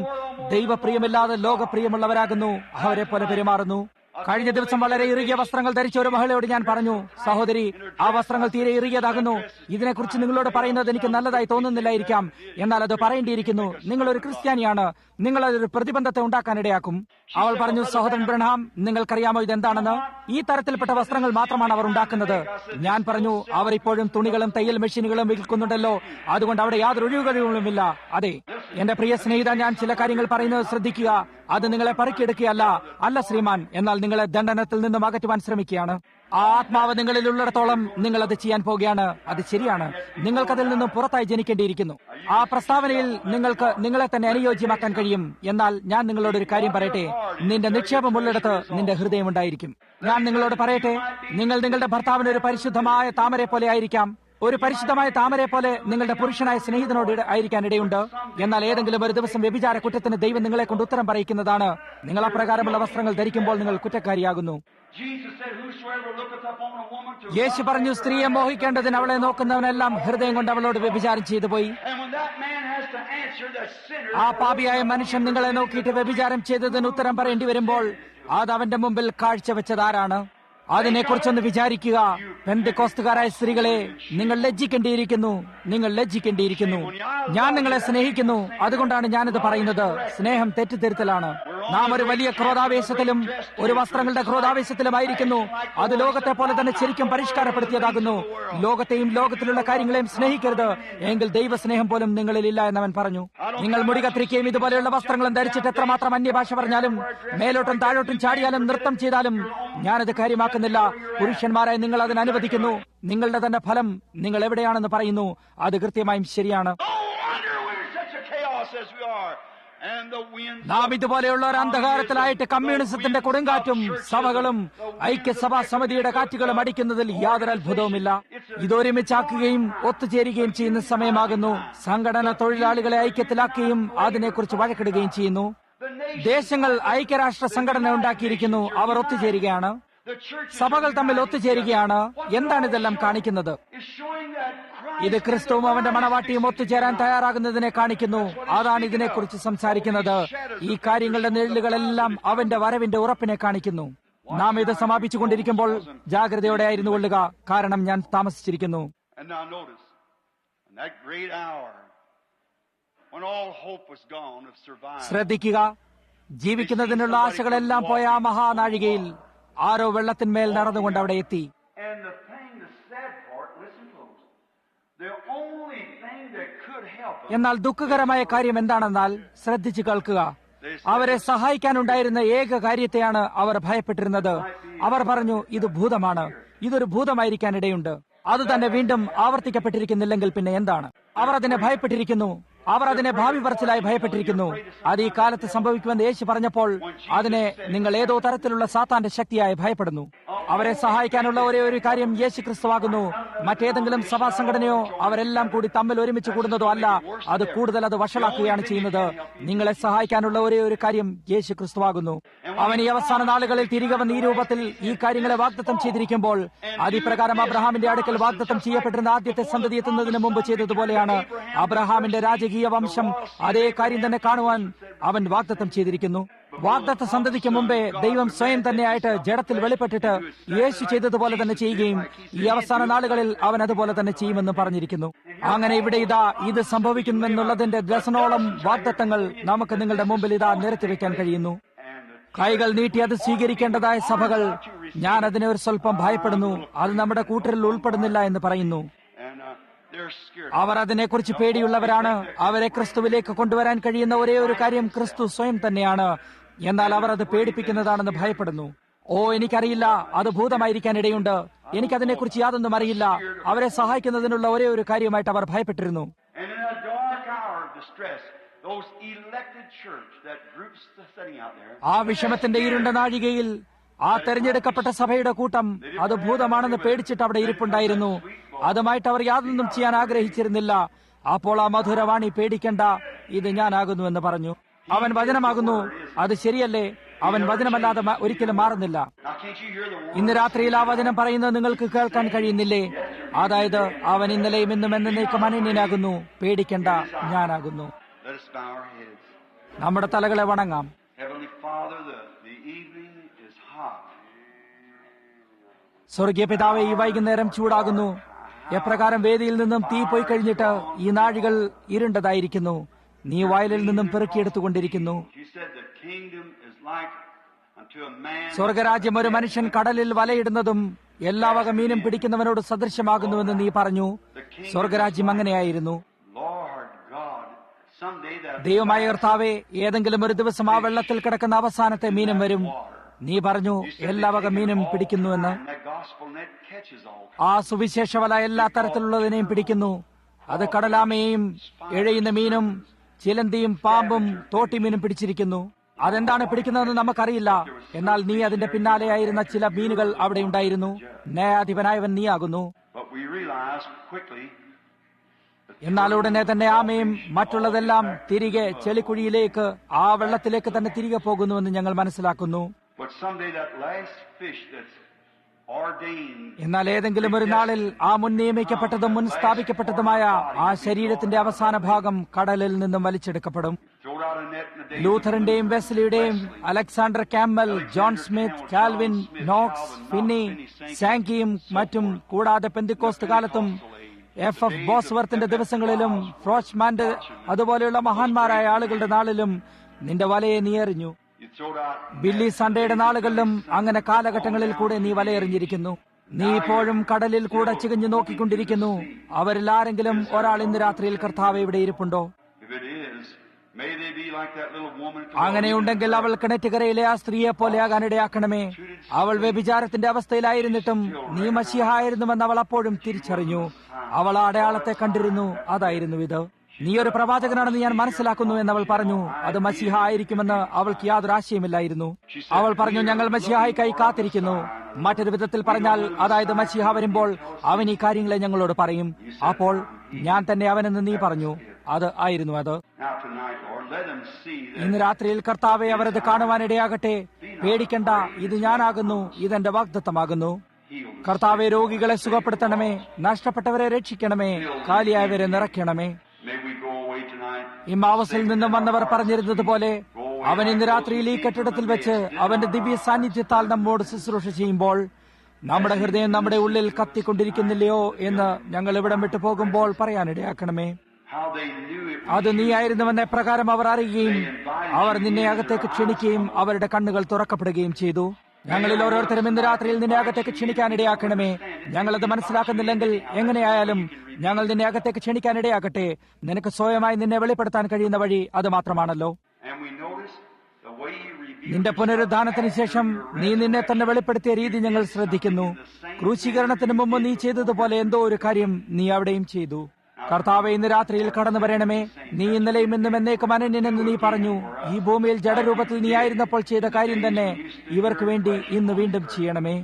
ദൈവപ്രിയമില്ലാതെ ലോകപ്രിയമുള്ളവരാകുന്നു. അവരെ പോലെ പെരുമാറുന്നു. കഴിഞ്ഞ ദിവസം വളരെ ഇറുകിയ വസ്ത്രങ്ങൾ ധരിച്ച ഒരു മഹിളയോട് ഞാൻ പറഞ്ഞു, സഹോദരി, ആ വസ്ത്രങ്ങൾ തീരെ ഇറുകിയതാകുന്നു. ഇതിനെക്കുറിച്ച് നിങ്ങളോട് പറയുന്നത് എനിക്ക് നല്ലതായി തോന്നുന്നില്ലായിരിക്കാം. എന്നാൽ അത് പറയേണ്ടിയിരിക്കുന്നു. നിങ്ങളൊരു ക്രിസ്ത്യാനിയാണ്. നിങ്ങൾ അതൊരു പ്രതിബന്ധത്തെ ഉണ്ടാക്കാനിടയാക്കും. അവൾ പറഞ്ഞു, സഹോദരൻ ബ്രഹാം, നിങ്ങൾക്കറിയാമോ ഇതെന്താണെന്ന്? ഈ തരത്തിൽപ്പെട്ട വസ്ത്രങ്ങൾ മാത്രമാണ് അവർ ഉണ്ടാക്കുന്നത്. ഞാൻ പറഞ്ഞു, അവർ ഇപ്പോഴും തുണികളും തയ്യൽ മെഷീനുകളും വിൽക്കുന്നുണ്ടല്ലോ. അതുകൊണ്ട് അവിടെ യാതൊരു ഒഴിവുകളുമില്ല. അതെ, എന്റെ പ്രിയ സ്നേഹിത, ഞാൻ ചില കാര്യങ്ങൾ പറയുന്നത് ശ്രദ്ധിക്കുക. അത് നിങ്ങളെ പറിക്കെടുക്കുകയല്ല, അല്ല ശ്രീമാൻ, എന്നാൽ നിങ്ങളെ ദണ്ഡനത്തിൽ നിന്നും അകറ്റുവാൻ ശ്രമിക്കുകയാണ്. ആ ആത്മാവ് നിങ്ങളിൽ ഉള്ളിടത്തോളം നിങ്ങൾ അത് ചെയ്യാൻ പോകുകയാണ്. അത് ശരിയാണ്. നിങ്ങൾക്കതിൽ നിന്നും പുറത്തായി ജനിക്കേണ്ടിയിരിക്കുന്നു. ആ പ്രസ്താവനയിൽ നിങ്ങൾക്ക് നിങ്ങളെ തന്നെ അനുയോജ്യമാക്കാൻ കഴിയും. എന്നാൽ ഞാൻ നിങ്ങളോട് ഒരു കാര്യം പറയട്ടെ. നിന്റെ നിക്ഷേപം ഉള്ളിടത്ത് നിന്റെ ഹൃദയം ഉണ്ടായിരിക്കും. ഞാൻ നിങ്ങളോട് പറയട്ടെ, നിങ്ങൾ നിങ്ങളുടെ ഭർത്താവിന് ഒരു പരിശുദ്ധമായ താമരെ പോലെ ആയിരിക്കാം. ഒരു പരിശുദ്ധമായ താമരെ പോലെ നിങ്ങളുടെ പുരുഷനായ സ്നേഹിതനോട് ആയിരിക്കാൻ ഇടയുണ്ട്. എന്നാൽ ഏതെങ്കിലും ഒരു ദിവസം വ്യഭിചാര കുറ്റത്തിന് ദൈവം നിങ്ങളെ കൊണ്ട് ഉത്തരം പറയിക്കുന്നതാണ്. നിങ്ങൾ അപ്രകാരമുള്ള വസ്ത്രങ്ങൾ ധരിക്കുമ്പോൾ നിങ്ങൾ കുറ്റക്കാരിയാകുന്നു. യേശു പറഞ്ഞു, സ്ത്രീയെ മോഹിക്കേണ്ടതിന് അവളെ നോക്കുന്നവനെല്ലാം ഹൃദയം കൊണ്ട് അവളോട് വ്യഭിചാരം ചെയ്തു പോയി. ആ പാപിയായ മനുഷ്യൻ നിങ്ങളെ നോക്കിയിട്ട് വ്യഭിചാരം ചെയ്തതിന് ഉത്തരം പറയേണ്ടി വരുമ്പോൾ അത് അവന്റെ മുമ്പിൽ കാഴ്ചവെച്ചതാരാണ്? അതിനെക്കുറിച്ചൊന്ന് വിചാരിക്കുക. പെന്തക്കോസ്തുകാരായ സ്ത്രീകളെ, നിങ്ങൾ ലജ്ജിക്കേണ്ടിയിരിക്കുന്നു. നിങ്ങൾ ലജ്ജിക്കേണ്ടിയിരിക്കുന്നു. ഞാൻ നിങ്ങളെ സ്നേഹിക്കുന്നു. അതുകൊണ്ടാണ് ഞാനിത് പറയുന്നത്. സ്നേഹം തെറ്റിദ്ധരുത്തലാണ്. നാം ഒരു വലിയ ക്രോധാവേശത്തിലും ഒരു വസ്ത്രങ്ങളുടെ ക്രോധാവേശത്തിലുമായിരിക്കുന്നു. അത് ലോകത്തെ പോലെ തന്നെ ശരിക്കും പരിഷ്കാരപ്പെടുത്തിയതാകുന്നു. ലോകത്തെയും ലോകത്തിലുള്ള കാര്യങ്ങളെയും സ്നേഹിക്കരുത്, എങ്കിൽ ദൈവസ്നേഹം പോലും നിങ്ങളിൽ ഇല്ല എന്നവൻ പറഞ്ഞു. നിങ്ങൾ മുടി കത്തിരിക്കുകയും ഇതുപോലെയുള്ള വസ്ത്രങ്ങളും ധരിച്ചിട്ട് എത്രമാത്രം അന്യഭാഷ പറഞ്ഞാലും മേലോട്ടും താഴോട്ടും ചാടിയാലും നൃത്തം ചെയ്താലും ഞാനത് കാര്യമാക്കുന്നില്ല. പുരുഷന്മാരായി നിങ്ങൾ അതിന് അനുവദിക്കുന്നു. നിങ്ങളുടെ തന്നെ ഫലം നിങ്ങൾ എവിടെയാണെന്ന് പറയുന്നു. അത് കൃത്യമായും ശരിയാണ്. നാം ഇതുപോലെയുള്ള ഒരു അന്ധകാരത്തിലായിട്ട് കമ്മ്യൂണിസത്തിന്റെ കൊടുങ്കാറ്റും സഭകളും ഐക്യസഭാ സമിതിയുടെ കാറ്റുകളും അടിക്കുന്നതിൽ യാതൊരു അത്ഭുതവുമില്ല. ഇതൊരുമിച്ചാക്കുകയും ഒത്തുചേരുകയും ചെയ്യുന്ന സമയമാകുന്നു. സംഘടന തൊഴിലാളികളെ ഐക്യത്തിലാക്കുകയും അതിനെക്കുറിച്ച് വഴക്കിടുകയും ചെയ്യുന്നു. ദേശങ്ങൾ ഐക്യരാഷ്ട്ര സംഘടന ഉണ്ടാക്കിയിരിക്കുന്നു. അവർ ഒത്തുചേരുകയാണ്. സഭകൾ തമ്മിൽ ഒത്തുചേരുകയാണ്. എന്താണ് ഇതെല്ലാം കാണിക്കുന്നത്? ഇത് ക്രിസ്തുവും അവന്റെ മണവാട്ടിയും ഒത്തുചേരാൻ തയ്യാറാകുന്നതിനെ കാണിക്കുന്നു. അതാണ് ഇതിനെക്കുറിച്ച് സംസാരിക്കുന്നത്. ഈ കാര്യങ്ങളുടെ നിഴലുകളെല്ലാം അവന്റെ വരവിന്റെ ഉറപ്പിനെ കാണിക്കുന്നു. നാം ഇത് സമാപിച്ചുകൊണ്ടിരിക്കുമ്പോൾ ജാഗ്രതയോടെ ആയിരുന്നു കൊള്ളുക, കാരണം ഞാൻ താമസിച്ചിരിക്കുന്നു. ശ്രദ്ധിക്കുക, ജീവിക്കുന്നതിനുള്ള ആശകളെല്ലാം പോയ ആ മഹാനാഴികയിൽ ആരോ വെള്ളത്തിന്മേൽ നടന്നുകൊണ്ട് അവിടെ എത്തി. എന്നാൽ ദുഃഖകരമായ കാര്യം എന്താണെന്നാൽ, ശ്രദ്ധിച്ചു കേൾക്കുക, അവരെ സഹായിക്കാനുണ്ടായിരുന്ന ഏക കാര്യത്തെയാണ് അവർ ഭയപ്പെട്ടിരുന്നത്. അവർ പറഞ്ഞു, ഇത് ഭൂതമാണ്, ഇതൊരു ഭൂതമായിരിക്കാനിടയുണ്ട്. അത് തന്നെ വീണ്ടും ആവർത്തിക്കപ്പെട്ടിരിക്കുന്നില്ലെങ്കിൽ പിന്നെ എന്താണ്? അവർ അതിനെ ഭയപ്പെട്ടിരിക്കുന്നു. അവർ അതിനെ ഭാവി പറച്ചിലായി ഭയപ്പെട്ടിരിക്കുന്നു. അത് ഈ കാലത്ത് സംഭവിക്കുമെന്ന് യേശു പറഞ്ഞപ്പോൾ അതിനെ നിങ്ങൾ ഏതോ തരത്തിലുള്ള സാത്താന്റെ ശക്തിയായി ഭയപ്പെടുന്നു. അവരെ സഹായിക്കാനുള്ള ഒരേ ഒരു കാര്യം യേശു ക്രിസ്തുവാകുന്നു. മറ്റേതെങ്കിലും സഭാ സംഘടനയോ അവരെല്ലാം കൂടി തമ്മിൽ ഒരുമിച്ച് കൂടുന്നതോ അല്ല. അത് കൂടുതൽ അത് വഷളാക്കുകയാണ് ചെയ്യുന്നത്. നിങ്ങളെ സഹായിക്കാനുള്ള ഒരേ ഒരു കാര്യം യേശു ക്രിസ്തുവാകുന്നു. അവൻ ഈ അവസാന നാളുകളിൽ തിരികെ വന്ന് ഈ രൂപത്തിൽ ഈ കാര്യങ്ങളെ വാഗ്ദത്തം ചെയ്തിരിക്കുമ്പോൾ അതിപ്രകാരം അബ്രഹാമിന്റെ അടുക്കൽ വാഗ്ദത്തം ചെയ്യപ്പെട്ടിരുന്ന ആദ്യത്തെ സന്തതി എത്തുന്നതിന് മുമ്പ് ചെയ്തതുപോലെയാണ് അബ്രഹാമിന്റെ രാജകീയ വംശം അതേ കാര്യം തന്നെ കാണുവാൻ അവൻ വാഗ്ദത്തം ചെയ്തിരിക്കുന്നു. വാഗ്ദത്ത സന്തതിക്ക് മുമ്പേ ദൈവം സ്വയം തന്നെയായിട്ട് ജഡത്തിൽ വെളിപ്പെട്ടിട്ട് യേശു ചെയ്തതുപോലെ തന്നെ ചെയ്യുകയും ഈ അവസാന നാളുകളിൽ അവൻ അതുപോലെ തന്നെ ചെയ്യുമെന്ന് പറഞ്ഞിരിക്കുന്നു. അങ്ങനെ ഇവിടെ ഇതാ ഇത് സംഭവിക്കുമെന്നുള്ളതിന്റെ ഡസനോളം വാഗ്ദത്തങ്ങൾ നമുക്ക് നിങ്ങളുടെ മുമ്പിൽ ഇതാ നിരത്തിവെക്കാൻ കഴിയുന്നു. കൈകൾ നീട്ടി അത് സ്വീകരിക്കേണ്ടതായ സഭകൾ, ഞാൻ അതിനെ ഒരു സ്വല്പം ഭയപ്പെടുന്നു, അത് നമ്മുടെ കൂട്ടരിൽ ഉൾപ്പെടുന്നില്ല എന്ന് പറയുന്നു. അവർ അതിനെക്കുറിച്ച് പേടിയുള്ളവരാണ്. അവരെ ക്രിസ്തുവിലേക്ക് കൊണ്ടുവരാൻ കഴിയുന്ന ഒരേ ഒരു കാര്യം ക്രിസ്തു സ്വയം തന്നെയാണ്. എന്നാൽ അവർ അത് പേടിപ്പിക്കുന്നതാണെന്ന് ഭയപ്പെടുന്നു. ഓ, എനിക്കറിയില്ല, അത് ഭൂതമായിരിക്കാൻ ഇടയുണ്ട്, എനിക്കതിനെക്കുറിച്ച് യാതൊന്നും അറിയില്ല. അവരെ സഹായിക്കുന്നതിനുള്ള ഒരേ ഒരു കാര്യമായിട്ട് അവർ ഭയപ്പെട്ടിരുന്നു. ആ വിഷമത്തിന്റെ ഇരുണ്ട നാഴികയിൽ ആ തെരഞ്ഞെടുക്കപ്പെട്ട സഭയുടെ കൂട്ടം അത് ഭൂതമാണെന്ന് പേടിച്ചിട്ട് അവിടെ ഇരിപ്പുണ്ടായിരുന്നു. അതുമായിട്ട് അവർ യാതൊന്നും ചെയ്യാൻ ആഗ്രഹിച്ചിരുന്നില്ല. അപ്പോൾ ആ മധുരവാണി, പേടിക്കണ്ട, ഇത് ഞാനാകുന്നു എന്ന് പറഞ്ഞു. അവൻ വചനമാകുന്നു. അത് ശരിയല്ലേ? അവൻ വചനമല്ലാതെ ഒരിക്കലും മാറുന്നില്ല. ഇന്ന് രാത്രിയിൽ ആ വചനം പറയുന്നത് നിങ്ങൾക്ക് കേൾക്കാൻ കഴിയുന്നില്ലേ? അതായത് അവൻ ഇന്നലെയും ഇന്നും എന്നേക്കും അനന്യനാകുന്നു. പേടിക്കണ്ട, ഞാനാകുന്നു. നമ്മുടെ തലകളെ വണങ്ങാം. സ്വർഗീയ പിതാവേ, ഈ വൈകുന്നേരം ചൂടാകുന്നു. എപ്രകാരം വേദിയിൽ നിന്നും തീ പോയി കഴിഞ്ഞിട്ട് ഈ നാഴികൾ ഇരുണ്ടതായിരിക്കുന്നു. നീ വയലിൽ നിന്നും പെറുക്കിയെടുത്തുകൊണ്ടിരിക്കുന്നു. സ്വർഗരാജ്യം ഒരു മനുഷ്യൻ കടലിൽ വലയിടുന്നതും എല്ലാ വക മീനും പിടിക്കുന്നവനോട് സദൃശ്യമാകുന്നുവെന്ന് നീ പറഞ്ഞു. സ്വർഗരാജ്യം അങ്ങനെയായിരുന്നു. ദൈവമായ കർത്താവേ, ഏതെങ്കിലും ഒരു ദിവസം ആ വെള്ളത്തിൽ കിടക്കുന്ന അവസാനത്തെ മീനും വരും. നീ പറഞ്ഞു എല്ലാ വക മീനും പിടിക്കുന്നുവെന്ന്. ആ സുവിശേഷ വല എല്ലാ തരത്തിലുള്ളതിനെയും പിടിക്കുന്നു. അത് കടലാമയെയും എഴയുന്ന മീനും ചിലന്തിയും പാമ്പും തോട്ടിമീനും പിടിച്ചിരിക്കുന്നു. അതെന്താണ് പിടിക്കുന്നതെന്ന് നമുക്കറിയില്ല. എന്നാൽ നീ അതിന്റെ പിന്നാലെയായിരുന്ന ചില മീനുകൾ അവിടെ ഉണ്ടായിരുന്നു. ന്യായാധിപനായവൻ നീയാകുന്നു. എന്നാൽ ഉടനെ തന്നെ ആമയും മറ്റുള്ളതെല്ലാം തിരികെ ചെളിക്കുഴിയിലേക്ക്, ആ വെള്ളത്തിലേക്ക് തന്നെ തിരികെ പോകുന്നുവെന്ന് ഞങ്ങൾ മനസ്സിലാക്കുന്നു. എന്നാൽ ഏതെങ്കിലും ഒരു നാളിൽ ആ മുൻ നിയമിക്കപ്പെട്ടതും മുൻ സ്ഥാപിക്കപ്പെട്ടതുമായ ആ ശരീരത്തിന്റെ അവസാന ഭാഗം കടലിൽ നിന്നും വലിച്ചെടുക്കപ്പെടും. ലൂഥറിന്റെയും വെസ്ലിയുടെയും Alexander Campbell, John Smith, Calvin, Knox, Finney, സാങ്കിയും മറ്റും, കൂടാതെ പെന്തിക്കോസ്ത് കാലത്തും എഫ് ബോസ്വർത്തിന്റെ ദിവസങ്ങളിലും ഫ്രോച്ച്മാന്റെ അതുപോലെയുള്ള മഹാന്മാരായ ആളുകളുടെ നാളിലും നിന്റെ വലയെ നീ എറിഞ്ഞു. ബില്ലി സൺഡേയുടെ നാളുകളിലും അങ്ങനെ കാലഘട്ടങ്ങളിൽ കൂടെ നീ വലയെറിഞ്ഞിരിക്കുന്നു. നീ ഇപ്പോഴും കടലിൽ കൂടെ ചികഞ്ഞു നോക്കിക്കൊണ്ടിരിക്കുന്നു. അവരിൽ ആരെങ്കിലും ഒരാൾ ഇന്ന് രാത്രിയിൽ കർത്താവ് ഇവിടെ ഇരിപ്പുണ്ടോ? അങ്ങനെയുണ്ടെങ്കിൽ അവൾ കിണറ്റുകരയിലെ ആ സ്ത്രീയെ പോലെയാകാനിടയാക്കണമേ. അവൾ വ്യഭിചാരത്തിന്റെ അവസ്ഥയിലായിരുന്നിട്ടും നീ മശിഹായിരുന്നുവെന്ന് അവൾ അപ്പോഴും തിരിച്ചറിഞ്ഞു. അവൾ ആ അടയാളത്തെ കണ്ടിരുന്നു. അതായിരുന്നു ഇത്. നീ ഒരു പ്രവാചകനാണെന്ന് ഞാൻ മനസ്സിലാക്കുന്നു എന്നവൾ പറഞ്ഞു. അത് മശിഹ ആയിരിക്കുമെന്ന് അവൾക്ക് യാതൊരു ആശയമില്ലായിരുന്നു. അവൾ പറഞ്ഞു, ഞങ്ങൾ മശിഹായ്ക്കായി കാത്തിരിക്കുന്നു. മറ്റൊരു വിധത്തിൽ പറഞ്ഞാൽ, അതായത് മശിഹ വരുമ്പോൾ അവൻ ഈ കാര്യങ്ങളെ ഞങ്ങളോട് പറയും. അപ്പോൾ ഞാൻ തന്നെ അവനെന്ന് നീ പറഞ്ഞു. അത് ആയിരുന്നു അത്. ഇന്ന് രാത്രിയിൽ കർത്താവെ അവരത് കാണുവാനിടയാകട്ടെ. പേടിക്കണ്ട, ഇത് ഞാനാകുന്നു, ഇതെന്റെ വാഗ്ദത്തമാകുന്നു. കർത്താവെ, രോഗികളെ സുഖപ്പെടുത്തണമേ, നഷ്ടപ്പെട്ടവരെ രക്ഷിക്കണമേ, കാലിയായവരെ നിറയ്ക്കണമേ. ഇമ്മാവസിൽ നിന്നും വന്നവർ പറഞ്ഞിരുന്നത് പോലെ അവൻ ഇന്ന് രാത്രിയിൽ ഈ കെട്ടിടത്തിൽ വെച്ച് അവന്റെ ദിവ്യ സാന്നിധ്യത്താൽ നമ്മോട് ശുശ്രൂഷ ചെയ്യുമ്പോൾ നമ്മുടെ ഹൃദയം നമ്മുടെ ഉള്ളിൽ കത്തിക്കൊണ്ടിരിക്കുന്നില്ലയോ എന്ന് ഞങ്ങൾ ഇവിടം വിട്ടു പോകുമ്പോൾ പറയാനിടയാക്കണമേ. അത് നീയായിരുന്നുവെന്ന പ്രകാരം അവർ അറിയുകയും അവർ നിന്നെ അകത്തേക്ക് ക്ഷണിക്കുകയും അവരുടെ കണ്ണുകൾ തുറക്കപ്പെടുകയും ചെയ്തു. ഞങ്ങളിൽ ഓരോരുത്തരും ഇന്ന് രാത്രിയിൽ നിന്നെ അകത്തേക്ക് ക്ഷണിക്കാനിടയാക്കണമേ. ഞങ്ങളത് മനസ്സിലാക്കുന്നില്ലെങ്കിൽ എങ്ങനെയായാലും ഞങ്ങൾ നിന്നെ അകത്തേക്ക് ക്ഷണിക്കാനിടയാകട്ടെ. നിനക്ക് സ്വയമായി നിന്നെ വെളിപ്പെടുത്താൻ കഴിയുന്ന വഴി അത് മാത്രമാണല്ലോ. നിന്റെ പുനരുദ്ധാനത്തിന് ശേഷം നീ നിന്നെ തന്നെ വെളിപ്പെടുത്തിയ രീതി ഞങ്ങൾ ശ്രദ്ധിക്കുന്നു. ക്രൂശീകരണത്തിന് മുമ്പ് നീ ചെയ്തതുപോലെ എന്തോ ഒരു കാര്യം നീ അവിടെയും ചെയ്തു. കർത്താവെ, ഇന്ന് രാത്രിയിൽ കടന്നു വരണമേ. നീ ഇന്നലെയും ഇന്നും എന്നേക്കും അനന്യനെന്ന് നീ പറഞ്ഞു. ഈ ഭൂമിയിൽ ജഡരൂപത്തിൽ നീ ആയിരുന്നപ്പോൾ ചെയ്ത കാര്യം തന്നെ ഇവർക്ക് വേണ്ടി ഇന്ന് വീണ്ടും ചെയ്യണമേ.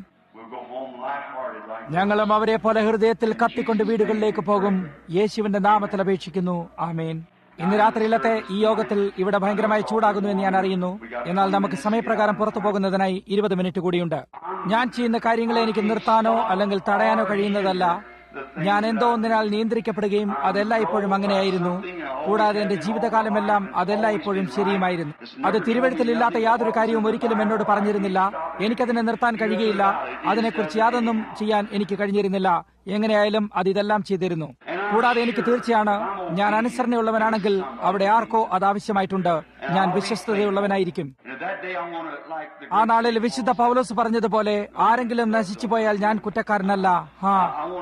ഞങ്ങളും അവരെ പോലെ ഹൃദയത്തിൽ കത്തിക്കൊണ്ട് വീടുകളിലേക്ക് പോകും. യേശുവിന്റെ നാമത്തിൽ അപേക്ഷിക്കുന്നു. ആമേൻ. ഇന്ന് രാത്രിയിലത്തെ ഈ യോഗത്തിൽ ഇവിടെ ഭയങ്കരമായി ചൂടാകുന്നു എന്ന് ഞാൻ അറിയുന്നു. എന്നാൽ നമുക്ക് സമയപ്രകാരം പുറത്തു പോകുന്നതിനായി 20 മിനിറ്റ് കൂടിയുണ്ട്. ഞാൻ ചെയ്യുന്ന കാര്യങ്ങളെ എനിക്ക് നിർത്താനോ അല്ലെങ്കിൽ തടയാനോ കഴിയുന്നതല്ല. ഞാൻ എന്തോ ഒന്നിനാൽ നിയന്ത്രിക്കപ്പെടുകയും അതെല്ലാം ഇപ്പോഴും അങ്ങനെയായിരുന്നു. കൂടാതെ എന്റെ ജീവിതകാലമെല്ലാം അതെല്ലാം ഇപ്പോഴും ശരിയുമായിരുന്നു. അത് തിരുവെഴുത്തിലില്ലാത്ത യാതൊരു കാര്യവും ഒരിക്കലും എന്നോട് പറഞ്ഞിരുന്നില്ല. എനിക്കതിനെ നിർത്താൻ കഴിയുകയില്ല. അതിനെക്കുറിച്ച് യാതൊന്നും ചെയ്യാൻ എനിക്ക് കഴിഞ്ഞിരുന്നില്ല. എങ്ങനെയായാലും അത് ഇതെല്ലാം ചെയ്തിരുന്നു. കൂടാതെ എനിക്ക് തീർച്ചയാണ്, ഞാൻ അനുസരണയുള്ളവനാണെങ്കിൽ അവിടെ ആർക്കോ അത് ആവശ്യമായിട്ടുണ്ട്. ഞാൻ വിശ്വസ്തതയുള്ളവനായിരിക്കും. ആ നാളിൽ വിശുദ്ധ പൗലോസ് പറഞ്ഞതുപോലെ, ആരെങ്കിലും നശിച്ചു പോയാൽ ഞാൻ കുറ്റക്കാരനല്ല.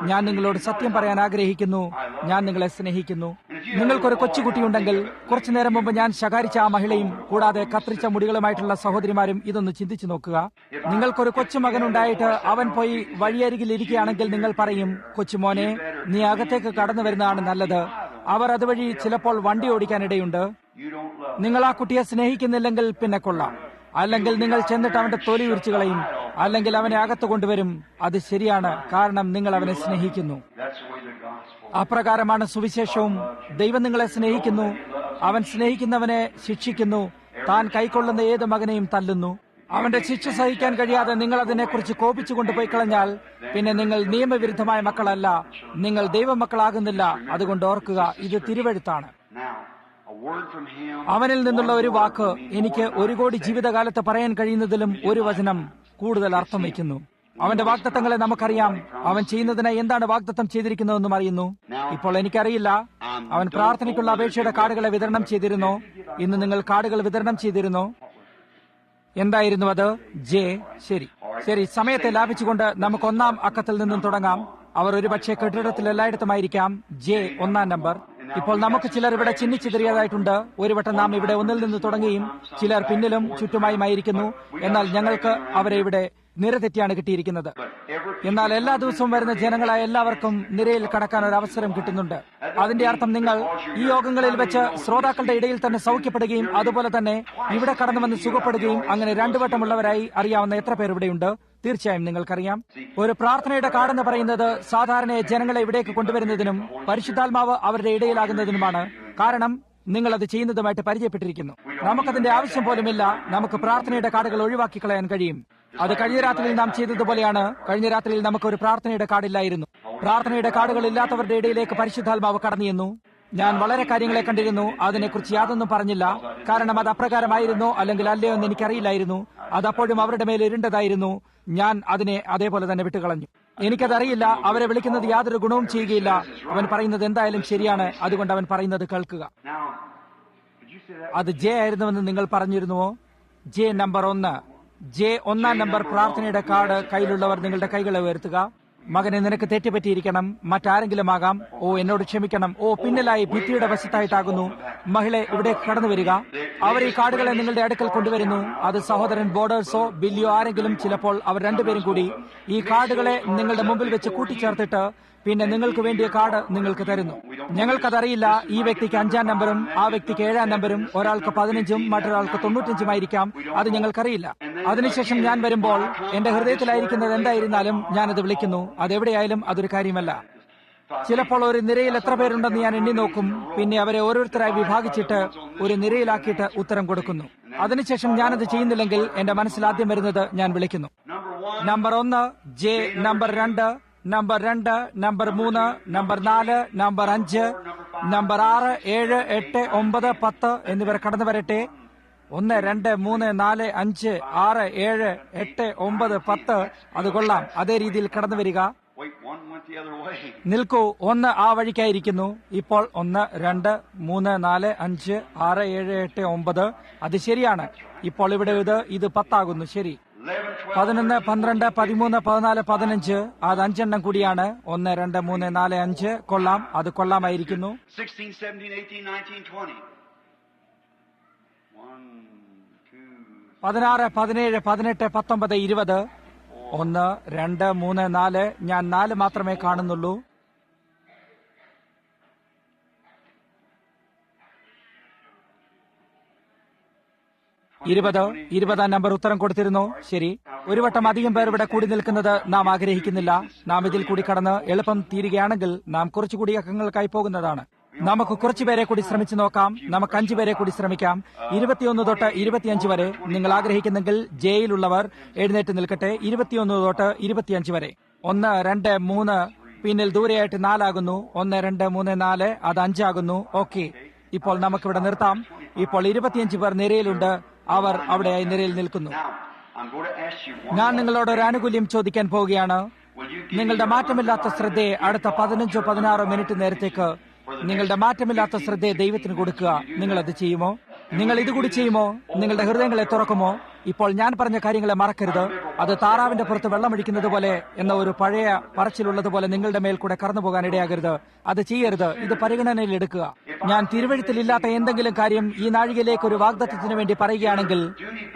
ഞാൻ നിങ്ങളോട് സത്യം പറയാൻ ആഗ്രഹിക്കുന്നു. ഞാൻ നിങ്ങളെ സ്നേഹിക്കുന്നു. നിങ്ങൾക്കൊരു കൊച്ചുകുട്ടിയുണ്ടെങ്കിൽ, കുറച്ചു നേരം മുമ്പ് ഞാൻ ശകാരിച്ച ആ മഹിളയും കൂടാതെ കത്രിച്ച മുടികളുമായിട്ടുള്ള സഹോദരിമാരും ഇതൊന്ന് ചിന്തിച്ചു നോക്കുക. നിങ്ങൾക്കൊരു കൊച്ചുമകനുണ്ടായിട്ട് അവൻ പോയി വഴിയരികിൽ ഇരിക്കുകയാണെങ്കിൽ നിങ്ങൾ പറയും, കൊച്ചുമോനെ, നീ അകത്തേക്ക് കടന്നു വരുന്നതാണ് നല്ലത്. അവർ അതുവഴി ചിലപ്പോൾ വണ്ടി ഓടിക്കാനിടയുണ്ട്. നിങ്ങൾ ആ കുട്ടിയെ സ്നേഹിക്കുന്നില്ലെങ്കിൽ പിന്നെ കൊള്ളാം. അല്ലെങ്കിൽ നിങ്ങൾ ചെന്നിട്ട് അവന്റെ തൊലി ഉരിച്ചു കളയും. അല്ലെങ്കിൽ അവനെ അകത്ത് കൊണ്ടുവരും. അത് ശരിയാണ്, കാരണം നിങ്ങൾ അവനെ സ്നേഹിക്കുന്നു. അപ്രകാരമാണ് സുവിശേഷവും. ദൈവം നിങ്ങളെ സ്നേഹിക്കുന്നു. അവൻ സ്നേഹിക്കുന്നവനെ ശിക്ഷിക്കുന്നു. താൻ കൈക്കൊള്ളുന്ന ഏത് മകനെയും തല്ലുന്നു. അവന്റെ ശിക്ഷ സഹിക്കാൻ കഴിയാതെ നിങ്ങൾ അതിനെക്കുറിച്ച് കോപിച്ചു കൊണ്ടുപോയി കളഞ്ഞാൽ പിന്നെ നിങ്ങൾ നിയമവിരുദ്ധമായ മക്കളല്ല, നിങ്ങൾ ദൈവമക്കളാകുന്നില്ല. അതുകൊണ്ട് ഓർക്കുക, ഇത് തിരുവെഴുത്താണ്. അവനിൽ നിന്നുള്ള ഒരു വാക്ക് എനിക്ക് 1 കോടി ജീവിതകാലത്ത് പറയാൻ കഴിയുന്നതിലും ഒരു വചനം കൂടുതൽ അർത്ഥം വയ്ക്കുന്നു. അവന്റെ വാഗ്ദത്തങ്ങളെ നമുക്കറിയാം. അവൻ ചെയ്യുന്നതിനായി എന്താണ് വാഗ്ദത്തം ചെയ്തിരിക്കുന്നതെന്നും അറിയുന്നു. ഇപ്പോൾ എനിക്കറിയില്ല, അവൻ പ്രാർത്ഥനയ്ക്കുള്ള അപേക്ഷയുടെ കാർഡുകളെ വിതരണം ചെയ്തിരുന്നോ? ഇന്ന് നിങ്ങൾ കാർഡുകൾ വിതരണം ചെയ്തിരുന്നോ? എന്തായിരുന്നു അത്? ജെ. ശരി. സമയത്തെ ലാഭിച്ചുകൊണ്ട് നമുക്ക് 1-ാം അക്കത്തിൽ നിന്നും തുടങ്ങാം. അവർ ഒരുപക്ഷെ കെട്ടിടത്തിൽ എല്ലായിടത്തുമായിരിക്കാം. J 1-ാം number. ഇപ്പോൾ നമുക്ക് ചിലർ ഇവിടെ ചിഹ്നിച്ചിതറിയതായിട്ടുണ്ട്. ഒരു വട്ടം നാം ഇവിടെ 1-ൽ നിന്ന് തുടങ്ങുകയും ചിലർ പിന്നിലും ചുറ്റുമായുമായിരിക്കുന്നു. എന്നാൽ ഞങ്ങൾക്ക് അവരെ ഇവിടെ നിരതെറ്റിയാണ് കിട്ടിയിരിക്കുന്നത്. എന്നാൽ എല്ലാ ദിവസവും വരുന്ന ജനങ്ങളായ എല്ലാവർക്കും നിരയിൽ കടക്കാൻ ഒരു അവസരം കിട്ടുന്നുണ്ട്. അതിന്റെ അർത്ഥം നിങ്ങൾ ഈ യോഗങ്ങളിൽ വെച്ച് ശ്രോതാക്കളുടെ ഇടയിൽ തന്നെ സൗഖ്യപ്പെടുകയും അതുപോലെ തന്നെ ഇവിടെ കടന്നു വന്ന് സുഖപ്പെടുകയും അങ്ങനെ 2 വട്ടമുള്ളവരായി അറിയാവുന്ന എത്ര പേർ ഇവിടെയുണ്ട്? തീർച്ചയായും നിങ്ങൾക്കറിയാം. ഒരു പ്രാർത്ഥനയുടെ കാർഡെന്ന് പറയുന്നത് സാധാരണ ജനങ്ങളെ ഇവിടേക്ക് കൊണ്ടുവരുന്നതിനും പരിശുദ്ധാത്മാവ് അവരുടെ ഇടയിലാകുന്നതിനുമാണ്. കാരണം നിങ്ങൾ അത് ചെയ്യുന്നതുമായിട്ട് പരിചയപ്പെട്ടിരിക്കുന്നു. നമുക്കതിന്റെ ആവശ്യം പോലുമില്ല. നമുക്ക് പ്രാർത്ഥനയുടെ കാർഡുകൾ ഒഴിവാക്കി കളയാൻ കഴിയും. അത് കഴിഞ്ഞ രാത്രിയിൽ നാം ചെയ്തതുപോലെയാണ്. കഴിഞ്ഞ രാത്രിയിൽ നമുക്ക് ഒരു പ്രാർത്ഥനയുടെ കാർഡില്ലായിരുന്നു. പ്രാർത്ഥനയുടെ കാർഡുകൾ ഇല്ലാത്തവരുടെ ഇടയിലേക്ക് പരിശുദ്ധാത്മാവ് കടന്നിരുന്നു. ഞാൻ വളരെ കാര്യങ്ങളെ കണ്ടിരുന്നു. അതിനെക്കുറിച്ച് യാതൊന്നും പറഞ്ഞില്ല. കാരണം അത് അപ്രകാരമായിരുന്നോ അല്ലെങ്കിൽ അല്ലയോ എന്ന് എനിക്കറിയില്ലായിരുന്നു. അതപ്പോഴും അവരുടെ മേൽ ഇരുണ്ടതായിരുന്നു. ഞാൻ അതിനെ അതേപോലെ തന്നെ വിട്ടുകളഞ്ഞു. എനിക്കതറിയില്ല. അവരെ വിളിക്കുന്നത് യാതൊരു ഗുണവും ചെയ്യുകയില്ല. അവൻ പറയുന്നത് എന്തായാലും ശരിയാണ്. അതുകൊണ്ട് അവൻ പറയുന്നത് കേൾക്കുക. അത് ജെ ആയിരുന്നുവെന്ന് നിങ്ങൾ പറഞ്ഞിരുന്നുവോ? J number 1. ജെ 1 നമ്പർ പ്രാർത്ഥനയുടെ കാർഡ് കയ്യിലുള്ളവർ നിങ്ങളുടെ കൈകളെ ഉയർത്തുക. മകനെ, നിനക്ക് തെറ്റുപറ്റിയിരിക്കണം. മറ്റാരെങ്കിലും ആകാം. ഓ, എന്നോട് ക്ഷമിക്കണം. ഓ, പിന്നിലായി ഭിത്തിയുടെ വശത്തായിട്ടാകുന്നു. മഹിളെ, ഇവിടെ കടന്നു വരിക. അവർ ഈ കാർഡുകളെ നിങ്ങളുടെ അടുക്കൽ കൊണ്ടുവരുന്നു. അത് സഹോദരൻ ബോർഡേഴ്സോ ബില്ലിയോ ആരെങ്കിലും, ചിലപ്പോൾ അവർ രണ്ടുപേരും കൂടി ഈ കാർഡുകളെ നിങ്ങളുടെ മുമ്പിൽ വെച്ച് കൂട്ടിച്ചേർത്തിട്ട് പിന്നെ നിങ്ങൾക്ക് വേണ്ടിയ കാർഡ് നിങ്ങൾക്ക് തരുന്നു. ഞങ്ങൾക്കതറിയില്ല. ഈ വ്യക്തിക്ക് 5-ാം നമ്പറും ആ വ്യക്തിക്ക് 7-ാം നമ്പറും, ഒരാൾക്ക് 15-ഉം മറ്റൊരാൾക്ക് 95-ഉം ആയിരിക്കാം. അത് ഞങ്ങൾക്കറിയില്ല. അതിനുശേഷം ഞാൻ വരുമ്പോൾ എന്റെ ഹൃദയത്തിലായിരിക്കുന്നത് എന്തായിരുന്നാലും ഞാനത് വിളിക്കുന്നു. അതെവിടെയായാലും അതൊരു കാര്യമല്ല. ചിലപ്പോൾ ഒരു നിരയിൽ എത്ര പേരുണ്ടെന്ന് ഞാൻ എണ്ണി നോക്കും. പിന്നെ അവരെ ഓരോരുത്തരായി വിഭാഗിച്ചിട്ട് ഒരു നിരയിലാക്കിയിട്ട് ഉത്തരം കൊടുക്കുന്നു. അതിനുശേഷം ഞാനത് ചെയ്യുന്നില്ലെങ്കിൽ എന്റെ മനസ്സിൽ ആദ്യം വരുന്നത് ഞാൻ വിളിക്കുന്നു. Number 1 J, number 2 number 2, number 3, number 4, number 5, number 6, 7, 8, 9, 10 എന്നിവർ കടന്നു വരട്ടെ. 1, 2, 3, 4, 5, 6, 7, 8, 9, 10. അത് കൊള്ളാം. അതേ രീതിയിൽ കടന്നു വരിക. നിൽക്കൂ. 1 ആ വഴിക്കായിരിക്കുന്നു. ഇപ്പോൾ 1, 2, 3, 4, 5, 6, 7, 8, 9. അത് ശരിയാണ്. ഇപ്പോൾ ഇവിടെ ഇത് 10 ആകുന്നു. ശരി. 11, 12, 13, 14, 15. അത് 5 എണ്ണം കൂടിയാണ്. 1, 2, 3, 4, 5. കൊള്ളാം. അത് കൊള്ളാമായിരിക്കുന്നു. 16, 17, 18, 19, 20. 16, 17, 18, 19, 20. 1, 2, 3, 4. ഞാൻ 4 മാത്രമേ കാണുന്നുള്ളൂ. 20-ാം നമ്പർ ഉത്തരം കൊടുത്തിരുന്നു. ശരി. ഒരു വട്ടം അധികം പേർ ഇവിടെ കൂടി നിൽക്കുന്നത് നാം ആഗ്രഹിക്കുന്നില്ല. നാം ഇതിൽ കൂടി കടന്ന് എളുപ്പം തീരുകയാണെങ്കിൽ നാം കുറച്ചുകൂടി അക്കങ്ങൾക്കായി പോകുന്നതാണ്. നമുക്ക് കുറച്ചുപേരെ കൂടി ശ്രമിച്ചു നോക്കാം. നമുക്ക് 5 പേരെ കൂടി ശ്രമിക്കാം. 21 തൊട്ട് 25 വരെ നിങ്ങൾ ആഗ്രഹിക്കുന്നെങ്കിൽ ജയിലുള്ളവർ എഴുന്നേറ്റ് നിൽക്കട്ടെ. 21 തൊട്ട് 25 വരെ. 1, 2, 3. പിന്നിൽ ദൂരെയായിട്ട് 4 ആകുന്നു. 1, 2, 3, 4. അത് 5 ആകുന്നു. ഓക്കെ, ഇപ്പോൾ നമുക്കിവിടെ നിർത്താം. ഇപ്പോൾ 25 പേർ നിരയിലുണ്ട്. അവർ അവിടെയായി നിരയിൽ നിൽക്കുന്നു. ഞാൻ നിങ്ങളോട് ഒരു ആനുകൂല്യം ചോദിക്കാൻ പോവുകയാണ്. നിങ്ങളുടെ മാറ്റമില്ലാത്ത ശ്രദ്ധയെ അടുത്ത 15-16 മിനിറ്റ് നേരത്തേക്ക് നിങ്ങളുടെ മാറ്റമില്ലാത്ത ശ്രദ്ധയെ ദൈവത്തിന് കൊടുക്കുക. നിങ്ങളത് ചെയ്യുമോ? നിങ്ങൾ ഇതുകൂടി ചെയ്യുമോ? നിങ്ങളുടെ ഹൃദയങ്ങളെ തുറക്കുമോ? ഇപ്പോൾ ഞാൻ പറഞ്ഞ കാര്യങ്ങളെ മറക്കരുത്. അത് താറാവിന്റെ പുറത്ത് വെള്ളമൊഴിക്കുന്നത് പോലെ എന്ന ഒരു പഴയ പറച്ചിലുള്ളതുപോലെ നിങ്ങളുടെ മേൽ കൂടെ കടന്നു പോകാൻ ഇടയാകരുത്. അത് ചെയ്യരുത്. ഇത് പരിഗണനയിൽ എടുക്കുക. ഞാൻ തിരുവഴുത്തിലില്ലാത്ത എന്തെങ്കിലും കാര്യം ഈ നാഴികയിലേക്ക് ഒരു വാഗ്ദത്തത്തിന് വേണ്ടി പറയുകയാണെങ്കിൽ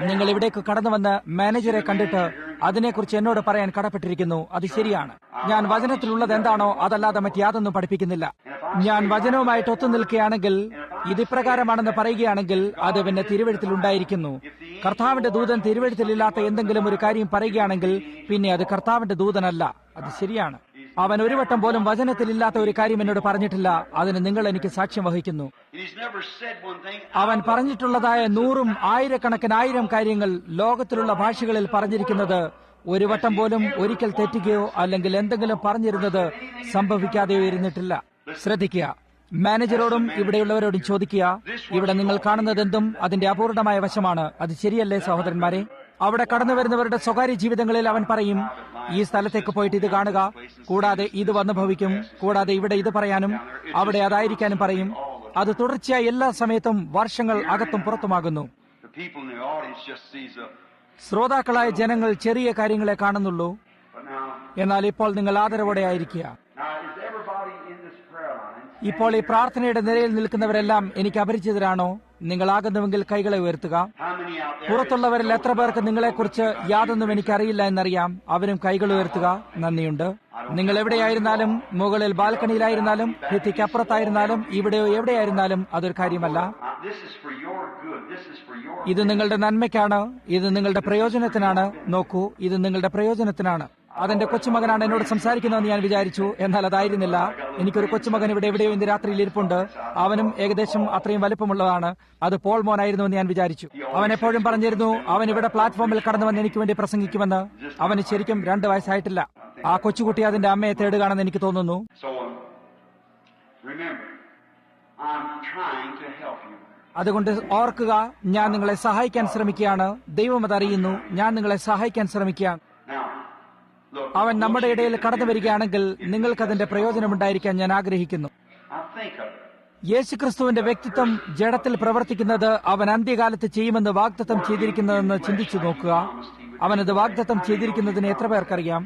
നിങ്ങൾ ഇവിടേക്ക് കടന്നു വന്ന് മാനേജറെ കണ്ടിട്ട് അതിനെക്കുറിച്ച് എന്നോട് പറയാൻ കടപ്പെട്ടിരിക്കുന്നു. അത് ശരിയാണ്. ഞാൻ വചനത്തിലുള്ളത് എന്താണോ അതല്ലാതെ മറ്റാതൊന്നും പഠിപ്പിക്കുന്നില്ല. ഞാൻ വചനവുമായിട്ട് ഒത്തു നിൽക്കുകയാണെങ്കിൽ ഇതിപ്രകാരമാണെന്ന് പറയുകയാണെങ്കിൽ അത് പിന്നെ തിരുവഴുത്തിലുണ്ടായിരിക്കുന്നു. കർത്താവിന്റെ ദൂതൻ തിരുവഴുത്തിലില്ലാത്ത എന്തെങ്കിലും ഒരു കാര്യം പറയുകയാണെങ്കിൽ പിന്നെ അത് കർത്താവിന്റെ ദൂതനല്ല. അത് ശരിയാണ്. അവൻ ഒരു വട്ടം പോലും വചനത്തിലില്ലാത്ത ഒരു കാര്യം എന്നോട് പറഞ്ഞിട്ടില്ല. അതിന് നിങ്ങൾ എനിക്ക് സാക്ഷ്യം വഹിക്കുന്നു. അവൻ പറഞ്ഞിട്ടുള്ളതായ 100ഉം 1000 കാര്യങ്ങൾ ലോകത്തിലുള്ള ഭാഷകളിൽ പറഞ്ഞിരിക്കുന്നത് ഒരു വട്ടം പോലും ഒരിക്കൽ തെറ്റുകയോ അല്ലെങ്കിൽ എന്തെങ്കിലും പറഞ്ഞിരുന്നത് സംഭവിക്കാതെയോ ഇരുന്നിട്ടില്ല. ശ്രദ്ധിക്കുക. മാനേജരോടും ഇവിടെയുള്ളവരോടും ചോദിക്കുക. ഇവിടെ നിങ്ങൾ കാണുന്നതെന്തും അതിന്റെ അപൂർണമായ വശമാണ്. അത് ശരിയല്ലേ സഹോദരന്മാരെ? അവിടെ കടന്നു വരുന്നവരുടെ സ്വകാര്യ ജീവിതങ്ങളിൽ അവൻ പറയും, ഈ സ്ഥലത്തേക്ക് പോയിട്ട് ഇത് കാണുക, കൂടാതെ ഇത് വന്നു ഭവിക്കും, കൂടാതെ ഇവിടെ ഇത് പറയാനും അവിടെ അതായിരിക്കാനും പറയും. അത് തുടർച്ചയായി എല്ലാ സമയത്തും വർഷങ്ങൾ അകത്തും പുറത്തുമാകുന്നു. ശ്രോതാക്കളായ ജനങ്ങൾ ചെറിയ കാര്യങ്ങളെ കാണുന്നുള്ളൂ. എന്നാൽ ഇപ്പോൾ നിങ്ങൾ ആദരവോടെ ആയിരിക്കുക. ഇപ്പോൾ ഈ പ്രാർത്ഥനയുടെ നിരയിൽ നിൽക്കുന്നവരെല്ലാം എനിക്ക് അപരിചിതരാണോ? നിങ്ങളാകുന്നുവെങ്കിൽ കൈകളെ ഉയർത്തുക. പുറത്തുള്ളവരിൽ എത്ര പേർക്ക് നിങ്ങളെക്കുറിച്ച് യാതൊന്നും എനിക്കറിയില്ല എന്നറിയാം? അവരും കൈകൾ ഉയർത്തുക. നന്ദിയുണ്ട്. നിങ്ങൾ എവിടെയായിരുന്നാലും, മുകളിൽ ബാൽക്കണിയിലായിരുന്നാലും, ഭിത്തിക്കപ്പുറത്തായിരുന്നാലും, ഇവിടെയോ എവിടെയായിരുന്നാലും അതൊരു കാര്യമല്ല. ഇത് നിങ്ങളുടെ നന്മയ്ക്കാണ്. ഇത് നിങ്ങളുടെ പ്രയോജനത്തിനാണ്. നോക്കൂ, ഇത് നിങ്ങളുടെ പ്രയോജനത്തിനാണ്. അതെന്റെ കൊച്ചുമകനാണ് എന്നോട് സംസാരിക്കുന്നതെന്ന് ഞാൻ വിചാരിച്ചു. എന്നാൽ അതായിരുന്നില്ല. എനിക്കൊരു കൊച്ചുമകൻ ഇവിടെ എവിടെയോ ഇന്ന് രാത്രിയിൽ ഇരിപ്പുണ്ട്. അവനും ഏകദേശം അത്രയും വലിപ്പമുള്ളതാണ്. അത് പോൾ മോനായിരുന്നു എന്ന് ഞാൻ വിചാരിച്ചു. അവൻ എപ്പോഴും പറഞ്ഞിരുന്നു അവൻ ഇവിടെ പ്ലാറ്റ്ഫോമിൽ കടന്നു വന്ന് എനിക്ക് വേണ്ടി പ്രസംഗിക്കുമെന്ന്. അവന് ശരിക്കും 2 വയസ്സായിട്ടില്ല. ആ കൊച്ചുകുട്ടി അതിന്റെ അമ്മയെ തേടുകയാണെന്ന് എനിക്ക് തോന്നുന്നു. അതുകൊണ്ട് ഓർക്കുക, ഞാൻ നിങ്ങളെ സഹായിക്കാൻ ശ്രമിക്കുകയാണ്. ദൈവം അതറിയുന്നു. ഞാൻ നിങ്ങളെ സഹായിക്കാൻ ശ്രമിക്കുകയാണ്. അവൻ നമ്മുടെ ഇടയിൽ കടന്നു വരികയാണെങ്കിൽ നിങ്ങൾക്കതിന്റെ പ്രയോജനമുണ്ടായിരിക്കാൻ ഞാൻ ആഗ്രഹിക്കുന്നു. യേശുക്രിസ്തുവിന്റെ വ്യക്തിത്വം ജഡത്തിൽ പ്രവർത്തിക്കുന്നത് അവൻ അന്ത്യകാലത്ത് ചെയ്യുമെന്ന് വാഗ്ദത്തം ചെയ്തിരിക്കുന്നതെന്ന് ചിന്തിച്ചു നോക്കുക. അവനത് വാഗ്ദത്തം ചെയ്തിരിക്കുന്നതിന് എത്ര പേർക്കറിയാം?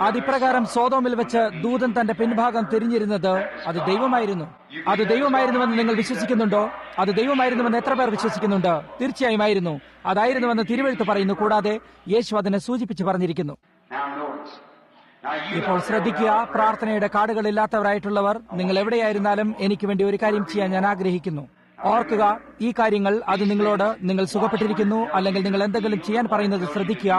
അതിപ്രകാരം സോതോമിൽ വെച്ച് ദൂതൻ തന്റെ പിൻഭാഗം തിരിഞ്ഞിരുന്നത് അത് ദൈവമായിരുന്നു. അത് ദൈവമായിരുന്നുവെന്ന് നിങ്ങൾ വിശ്വസിക്കുന്നുണ്ടോ? അത് ദൈവമായിരുന്നുവെന്ന് എത്ര പേർ വിശ്വസിക്കുന്നുണ്ട്? തീർച്ചയായും ആയിരുന്നു. അതായിരുന്നുവെന്ന് തിരുവെഴുത്ത് പറയുന്നു. കൂടാതെ യേശു അതിനെ സൂചിപ്പിച്ച് പറഞ്ഞിരിക്കുന്നു. ഇപ്പോൾ ശ്രദ്ധിക്കുക, പ്രാർത്ഥനയുടെ കാർഡുകളില്ലാത്തവരായിട്ടുള്ളവർ, നിങ്ങൾ എവിടെയായിരുന്നാലും എനിക്ക് വേണ്ടി ഒരു കാര്യം ചെയ്യാൻ ഞാൻ ആഗ്രഹിക്കുന്നു. ഓർക്കുക, ഈ കാര്യങ്ങൾ അത് നിങ്ങളോട് നിങ്ങൾ സുഖപ്പെട്ടിരിക്കുന്നു അല്ലെങ്കിൽ നിങ്ങൾ എന്തെങ്കിലും ചെയ്യാൻ പറയുന്നത് ശ്രദ്ധിക്കുക.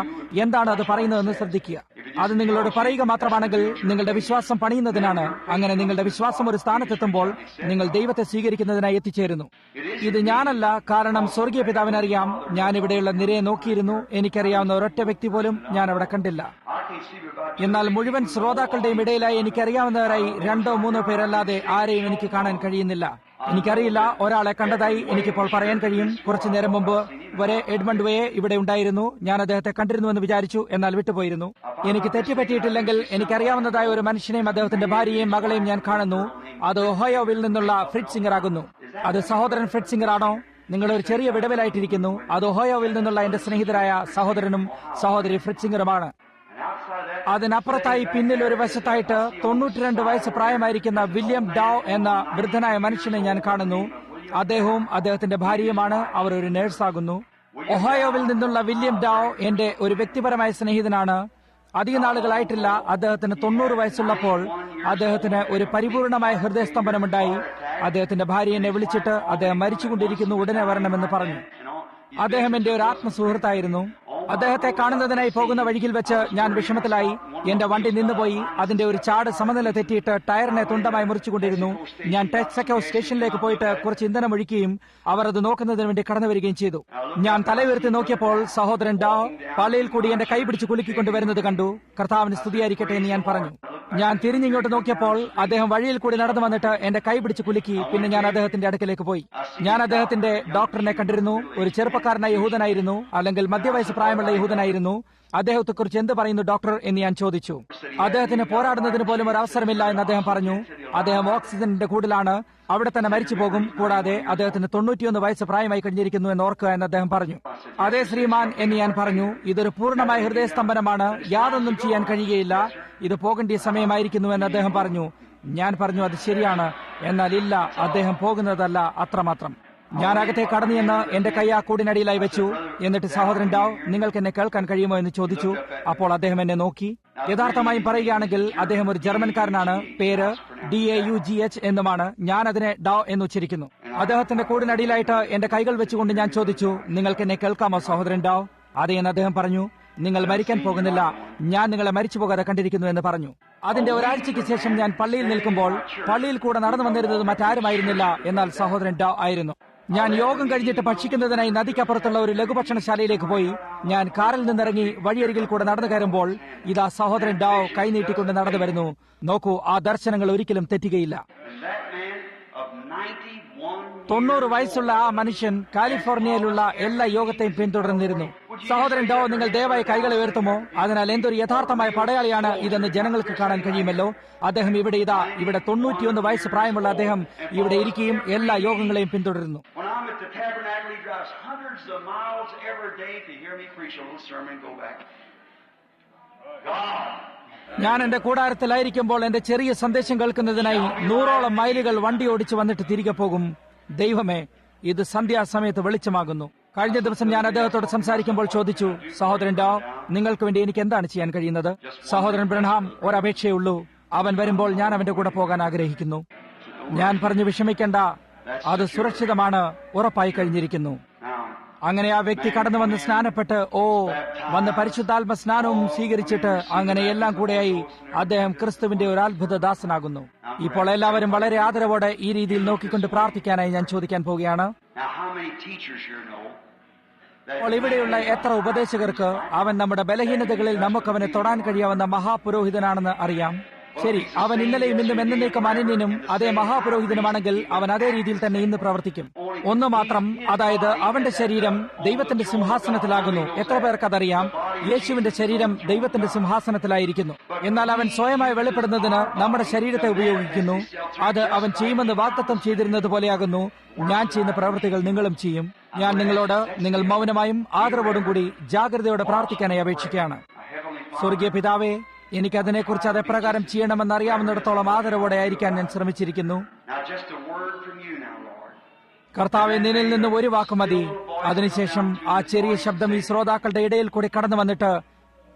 എന്താണ് അത് പറയുന്നതെന്ന് ശ്രദ്ധിക്കുക. അത് നിങ്ങളോട് പറയുക മാത്രമാണെങ്കിൽ നിങ്ങളുടെ വിശ്വാസം പണിയുന്നതിനാണ്. അങ്ങനെ നിങ്ങളുടെ വിശ്വാസം ഒരു സ്ഥാനത്തെത്തുമ്പോൾ നിങ്ങൾ ദൈവത്തെ സ്വീകരിക്കുന്നതിനായി എത്തിച്ചേരുന്നു. ഇത് ഞാനല്ല, കാരണം സ്വർഗീയ പിതാവിനറിയാം. ഞാൻ ഇവിടെയുള്ള നിരയെ നോക്കിയിരുന്നു. എനിക്കറിയാവുന്ന ഒരൊറ്റ വ്യക്തി പോലും ഞാൻ അവിടെ കണ്ടില്ല. എന്നാൽ മുഴുവൻ ശ്രോതാക്കളുടെയും ഇടയിലായി എനിക്കറിയാവുന്നവരായി 2-3 പേരല്ലാതെ ആരെയും എനിക്ക് കാണാൻ കഴിയുന്നില്ല. എനിക്കറിയില്ല, ഒരാളെ കണ്ടതായി എനിക്കിപ്പോൾ പറയാൻ കഴിയും. കുറച്ചു നേരം മുമ്പ് വരെ എഡ്മണ്ട് വേ ഇവിടെ ഉണ്ടായിരുന്നു. ഞാൻ അദ്ദേഹത്തെ കണ്ടിരുന്നുവെന്ന് വിചാരിച്ചു, എന്നാൽ വിട്ടുപോയിരുന്നു. എനിക്ക് തെറ്റുപറ്റിയിട്ടില്ലെങ്കിൽ എനിക്കറിയാവുന്നതായ ഒരു മനുഷ്യനെയും അദ്ദേഹത്തിന്റെ ഭാര്യയെയും മകളെയും ഞാൻ കാണുന്നു. അത് ഒഹയോവിൽ നിന്നുള്ള ഫ്രിറ്റ്സിംഗർ ആകുന്നു. അത് സഹോദരൻ ഫ്രിറ്റ്സിംഗർ ആണോ? നിങ്ങളൊരു ചെറിയ വിടവിലായിട്ടിരിക്കുന്നു. അത് ഒഹയോവിൽ നിന്നുള്ള എന്റെ സ്നേഹിതരായ സഹോദരനും സഹോദരി ഫ്രിറ്റ്സിംഗറുമാണ്. അതിനപ്പുറത്തായി പിന്നിൽ ഒരു വശത്തായിട്ട് 92 വയസ്സ് പ്രായമായിരിക്കുന്ന വില്യം ഡാവ് എന്ന വൃദ്ധനായ മനുഷ്യനെ ഞാൻ കാണുന്നു. അദ്ദേഹവും അദ്ദേഹത്തിന്റെ ഭാര്യയുമാണ്. അവർ ഒരു നേഴ്സാകുന്നു. ഒഹായോവിൽ നിന്നുള്ള വില്യം ഡാവ് എന്റെ ഒരു വ്യക്തിപരമായ സ്നേഹിതനാണ്. അധിക നാളുകളായിട്ടില്ല. അദ്ദേഹത്തിന് 90 വയസ്സുള്ളപ്പോൾ അദ്ദേഹത്തിന് ഒരു പരിപൂർണമായ ഹൃദയസ്തംഭനമുണ്ടായി. അദ്ദേഹത്തിന്റെ ഭാര്യ എന്നെ വിളിച്ചിട്ട് അദ്ദേഹം മരിച്ചുകൊണ്ടിരിക്കുന്നു, ഉടനെ വരണമെന്ന് പറഞ്ഞു. അദ്ദേഹം എന്റെ ഒരു ആത്മസുഹൃത്തായിരുന്നു. അദ്ദേഹത്തെ കാണുന്നതിനായി പോകുന്ന വഴിയിൽ വെച്ച് ഞാൻ വിഷമത്തിലായി. എന്റെ വണ്ടി നിന്നുപോയി. അതിന്റെ ഒരു ചാട് സമനില തെറ്റിയിട്ട് ടയറിനെ തുണ്ടമായി മുറിച്ചുകൊണ്ടിരുന്നു. ഞാൻ ടെക്സക്കോ സ്റ്റേഷനിലേക്ക് പോയിട്ട് കുറച്ച് ഇന്ധനം ഒഴിക്കുകയും അവർ അത് നോക്കുന്നതിന് വേണ്ടി കടന്നു വരികയും ചെയ്തു. ഞാൻ തലയുയർത്തി നോക്കിയപ്പോൾ സഹോദരൻ ഡാ പള്ളിയിൽ കൂടി എന്റെ കൈ പിടിച്ച് കുലുക്കിക്കൊണ്ടുവരുന്നത് കണ്ടു. കർത്താവിന് സ്തുതിയായിരിക്കട്ടെ എന്ന് ഞാൻ പറഞ്ഞു. ഞാൻ തിരിഞ്ഞിങ്ങോട്ട് നോക്കിയപ്പോൾ അദ്ദേഹം വഴിയിൽ കൂടി നടന്നു വന്നിട്ട് എന്റെ കൈ പിടിച്ച് കുലുക്കി. പിന്നെ ഞാൻ അദ്ദേഹത്തിന്റെ അടുക്കലേക്ക് പോയി. ഞാൻ അദ്ദേഹത്തിന്റെ ഡോക്ടറിനെ കണ്ടിരുന്നു. ഒരു ചെറുപ്പക്കാരനായ യഹൂദനായിരുന്നു, അല്ലെങ്കിൽ മധ്യവയസ്സ് പ്രായമുള്ള യഹൂദനായിരുന്നു. അദ്ദേഹത്തെ കുറിച്ച് എന്ത് പറയുന്നു ഡോക്ടർ എന്ന് ഞാൻ ചോദിച്ചു. അദ്ദേഹത്തിന് പോരാടുന്നതിന് പോലും ഒരു അവസരമില്ല എന്ന് അദ്ദേഹം പറഞ്ഞു. അദ്ദേഹം ഓക്സിജന്റെ കൂടിലാണ്, അവിടെ തന്നെ മരിച്ചു പോകും. കൂടാതെ അദ്ദേഹത്തിന് 91 വയസ്സ് പ്രായമായി കഴിഞ്ഞിരിക്കുന്നു എന്ന് ഓർക്കുക എന്ന് അദ്ദേഹം പറഞ്ഞു. അതേ ശ്രീമാൻ എന്ന് ഞാൻ പറഞ്ഞു. ഇതൊരു പൂർണ്ണമായ ഹൃദയസ്തംഭനമാണ്, യാതൊന്നും ചെയ്യാൻ കഴിയുകയില്ല, ഇത് പോകേണ്ട സമയമായിരിക്കുന്നു എന്ന് അദ്ദേഹം പറഞ്ഞു. ഞാൻ പറഞ്ഞു, അത് ശരിയാണ്, എന്നാൽ ഇല്ല, അദ്ദേഹം പോകുന്നതല്ല, അത്രമാത്രം. ഞാൻ അകത്തെ കടന്നു എന്ന് എന്റെ കൈ ആ കൂടിനടിയിലായി വെച്ചു. എന്നിട്ട് സഹോദരൻ ഡാവ്, നിങ്ങൾക്ക് എന്നെ കേൾക്കാൻ കഴിയുമോ എന്ന് ചോദിച്ചു. അപ്പോൾ അദ്ദേഹം എന്നെ നോക്കി. യഥാർത്ഥമായും പറയുകയാണെങ്കിൽ അദ്ദേഹം ഒരു ജർമ്മൻകാരനാണ്. പേര് DAUGH എന്നുമാണ്. ഞാൻ അതിനെ ഡാവ് എന്ന് ഉച്ചരിക്കുന്നു. അദ്ദേഹത്തിന്റെ കൂടിനടിയിലായിട്ട് എന്റെ കൈകൾ വെച്ചുകൊണ്ട് ഞാൻ ചോദിച്ചു, നിങ്ങൾക്ക് എന്നെ കേൾക്കാമോ സഹോദരൻ ഡാവ്? അതെ എന്ന് അദ്ദേഹം പറഞ്ഞു. നിങ്ങൾ മരിക്കാൻ പോകുന്നില്ല, ഞാൻ നിങ്ങളെ മരിച്ചു പോകാതെ കണ്ടിരിക്കുന്നു എന്ന് പറഞ്ഞു. അതിന്റെ ഒരാഴ്ചയ്ക്ക് ശേഷം ഞാൻ പള്ളിയിൽ നിൽക്കുമ്പോൾ പള്ളിയിൽ കൂടെ നടന്നു വന്നിരുന്നത് മറ്റാരുമായിരുന്നില്ല, എന്നാൽ സഹോദരൻ ഡാവ് ആയിരുന്നു. ഞാൻ യോഗം കഴിഞ്ഞിട്ട് ഭക്ഷിക്കുന്നതിനായി നദിക്കപ്പുറത്തുള്ള ഒരു ലഘുഭക്ഷണശാലയിലേക്ക് പോയി. ഞാൻ കാറിൽ നിന്നിറങ്ങി വഴിയരികിൽ കൂടെ നടന്നു കയറുമ്പോൾ ഇതാ സഹോദരൻ ഡാവ് കൈനീട്ടിക്കൊണ്ട് നടന്നു വരുന്നു. നോക്കൂ, ആ ദർശനങ്ങൾ ഒരിക്കലും തെറ്റുകയില്ല. 90 വയസ്സുള്ള ആ മനുഷ്യൻ കാലിഫോർണിയയിലുള്ള എല്ലാ യോഗത്തെയും പിന്തുടർന്നിരുന്നു. സഹോദരൻ ഡോ, നിങ്ങൾ ദയവായി കൈകളെ ഉയർത്തുമോ? അതിനാൽ എന്തൊരു യഥാർത്ഥമായ പടയാളിയാണ് ഇതെന്ന് ജനങ്ങൾക്ക് കാണാൻ കഴിയുമല്ലോ. അദ്ദേഹം ഇവിടെ 91 വയസ്സ് പ്രായമുള്ള അദ്ദേഹം ഇവിടെ ഇരിക്കുകയും എല്ലാ യോഗങ്ങളെയും പിന്തുടരുന്നു. ഞാൻ എന്റെ കൂടാരത്തിലായിരിക്കുമ്പോൾ എന്റെ ചെറിയ സന്ദേശം കേൾക്കുന്നതിനായി 100ഓളം മൈലുകൾ വണ്ടി ഓടിച്ചു വന്നിട്ട് തിരികെ പോകും. ദൈവമേ, ഇത് സന്ധ്യാസമയത്ത് വെളിച്ചമാകുന്നു. കഴിഞ്ഞ ദിവസം ഞാൻ അദ്ദേഹത്തോട് സംസാരിക്കുമ്പോൾ ചോദിച്ചു, സഹോദരൻ ഡോ, നിങ്ങൾക്ക് വേണ്ടി എനിക്ക് എന്താണ് ചെയ്യാൻ കഴിയുന്നത്? സഹോദരൻ ബ്രഹാം, ഒരപേക്ഷയേ ഉള്ളൂ. അവൻ വരുമ്പോൾ ഞാൻ അവന്റെ കൂടെ പോകാൻ ആഗ്രഹിക്കുന്നു. ഞാൻ പറഞ്ഞു, വിഷമിക്കേണ്ട, അത് സുരക്ഷിതമാണ്, ഉറപ്പായി കഴിഞ്ഞിരിക്കുന്നു. അങ്ങനെ ആ വ്യക്തി കടന്നു വന്ന് സ്നാനപ്പെട്ട് വന്ന് പരിശുദ്ധാത്മ സ്നാനവും സ്വീകരിച്ചിട്ട് അങ്ങനെ എല്ലാം കൂടെയായി അദ്ദേഹം ക്രിസ്തുവിന്റെ ഒരു അത്ഭുത ദാസനാകുന്നു. ഇപ്പോൾ എല്ലാവരും വളരെ ആദരവോടെ ഈ രീതിയിൽ നോക്കിക്കൊണ്ട് പ്രാർത്ഥിക്കാനായി ഞാൻ ചോദിക്കാൻ പോവുകയാണ്. അപ്പോൾ ഇവിടെയുള്ള എത്ര ഉപദേശകർക്ക് അവൻ നമ്മുടെ ബലഹീനതകളിൽ നമുക്കവനെ തൊടാൻ കഴിയാവുന്ന മഹാപുരോഹിതനാണെന്ന് അറിയാം? ശരി, അവൻ ഇന്നലെയും ഇന്നും എന്നേക്കും അനന്യനും അതേ മഹാപുരോഹിതനുമാണെങ്കിൽ അവൻ അതേ രീതിയിൽ തന്നെ ഇന്ന് പ്രവർത്തിക്കും. ഒന്ന് മാത്രം, അതായത് അവന്റെ ശരീരം ദൈവത്തിന്റെ സിംഹാസനത്തിലാകുന്നു. എത്ര പേർക്കതറിയാം? യേശുവിന്റെ ശരീരം ദൈവത്തിന്റെ സിംഹാസനത്തിലായിരിക്കുന്നു. എന്നാൽ അവൻ സ്വയമായി വെളിപ്പെടുന്നതിന് നമ്മുടെ ശരീരത്തെ ഉപയോഗിക്കുന്നു. അത് അവൻ ചെയ്യുമെന്ന് വാഗ്ദത്തം ചെയ്തിരുന്നത് പോലെയാകുന്നു. ഞാൻ ചെയ്യുന്ന പ്രവൃത്തികൾ നിങ്ങളും ചെയ്യും. ഞാൻ നിങ്ങളോട് നിങ്ങൾ മൗനമായും ആദരവോടും കൂടി ജാഗ്രതയോടെ പ്രാർത്ഥിക്കാനായി അപേക്ഷിക്കുകയാണ്. സ്വർഗീയ പിതാവേ, എനിക്ക് അതിനെക്കുറിച്ച് അതെപ്രകാരം ചെയ്യണമെന്നറിയാവുന്നിടത്തോളം ആദരവോടെ ആയിരിക്കാൻ ഞാൻ ശ്രമിച്ചിരിക്കുന്നു. കർത്താവെ, നിന്നിൽ നിന്ന് ഒരു വാക്ക് മതി. അതിനുശേഷം ആ ചെറിയ ശബ്ദം ഈ ശ്രോതാക്കളുടെ ഇടയിൽ കൂടി കടന്നു വന്നിട്ട്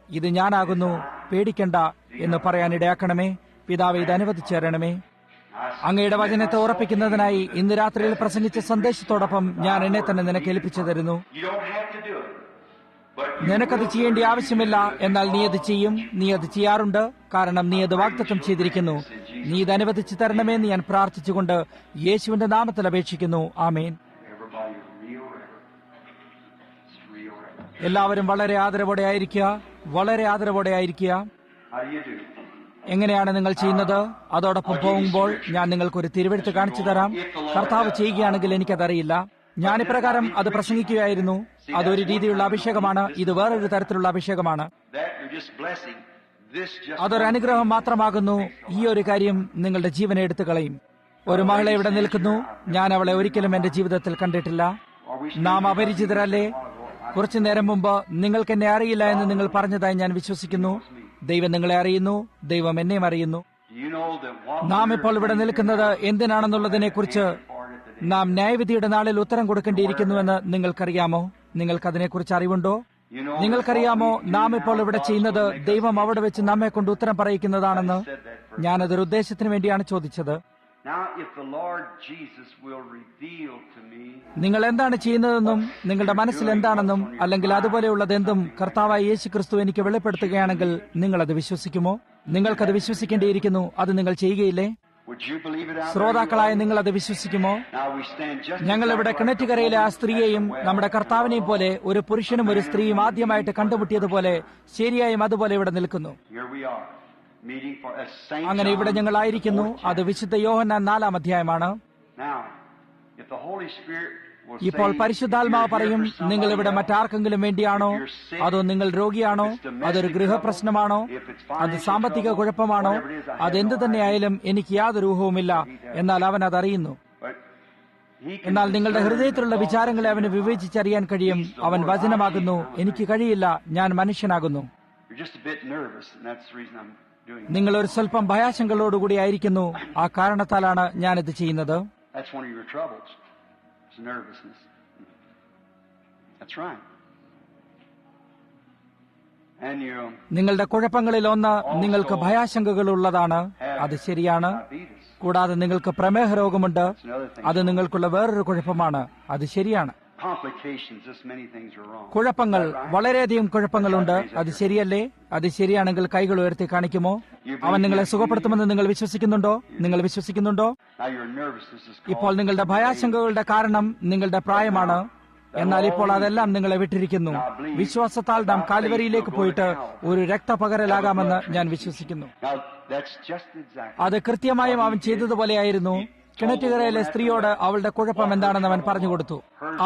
ഇത് ഞാനാകുന്നു, പേടിക്കണ്ട എന്ന് പറയാൻ ഇടയാക്കണമേ. പിതാവെ, ഇത് അനുവദിച്ചു തരണമേ. അങ്ങയുടെ വചനത്തെ ഉറപ്പിക്കുന്നതിനായി ഇന്ന് രാത്രിയിൽ പ്രസംഗിച്ച സന്ദേശത്തോടൊപ്പം ഞാൻ എന്നെ തന്നെ നിനക്ക് ഏൽപ്പിച്ചു തരുന്നു. നിനക്കത് ചെയ്യേണ്ട ആവശ്യമില്ല, എന്നാൽ നീ അത് ചെയ്യും. നീ അത് ചെയ്യാറുണ്ട്, കാരണം നീ അത് വാഗ്ദത്തം ചെയ്തിരിക്കുന്നു. നീ ഇത് അനുവദിച്ചു തരണമെന്ന് ഞാൻ പ്രാർത്ഥിച്ചുകൊണ്ട് യേശുവിന്റെ നാമത്തിൽ അപേക്ഷിക്കുന്നു. ആമേൻ. എല്ലാവരും വളരെ ആദരവോടെ ആയിരിക്കുക, വളരെ ആദരവോടെ ആയിരിക്കുക. എങ്ങനെയാണ് നിങ്ങൾ ചെയ്യുന്നത്? അതോടൊപ്പം പോകുമ്പോൾ ഞാൻ നിങ്ങൾക്കൊരു തിരുവെഴുത്ത് കാണിച്ചു തരാം. കർത്താവ് ചെയ്യുകയാണെങ്കിൽ എനിക്കതറിയില്ല. ഞാൻ ഇപ്രകാരം അത് പ്രസംഗിക്കുകയായിരുന്നു. അതൊരു രീതിയിലുള്ള അഭിഷേകമാണ്, ഇത് വേറൊരു തരത്തിലുള്ള അഭിഷേകമാണ്. അതൊരു അനുഗ്രഹം മാത്രമാകുന്നു. ഈ ഒരു കാര്യം നിങ്ങളുടെ ജീവനെ എടുത്തു കളയും. ഒരു മകളെ ഇവിടെ നിൽക്കുന്നു. ഞാൻ അവളെ ഒരിക്കലും എന്റെ ജീവിതത്തിൽ കണ്ടിട്ടില്ല. നാം അപരിചിതരല്ലേ? കുറച്ചു നേരം മുമ്പ് നിങ്ങൾക്ക് എന്നെ അറിയില്ല എന്ന് നിങ്ങൾ പറഞ്ഞതായി ഞാൻ വിശ്വസിക്കുന്നു. ദൈവം നിങ്ങളെ അറിയുന്നു, ദൈവം എന്നെയും അറിയുന്നു. നാം ഇപ്പോൾ ഇവിടെ നിൽക്കുന്നത് എന്തിനാണെന്നുള്ളതിനെ കുറിച്ച് നാം ന്യായവിധിയുടെ നാളിൽ ഉത്തരം കൊടുക്കേണ്ടിയിരിക്കുന്നുവെന്ന് നിങ്ങൾക്കറിയാമോ? നിങ്ങൾക്കതിനെക്കുറിച്ച് അറിവുണ്ടോ? നിങ്ങൾക്കറിയാമോ നാം ഇപ്പോൾ ഇവിടെ ചെയ്യുന്നത് ദൈവം അവിടെ വെച്ച് നമ്മെ കൊണ്ട് ഉത്തരം പറയിക്കുന്നതാണെന്ന്? ഞാനതൊരു ഉദ്ദേശത്തിന് വേണ്ടിയാണ് ചോദിച്ചത്. നിങ്ങൾ എന്താണ് ചെയ്യുന്നതെന്നും നിങ്ങളുടെ മനസ്സിൽ എന്താണെന്നും അല്ലെങ്കിൽ അതുപോലെയുള്ളതെന്തും കർത്താവായ യേശു ക്രിസ്തു എനിക്ക് വെളിപ്പെടുത്തുകയാണെങ്കിൽ നിങ്ങളത് വിശ്വസിക്കുമോ? നിങ്ങൾക്കത് വിശ്വസിക്കേണ്ടിയിരിക്കുന്നു. അത് നിങ്ങൾ ചെയ്യുകയില്ലേ? ശ്രോതാക്കളായ നിങ്ങൾ അത് വിശ്വസിക്കുമോ? ഞങ്ങളിവിടെ കിണറ്റുകരയിലെ ആ സ്ത്രീയെയും നമ്മുടെ കർത്താവിനെയും പോലെ ഒരു പുരുഷനും ഒരു സ്ത്രീയും ആദ്യമായിട്ട് കണ്ടുമുട്ടിയതുപോലെ ശരിയായും അതുപോലെ ഇവിടെ നിൽക്കുന്നു. അങ്ങനെ ഇവിടെ ഞങ്ങളായിരിക്കുന്നു. അത് വിശുദ്ധ യോഹന്നാൻ 4-ാം അധ്യായമാണ്. ഇപ്പോൾ പരിശുദ്ധാത്മാവ് പറയും, നിങ്ങൾ ഇവിടെ മറ്റാർക്കെങ്കിലും വേണ്ടിയാണോ? അതോ നിങ്ങൾ രോഗിയാണോ? അതൊരു ഗൃഹപ്രശ്നമാണോ? അത് സാമ്പത്തിക കുഴപ്പമാണോ? അതെന്ത് തന്നെയായാലും എനിക്ക് യാതൊരു ഊഹവുമില്ല. എന്നാൽ അവൻ അതറിയുന്നു. എന്നാൽ നിങ്ങളുടെ ഹൃദയത്തിലുള്ള വിചാരങ്ങളെ അവന് വിവേചിച്ചറിയാൻ കഴിയും. അവൻ വചനമാകുന്നു. എനിക്ക് കഴിയില്ല, ഞാൻ മനുഷ്യനാകുന്നു. നിങ്ങൾ ഒരു സ്വല്പം ഭയാശങ്കകളോടുകൂടി ആയിരിക്കുന്നു. ആ കാരണത്താലാണ് ഞാനിത് ചെയ്യുന്നത്. നിങ്ങളുടെ കുഴപ്പങ്ങളിൽ ഒന്ന് നിങ്ങൾക്ക് ഭയാശങ്കകളുള്ളതാണ്. അത് ശരിയാണ്. കൂടാതെ നിങ്ങൾക്ക് പ്രമേഹ രോഗമുണ്ട്. അത് നിങ്ങൾക്കുള്ള വേറൊരു കുഴപ്പമാണ്. അത് ശരിയാണ്. കുഴപ്പങ്ങൾ, വളരെയധികം കുഴപ്പങ്ങളുണ്ട്. അത് ശരിയല്ലേ? അത് ശരിയാണെങ്കിൽ കൈകൾ ഉയർത്തി കാണിക്കുമോ? അവൻ നിങ്ങളെ സുഖപ്പെടുത്തുമെന്ന് നിങ്ങൾ വിശ്വസിക്കുന്നുണ്ടോ? നിങ്ങൾ വിശ്വസിക്കുന്നുണ്ടോ? ഇപ്പോൾ നിങ്ങളുടെ ഭയാശങ്കകളുടെ കാരണം നിങ്ങളുടെ പ്രായമാണ്. എന്നാൽ ഇപ്പോൾ അതെല്ലാം നിങ്ങളെ വിട്ടിരിക്കുന്നു. വിശ്വാസത്താൽ നാം കാൽവരിയിലേക്ക് പോയിട്ട് ഒരു രക്തപകരലാകാമെന്ന് ഞാൻ വിശ്വസിക്കുന്നു. അത് കൃത്യമായും അവൻ ചെയ്തതുപോലെയായിരുന്നു. കിണറ്റുകരയിലെ സ്ത്രീയോട് അവളുടെ കുഴപ്പം എന്താണെന്ന് അവൻ പറഞ്ഞുകൊടുത്തു.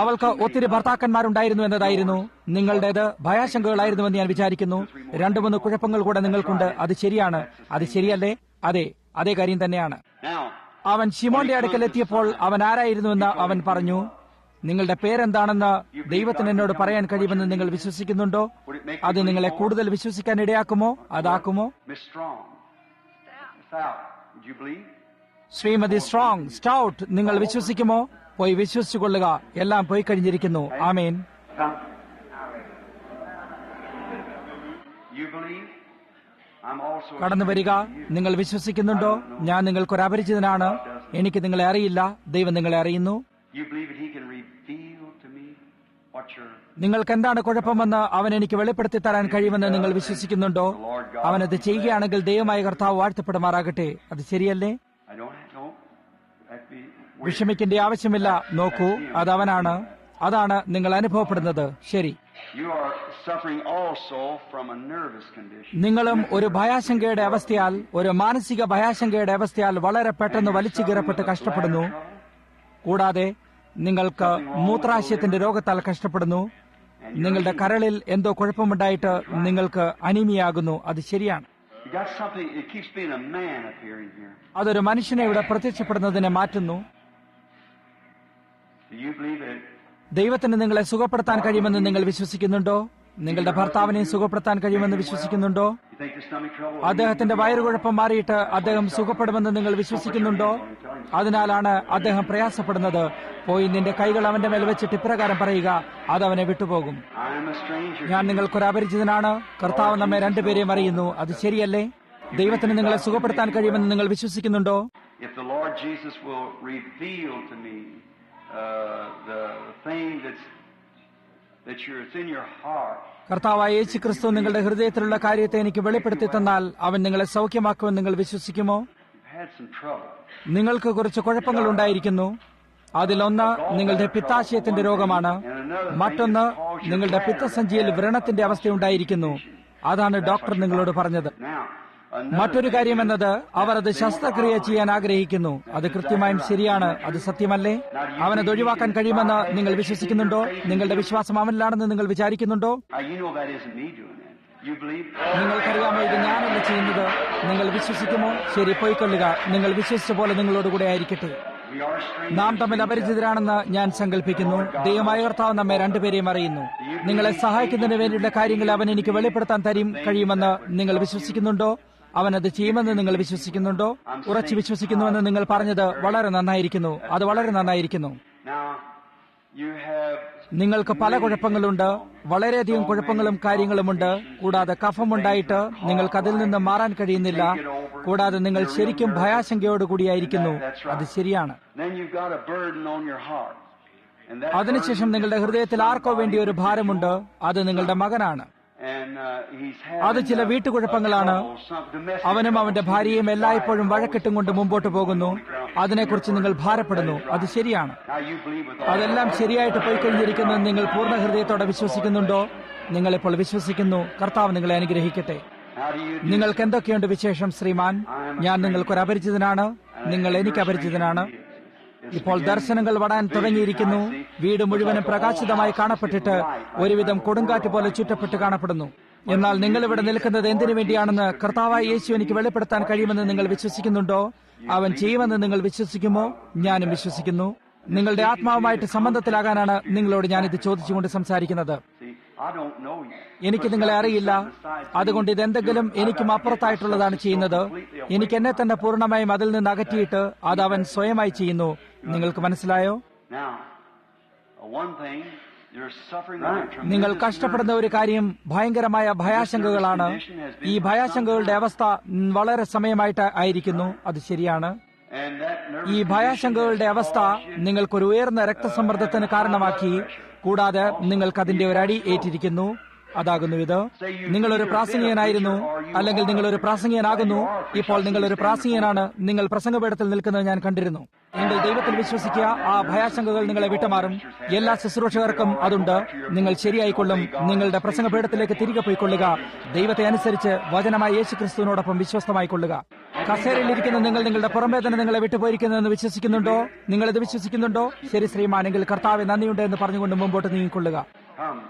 അവൾക്ക് ഒത്തിരി ഭർത്താക്കന്മാരുണ്ടായിരുന്നു എന്നതായിരുന്നു. നിങ്ങളുടേത് ഭയാശങ്കകളായിരുന്നുവെന്ന് ഞാൻ വിചാരിക്കുന്നു. 2-3 കുഴപ്പങ്ങൾ കൂടെ നിങ്ങൾക്കുണ്ട്. അത് ശരിയാണ്. അത് ശരിയല്ലേ? അതെ, അതേ കാര്യം തന്നെയാണ്. അവൻ ശിമോന്റെ അടുക്കൽ എത്തിയപ്പോൾ അവൻ ആരായിരുന്നുവെന്ന് അവൻ പറഞ്ഞു. നിങ്ങളുടെ പേരെന്താണെന്ന് ദൈവത്തിന് എന്നോട് പറയാൻ കഴിയുമെന്ന് നിങ്ങൾ വിശ്വസിക്കുന്നുണ്ടോ? അത് നിങ്ങളെ കൂടുതൽ വിശ്വസിക്കാൻ ഇടയാക്കുമോ? അതാക്കുമോ? ശ്രീമതി സ്ട്രോങ്, സ്റ്റൗട്ട്, നിങ്ങൾ വിശ്വസിക്കുമോ? പോയി വിശ്വസിച്ചുകൊള്ളുക. എല്ലാം പോയി കഴിഞ്ഞിരിക്കുന്നു. ആമേൻ. കടന്നു വരിക. നിങ്ങൾ വിശ്വസിക്കുന്നുണ്ടോ? ഞാൻ നിങ്ങൾക്കൊരു അപരിചിതനാണ്. എനിക്ക് നിങ്ങളെ അറിയില്ല. ദൈവം നിങ്ങളെ അറിയുന്നു. നിങ്ങൾക്ക് എന്താണ് കുഴപ്പമെന്ന് അവൻ എനിക്ക് വെളിപ്പെടുത്തി തരാൻ കഴിയുമെന്ന് നിങ്ങൾ വിശ്വസിക്കുന്നുണ്ടോ? അവനത് ചെയ്യുകയാണെങ്കിൽ ദൈവമായ കർത്താവ് വാഴ്ത്തപ്പെടുമാറാകട്ടെ. അത് ശരിയല്ലേ? വിഷമിക്കേണ്ട ആവശ്യമില്ല. നോക്കൂ, അത് അവനാണ്. അതാണ് നിങ്ങൾ അനുഭവപ്പെടുന്നത്. ശരി, You are suffering also from a nervous condition. നിങ്ങളും ഒരു ഭയാശങ്കയുടെ അവസ്ഥയാൽ, ഒരു മാനസിക ഭയാശങ്കയുടെ അവസ്ഥയാൽ വളരെ പെട്ടെന്ന് വലിച്ചു കീറപ്പെട്ട് കഷ്ടപ്പെടുന്നു. കൂടാതെ നിങ്ങൾക്ക് മൂത്രാശയത്തിന്റെ രോഗത്താൽ കഷ്ടപ്പെടുന്നു. നിങ്ങളുടെ കരളിൽ എന്തോ കുഴപ്പമുണ്ടായിട്ട് നിങ്ങൾക്ക് അനീമിയാകുന്നു. അത് ശരിയാണ്. You got something, it keeps being a man appearing here. അതൊരു മനുഷ്യനെ ഇവിടെ പ്രത്യക്ഷപ്പെടുന്നതിനെ മാറ്റുന്നു. Do you believe it? ദൈവത്തിന് നിങ്ങളെ സുഖപ്പെടുത്താൻ കഴിയുമെന്ന് നിങ്ങൾ വിശ്വസിക്കുന്നുണ്ടോ? നിങ്ങളുടെ ഭർത്താവിനെ സുഖപ്പെടുത്താൻ കഴിയുമെന്ന് വിശ്വസിക്കുന്നുണ്ടോ? You think the stomach trouble? അദ്ദേഹത്തിന്റെ വയറുകുഴപ്പം മാറിയിട്ട് അദ്ദേഹം സുഖപ്പെടുമെന്ന് നിങ്ങൾ വിശ്വസിക്കുന്നുണ്ടോ? അതിനാലാണ് അദ്ദേഹം പ്രയാസപ്പെടുന്നത്. പോയി നിന്റെ കൈകൾ അവന്റെ മേൽ വെച്ചിട്ട് ഇപ്രകാരം പറയുക, അതവനെ വിട്ടുപോകും. I am a stranger. ഞാൻ നിങ്ങൾക്കൊരു അപരിചിതനാണ്. കർത്താവ് നമ്മെ രണ്ടുപേരെയും അറിയുന്നു. അത് ശരിയല്ലേ? ദൈവത്തിന് നിങ്ങളെ സുഖപ്പെടുത്താൻ കഴിയുമെന്ന് നിങ്ങൾ വിശ്വസിക്കുന്നുണ്ടോ? If the Lord Jesus will reveal to me the thing that's in your heart. കർത്താവായ യേശു ക്രിസ്തു നിങ്ങളുടെ ഹൃദയത്തിലുള്ള കാര്യത്തെ എനിക്ക് വെളിപ്പെടുത്തി തന്നാൽ അവൻ നിങ്ങളെ സൗഖ്യമാക്കുമെന്ന് നിങ്ങൾ വിശ്വസിക്കുമോ? You've had some trouble. നിങ്ങൾക്ക് കുറച്ച് കുഴപ്പങ്ങൾ ഉണ്ടായിരിക്കുന്നു. അതിലൊന്ന് നിങ്ങളുടെ പിത്താശയത്തിന്റെ രോഗമാണ്. മറ്റൊന്ന് നിങ്ങളുടെ പിത്തസഞ്ചിയിൽ വ്രണത്തിന്റെ അവസ്ഥയുണ്ടായിരിക്കുന്നു. അതാണ് ഡോക്ടർ നിങ്ങളോട് പറഞ്ഞത്. Now, മറ്റൊരു കാര്യമെന്നത് അവർ അത് ശസ്ത്രക്രിയ ചെയ്യാൻ ആഗ്രഹിക്കുന്നു. അത് കൃത്യമായും ശരിയാണ്. അത് സത്യമല്ലേ? അവനത് ഒഴിവാക്കാൻ കഴിയുമെന്ന് നിങ്ങൾ വിശ്വസിക്കുന്നുണ്ടോ? നിങ്ങളുടെ വിശ്വാസം അവനിലാണെന്ന് നിങ്ങൾ വിചാരിക്കുന്നുണ്ടോ? you know that isn't me doing that. You believe? നിങ്ങൾക്കറിയാമോ ഇത് ഞാനല്ല ചെയ്യുന്നത്? നിങ്ങൾ വിശ്വസിക്കുമോ? ശരി, പോയിക്കൊള്ളുക. നിങ്ങൾ വിശ്വസിച്ച പോലെ നിങ്ങളോടുകൂടെ ആയിരിക്കട്ടെ. We are strangers. നാം തമ്മിൽ അപരിചിതരാണെന്ന് ഞാൻ സങ്കല്പിക്കുന്നു. ദൈവമായ കർത്താവ് നമ്മെ രണ്ടുപേരെയും അറിയുന്നു. നിങ്ങളെ സഹായിക്കുന്നതിന് വേണ്ടിയുള്ള കാര്യങ്ങൾ അവൻ എനിക്ക് വെളിപ്പെടുത്താൻ കഴിയുമെന്ന് നിങ്ങൾ വിശ്വസിക്കുന്നുണ്ടോ? അവൻ അത് ചെയ്യുമെന്ന് നിങ്ങൾ വിശ്വസിക്കുന്നുണ്ടോ? ഉറച്ചു വിശ്വസിക്കുന്നുവെന്ന് നിങ്ങൾ പറഞ്ഞത് വളരെ നന്നായിരിക്കുന്നു. അത് വളരെ നന്നായിരിക്കുന്നു. Now, you have നിങ്ങൾക്ക് പല കുഴപ്പങ്ങളുണ്ട്. വളരെയധികം കുഴപ്പങ്ങളും കാര്യങ്ങളുമുണ്ട്. കൂടാതെ കഫമുണ്ടായിട്ട് നിങ്ങൾക്ക് അതിൽ നിന്ന് മാറാൻ കഴിയുന്നില്ല. കൂടാതെ നിങ്ങൾ ശരിക്കും ഭയാശങ്കയോടുകൂടിയായിരിക്കുന്നു. അത് ശരിയാണ്. then you've got a burden on your heart. And that അതിനുശേഷം നിങ്ങളുടെ ഹൃദയത്തിൽ ആർക്കോ വേണ്ടി ഒരു ഭാരമുണ്ട്. അത് നിങ്ങളുടെ മകനാണ്. and he's അത് ചില having വീട്ടുകുഴപ്പങ്ങളാണ്. അവനും അവന്റെ ഭാര്യയും എല്ലായ്പ്പോഴും വഴക്കിട്ടും കൊണ്ട് മുമ്പോട്ട് പോകുന്നു. അതിനെക്കുറിച്ച് നിങ്ങൾ ഭാരപ്പെടുന്നു. അത് ശരിയാണ്. Now you believe with അതെല്ലാം ശരിയായിട്ട് പോയിക്കഴിഞ്ഞിരിക്കുന്നത് നിങ്ങൾ പൂർണ്ണ ഹൃദയത്തോടെ വിശ്വസിക്കുന്നുണ്ടോ? നിങ്ങളിപ്പോൾ വിശ്വസിക്കുന്നു. കർത്താവ് നിങ്ങളെ അനുഗ്രഹിക്കട്ടെ. how do you നിങ്ങൾക്ക് എന്തൊക്കെയുണ്ട് വിശേഷം ശ്രീമാൻ? ഞാൻ നിങ്ങൾക്കൊരു അപരിചിതനാണ്. നിങ്ങൾ എനിക്ക് അപരിചിതനാണ്. ഇപ്പോൾ ദർശനങ്ങൾ വടാൻ തുടങ്ങിയിരിക്കുന്നു. വീട് മുഴുവനും പ്രകാശിതമായി കാണപ്പെട്ടിട്ട് ഒരുവിധം കൊടുങ്കാറ്റ് പോലെ ചുറ്റപ്പെട്ട് കാണപ്പെടുന്നു. എന്നാൽ നിങ്ങൾ ഇവിടെ നിൽക്കുന്നത് എന്തിനു വേണ്ടിയാണെന്ന് കർത്താവായ യേശു എനിക്ക് വെളിപ്പെടുത്താൻ കഴിയുമെന്ന് നിങ്ങൾ വിശ്വസിക്കുന്നുണ്ടോ? അവൻ ചെയ്യുമെന്ന് നിങ്ങൾ വിശ്വസിക്കുമോ? ഞാനും വിശ്വസിക്കുന്നു. നിങ്ങളുടെ ആത്മാവുമായിട്ട് സംബന്ധത്തിലാകാനാണ് നിങ്ങളോട് ഞാനിത് ചോദിച്ചുകൊണ്ട് സംസാരിക്കുന്നത്. see? I don't know you. എനിക്ക് നിങ്ങളെ അറിയില്ല. അതുകൊണ്ട് ഇതെന്തെങ്കിലും എനിക്കും അപ്പുറത്തായിട്ടുള്ളതാണ് ചെയ്യുന്നത്. എനിക്ക് എന്നെ തന്നെ പൂർണ്ണമായും അതിൽ നിന്ന് അകറ്റിയിട്ട് അത് അവൻ സ്വയമായി ചെയ്യുന്നു. നിങ്ങൾക്ക് മനസ്സിലായോ? Now, one thing, you're suffering under tremendous നിങ്ങൾ കഷ്ടപ്പെടുന്ന ഒരു കാര്യം ഭയങ്കരമായ ഭയാശങ്കകളാണ്. ഈ ഭയാശങ്കകളുടെ അവസ്ഥ വളരെ സമയമായിട്ട് ആയിരിക്കുന്നു. അത് ശരിയാണ്. and that nervous ഈ ഭയാശങ്കകളുടെ അവസ്ഥ നിങ്ങൾക്കൊരു ഉയർന്ന രക്തസമ്മർദ്ദത്തിന് കാരണമാക്കി. കൂടാതെ നിങ്ങൾക്ക് അതിന്റെ ഒരു അടി ഏറ്റിരിക്കുന്നു. അതാകുന്നു ഇത്. നിങ്ങളൊരു പ്രാസംഗികനായിരുന്നു, അല്ലെങ്കിൽ നിങ്ങളൊരു പ്രാസംഗികനാകുന്നു. ഇപ്പോൾ നിങ്ങളൊരു പ്രാസംഗികനാണ്. നിങ്ങൾ പ്രസംഗപീഠത്തിൽ നിൽക്കുന്നത് ഞാൻ കണ്ടിരുന്നു. എങ്കിൽ ദൈവത്തിൽ വിശ്വസിക്കുക. ആ ഭയാശങ്കകൾ നിങ്ങളെ വിട്ടുമാറും. എല്ലാ ശുശ്രൂഷകർക്കും അതുണ്ട്. നിങ്ങൾ ശരിയായിക്കൊള്ളും. നിങ്ങളുടെ പ്രസംഗപീഠത്തിലേക്ക് തിരികെ പോയിക്കൊള്ളുക. ദൈവത്തെ അനുസരിച്ച് വചനമായ യേശു ക്രിസ്തുവിനോടൊപ്പം വിശ്വസ്തമായിക്കൊള്ളുക. കസേരയിലിരിക്കുന്ന നിങ്ങൾ നിങ്ങളുടെ പുറംവേദന നിങ്ങളെ വിട്ടുപോയിരിക്കുന്നതെന്ന് വിശ്വസിക്കുന്നുണ്ടോ? നിങ്ങളിത് വിശ്വസിക്കുന്നുണ്ടോ? ശരി ശ്രീമാനെങ്കിൽ കർത്താവെ നന്ദിയുണ്ട് എന്ന് പറഞ്ഞുകൊണ്ട് മുമ്പോട്ട് നീങ്ങിക്കൊള്ളുക. come.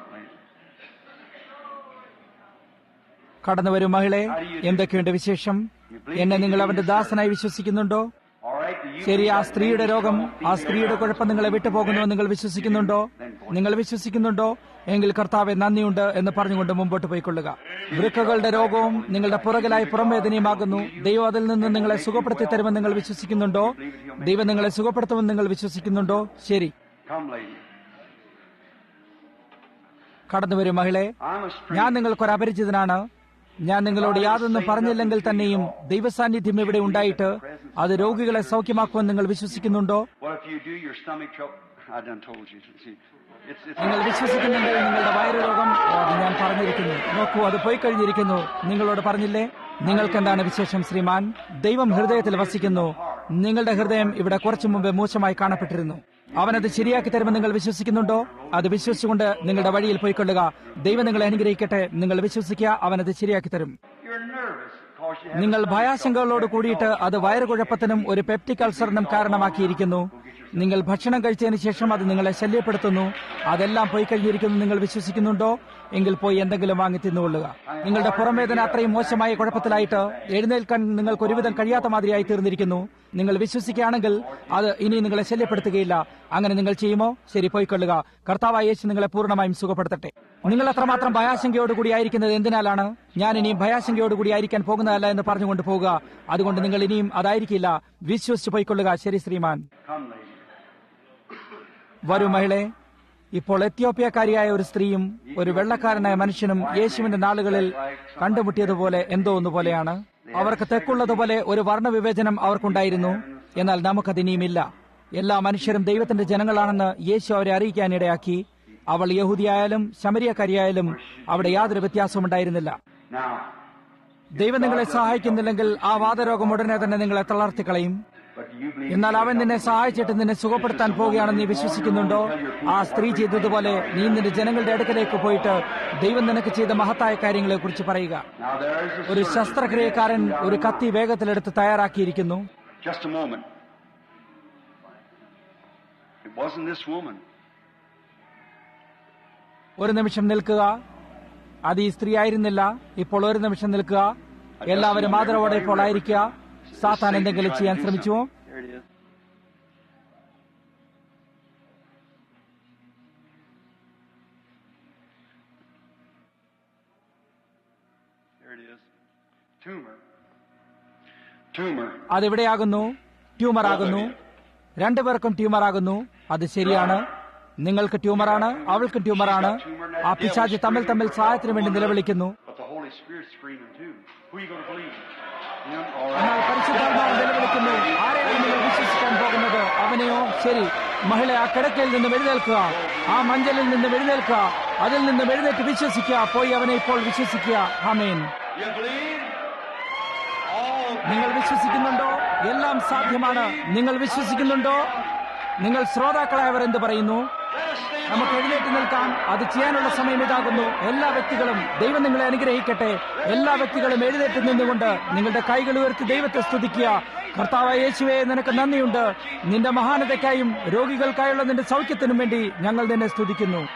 കടന്നു വരും മഹിളെ, എന്തൊക്കെയുണ്ട് വിശേഷം? എന്നെ നിങ്ങൾ അവന്റെ ദാസനായി വിശ്വസിക്കുന്നുണ്ടോ? All right, do you ശരി, ആ സ്ത്രീയുടെ രോഗം, ആ സ്ത്രീയുടെ കുഴപ്പം നിങ്ങളെ വിട്ടുപോകുന്നുവെന്ന് നിങ്ങൾ വിശ്വസിക്കുന്നുണ്ടോ? നിങ്ങൾ വിശ്വസിക്കുന്നുണ്ടോ? എങ്കിൽ കർത്താവെ നന്ദിയുണ്ട് എന്ന് പറഞ്ഞുകൊണ്ട് മുമ്പോട്ട് പോയിക്കൊള്ളുക. വൃക്കകളുടെ രോഗവും നിങ്ങളുടെ പുറകിലായി പുറംവേദനയുമാകുന്നു. ദൈവം അതിൽ നിന്ന് നിങ്ങളെ സുഖപ്പെടുത്തി തരുമെന്ന് നിങ്ങൾ വിശ്വസിക്കുന്നുണ്ടോ? ദൈവം നിങ്ങളെ സുഖപ്പെടുത്തുമെന്ന് നിങ്ങൾ വിശ്വസിക്കുന്നുണ്ടോ? ശരി, come, lady? കടന്നു വരും മഹിളെ. I'm a stranger. ഞാൻ നിങ്ങൾക്കൊരു അപരിചിതനാണ്. ഞാൻ നിങ്ങളോട് യാതൊന്നും പറഞ്ഞില്ലെങ്കിൽ തന്നെയും ദൈവസാന്നിധ്യം ഇവിടെ ഉണ്ടായിട്ട് അത് രോഗികളെ സൗഖ്യമാക്കുമെന്ന് നിങ്ങൾ വിശ്വസിക്കുന്നുണ്ടോ? What if you do your stomach trouble? I done told you. See, it's നിങ്ങൾ വിശ്വസിക്കുന്നെങ്കിൽ നിങ്ങളുടെ വയറു രോഗം, അത് ഞാൻ പറഞ്ഞിരിക്കുന്നു. നോക്കൂ, അത് പോയി കഴിഞ്ഞിരിക്കുന്നു. നിങ്ങളോട് പറഞ്ഞില്ലേ? നിങ്ങൾക്ക് എന്താണ് വിശേഷം ശ്രീമാൻ? ദൈവം ഹൃദയത്തിൽ വസിക്കുന്നു. നിങ്ങളുടെ ഹൃദയം ഇവിടെ കുറച്ചു മുമ്പ് മോശമായി കാണപ്പെട്ടിരുന്നു. അവനത് ശരിയാക്കി തരുമെന്ന് നിങ്ങൾ വിശ്വസിക്കുന്നുണ്ടോ? അത് വിശ്വസിച്ചുകൊണ്ട് നിങ്ങളുടെ വഴിയിൽ പോയിക്കൊള്ളുക. ദൈവം നിങ്ങളെ അനുഗ്രഹിക്കട്ടെ. നിങ്ങൾ വിശ്വസിക്കുക, അവനത് ശരിയാക്കി തരും. നിങ്ങൾ ഭയാശങ്കകളോട് കൂടിയിട്ട് അത് വയറുകുഴപ്പത്തിനും ഒരു പെപ്റ്റിക് അൾസറിനും കാരണമാക്കിയിരിക്കുന്നു. നിങ്ങൾ ഭക്ഷണം കഴിച്ചതിന് ശേഷം അത് നിങ്ങളെ ശല്യപ്പെടുത്തുന്നു. അതെല്ലാം പോയി കഴിഞ്ഞിരിക്കുന്നു. നിങ്ങൾ വിശ്വസിക്കുന്നുണ്ടോ? എങ്കിൽ പോയി എന്തെങ്കിലും വാങ്ങി തിന്നുകൊള്ളുക. നിങ്ങളുടെ പുറംവേദന അത്രയും മോശമായ കുഴപ്പത്തിലായിട്ട് എഴുന്നേൽക്കാൻ നിങ്ങൾക്ക് ഒരുവിധം കഴിയാത്ത മാതിരിയായി തീർന്നിരിക്കുന്നു. നിങ്ങൾ വിശ്വസിക്കുകയാണെങ്കിൽ അത് ഇനി നിങ്ങളെ ശല്യപ്പെടുത്തുകയില്ല. അങ്ങനെ നിങ്ങൾ ചെയ്യുമോ? ശരി, പോയിക്കൊള്ളുക. കർത്താവായ യേശു നിങ്ങളെ പൂർണ്ണമായും സുഖപ്പെടുത്തട്ടെ. നിങ്ങൾ അത്രമാത്രം ഭയാശങ്കയോടുകൂടി ആയിരിക്കുന്നത് എന്തിനാലാണ്? ഞാൻ ഇനിയും ഭയാശങ്കയോടുകൂടി ആയിരിക്കാൻ പോകുന്നതല്ല എന്ന് പറഞ്ഞുകൊണ്ട് പോകുക. അതുകൊണ്ട് നിങ്ങൾ ഇനിയും അതായിരിക്കില്ല. വിശ്വസിച്ച് പോയിക്കൊള്ളുക. ശരി ശ്രീമാൻ. വരൂ മഹിളെ. ഇപ്പോൾ എത്യോപ്യക്കാരിയായ ഒരു സ്ത്രീയും ഒരു വെള്ളക്കാരനായ മനുഷ്യനും യേശുവിന്റെ നാളുകളിൽ കണ്ടുമുട്ടിയതുപോലെ എന്തോ ഒന്നുപോലെയാണ്. അവർക്ക് തെക്കുള്ളതുപോലെ ഒരു വർണ്ണവിവേചനം അവർക്കുണ്ടായിരുന്നു. എന്നാൽ നമുക്കതിനിയുമില്ല. എല്ലാ മനുഷ്യരും ദൈവത്തിന്റെ ജനങ്ങളാണെന്ന് യേശു അവരെ അറിയിക്കാനിടയാക്കി. അവൾ യഹൂദിയായാലും ശമരിയക്കാരിയായാലും അവിടെ യാതൊരു വ്യത്യാസവും ഉണ്ടായിരുന്നില്ല. ദൈവം നിങ്ങളെ സഹായിക്കുന്നില്ലെങ്കിൽ ആ വാതരോഗം ഉടനെ തന്നെ നിങ്ങളെ തളർത്തിക്കളയും. എന്നാൽ അവൻ നിന്നെ സഹായിച്ചിട്ട് നിന്നെ സുഖപ്പെടുത്താൻ പോവുകയാണെന്ന് നീ വിശ്വസിക്കുന്നുണ്ടോ? ആ സ്ത്രീ ചെയ്തതുപോലെ നീ നിന്റെ ജനങ്ങളുടെ അടുക്കലേക്ക് പോയിട്ട് ദൈവം നിനക്ക് ചെയ്ത മഹത്തായ കാര്യങ്ങളെ കുറിച്ച് പറയുക. ഒരു ശസ്ത്രക്രിയക്കാരൻ ഒരു കത്തി വേഗത്തിലെടുത്ത് തയ്യാറാക്കിയിരിക്കുന്നു. ഒരു നിമിഷം നിൽക്കുക. അത് ഈ സ്ത്രീ ആയിരുന്നില്ല. ഇപ്പോൾ ഒരു നിമിഷം നിൽക്കുക. എല്ലാവരും ആദരവോടെ ഇപ്പോൾ ആയിരിക്കുക. സാത്താൻ എന്തെങ്കിലും ചെയ്യാൻ ശ്രമിച്ചുവോ? അതെവിടെയാകുന്നു? ട്യൂമർ ആകുന്നു. രണ്ടുപേർക്കും ട്യൂമർ ആകുന്നു. അത് ശരിയാണ്. നിങ്ങൾക്ക് ട്യൂമറാണ്, അവൾക്കും ട്യൂമറാണ്. ആ പിശാച് തമ്മിൽ തമ്മിൽ സഹായത്തിന് വേണ്ടി നിലവിളിക്കുന്നു. എന്നാൽ പരിശുദ്ധാത്മാവ് നിലവിളിക്കുന്നു. ആരെയാണ് നിങ്ങൾ വിശ്വസിക്കാൻ പോകുന്നത്? അവനെയോ? ശരി, മഹിള ആ കിടക്കയിൽ നിന്നും എഴുന്നേൽക്കുക. ആ മഞ്ചലിൽ നിന്നും എഴുന്നേൽക്കുക. അതിൽ നിന്നും എഴുന്നേറ്റ് വിശ്വസിക്കുക. പോയി അവനെ ഇപ്പോൾ വിശ്വസിക്കുക. ആമേൻ. നിങ്ങൾ വിശ്വസിക്കുന്നുണ്ടോ? എല്ലാം സാധ്യമാണ്. നിങ്ങൾ വിശ്വസിക്കുന്നുണ്ടോ? നിങ്ങൾ ശ്രോതാക്കളായവർ എന്ത് പറയുന്നു? നമുക്ക് എഴുന്നേറ്റ് നിൽക്കാം. അത് ചെയ്യാനുള്ള സമയം ഇതാകുന്നു. എല്ലാ വ്യക്തികളും, ദൈവം നിങ്ങളെ അനുഗ്രഹിക്കട്ടെ. എല്ലാ വ്യക്തികളും എഴുന്നേറ്റ് നിന്നുകൊണ്ട് നിങ്ങളുടെ കൈകൾ ഉയർത്തി ദൈവത്തെ സ്തുതിക്കുക. കർത്താവായ യേശുവേ, നിനക്ക് നന്ദിയുണ്ട്. നിന്റെ മഹാനതയ്ക്കായും രോഗികൾക്കായുള്ള നിന്റെ സൗഖ്യത്തിനും വേണ്ടി ഞങ്ങൾ നിന്നെ സ്തുതിക്കുന്നു.